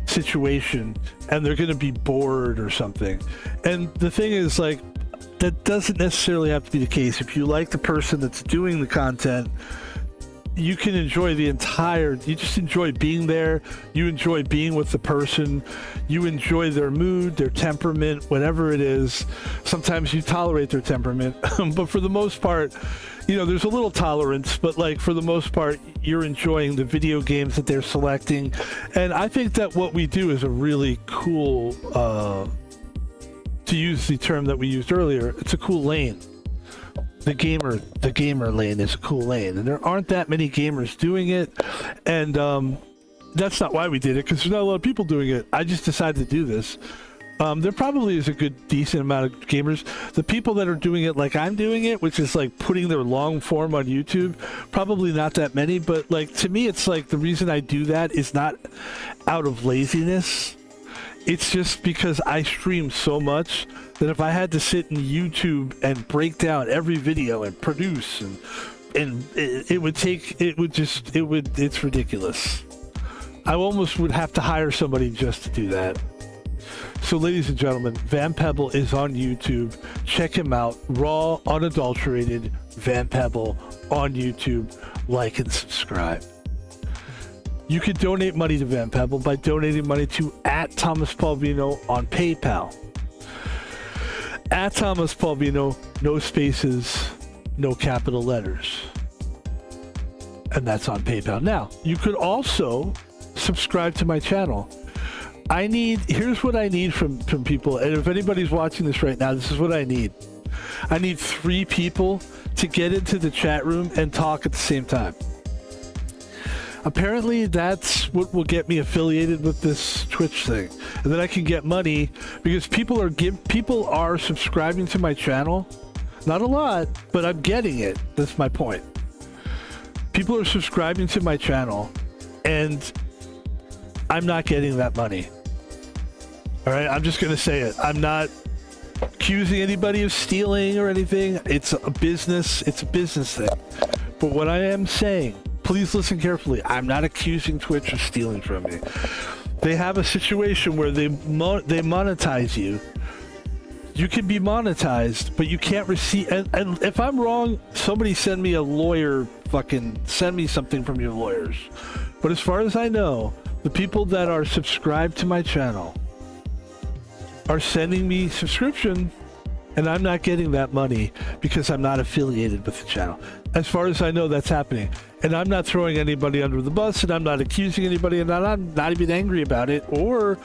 situation and they're going to be bored or something. And the thing is, like, that doesn't necessarily have to be the case. If you like the person that's doing the content, you can enjoy you just enjoy being there. You enjoy being with the person. You enjoy their mood, their temperament, whatever it is. Sometimes you tolerate their temperament, but for the most part, you know, there's a little tolerance, but like for the most part, you're enjoying the video games that they're selecting. And I think that what we do is a really cool, to use the term that we used earlier, it's a cool lane. The gamer lane is a cool lane, and there aren't that many gamers doing it, and that's not why we did it, because there's not a lot of people doing it. I just decided to do this. There probably is a decent amount of gamers. The people that are doing it like I'm doing it, which is like putting their long form on YouTube, probably not that many, but like to me, it's like the reason I do that is not out of laziness. It's just because I stream so much that if I had to sit in YouTube and break down every video and produce and it's ridiculous. I almost would have to hire somebody just to do that. So ladies and gentlemen, Van Pebble is on YouTube. Check him out. Raw, unadulterated Van Pebble on YouTube. Like and subscribe. You can donate money to Van Pebble by donating money to @ThomasPaulvino on PayPal. @ThomasPaulvino, no spaces, no capital letters. And that's on PayPal. Now, you could also subscribe to my channel. Here's what I need from people, and if anybody's watching this right now, this is what I need. I need 3 people to get into the chat room and talk at the same time. Apparently that's what will get me affiliated with this Twitch thing, and then I can get money because people are subscribing to my channel. Not a lot, but I'm getting it. That's my point. People are subscribing to my channel and I'm not getting that money. All right, I'm just gonna say it. I'm not accusing anybody of stealing or anything. It's a business thing. But what I am saying, please listen carefully. I'm not accusing Twitch of stealing from me. They have a situation where they monetize you. You can be monetized, but you can't receive. And if I'm wrong, somebody send me a lawyer. Fucking send me something from your lawyers. But as far as I know, the people that are subscribed to my channel are sending me subscription, and I'm not getting that money because I'm not affiliated with the channel. As far as I know, that's happening. And I'm not throwing anybody under the bus, and I'm not accusing anybody, and I'm not even angry about it. Or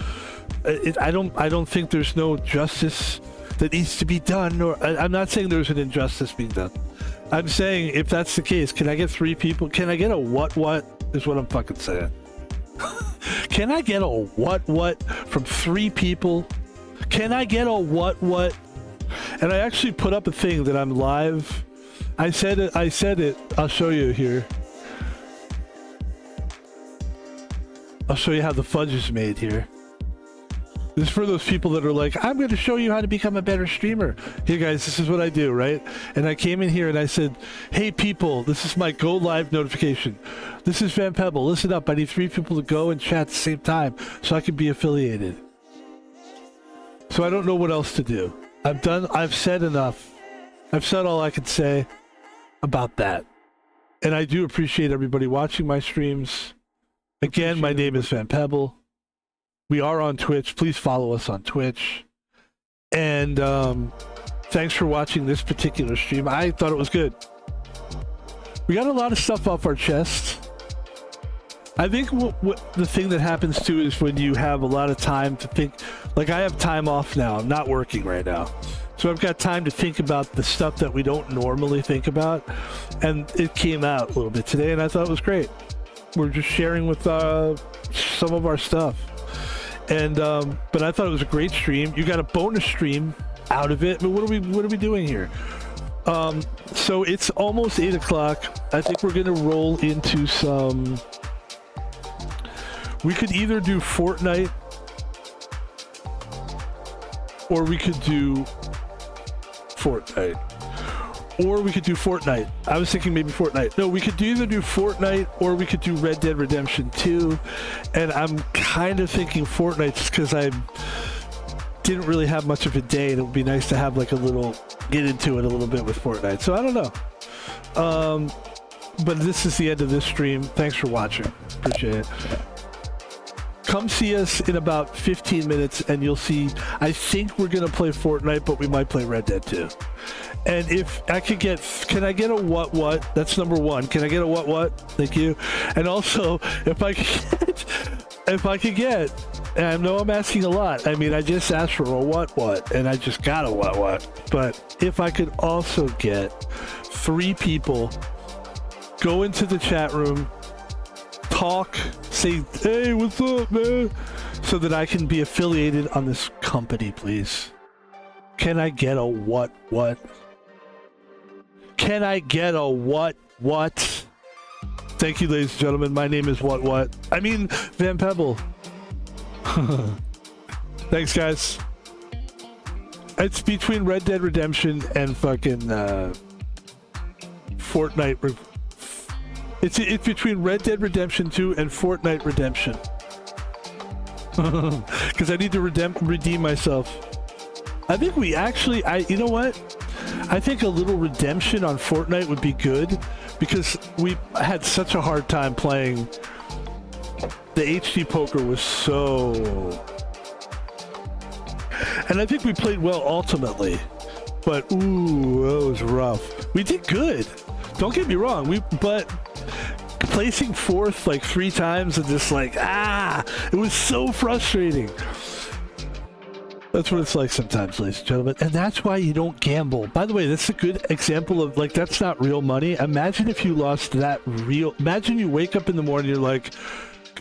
I don't think there's no justice that needs to be done. Or I'm not saying there's an injustice being done. I'm saying if that's the case, can I get 3 people? Can I get a what is what I'm fucking saying. Can I get a what from 3 people? Can I get a what? And I actually put up a thing that I'm live. I said it. I'll show you here. I'll show you how the fudge is made here. This is for those people that are like, I'm going to show you how to become a better streamer. Hey guys, this is what I do, right? And I came in here and I said, hey people, this is my go live notification. This is Van Pebble. Listen up. I need 3 people to go and chat at the same time so I can be affiliated. So I don't know what else to do. I've said enough. I've said all I can say about that. And I do appreciate everybody watching my streams. Again, my name is Van Pebble. We are on Twitch. Please follow us on Twitch. And thanks for watching this particular stream. I thought it was good. We got a lot of stuff off our chest. I think what the thing that happens too is when you have a lot of time to think, like I have time off now, I'm not working right now. So I've got time to think about the stuff that we don't normally think about. And it came out a little bit today and I thought it was great. We're just sharing with some of our stuff. And but I thought it was a great stream. You got a bonus stream out of it. But what are we doing here? So it's almost 8 o'clock. I think we're gonna roll into some. We could either do Fortnite or we could do Fortnite. Or we could do Fortnite. I was thinking maybe Fortnite. No, we could either do Fortnite or we could do Red Dead Redemption 2. And I'm kind of thinking Fortnite just because I didn't really have much of a day and it would be nice to have like a little, get into it a little bit with Fortnite. So I don't know. But this is the end of this stream. Thanks for watching. Appreciate it. Come see us in about 15 minutes and you'll see, I think we're going to play Fortnite, but we might play Red Dead 2. And if I could get, can I get a what? That's number one. Can I get a what? Thank you. And also, if I could get, and I know I'm asking a lot. I mean, I just asked for a what, and I just got a what. But if I could also get 3 people, go into the chat room, talk, say, hey, what's up, man? So that I can be affiliated on this company, please. Can I get a what? Can I get a what? Thank you, ladies and gentlemen. My name is what? I mean, Van Pebble. Thanks, guys. It's between Red Dead Redemption and fucking Fortnite. It's between Red Dead Redemption 2 and Fortnite Redemption. Because I need to redeem myself. I think we actually, you know what? I think a little redemption on Fortnite would be good because we had such a hard time playing. The HD poker was so... And I think we played well ultimately. But, ooh, that was rough. We did good. Don't get me wrong. But placing fourth like 3 times and just like, it was so frustrating. That's what it's like sometimes, ladies and gentlemen. And that's why you don't gamble. By the way, that's a good example of, like, that's not real money. Imagine if you lost that real... Imagine you wake up in the morning, you're like,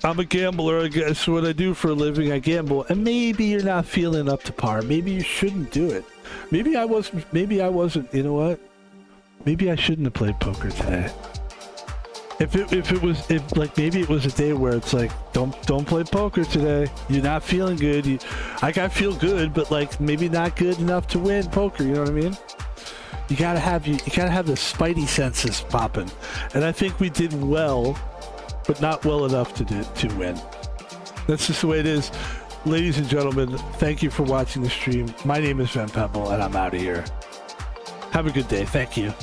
I'm a gambler, I guess what I do for a living, I gamble. And maybe you're not feeling up to par. Maybe you shouldn't do it. Maybe I wasn't, you know what? Maybe I shouldn't have played poker today. If maybe it was a day where it's like, don't play poker today. You're not feeling good. I feel good, but like maybe not good enough to win poker. You know what I mean? You gotta have the spidey senses popping, and I think we did well, but not well enough to win. That's just the way it is, ladies and gentlemen. Thank you for watching the stream. My name is Van Pebble, and I'm out of here. Have a good day. Thank you.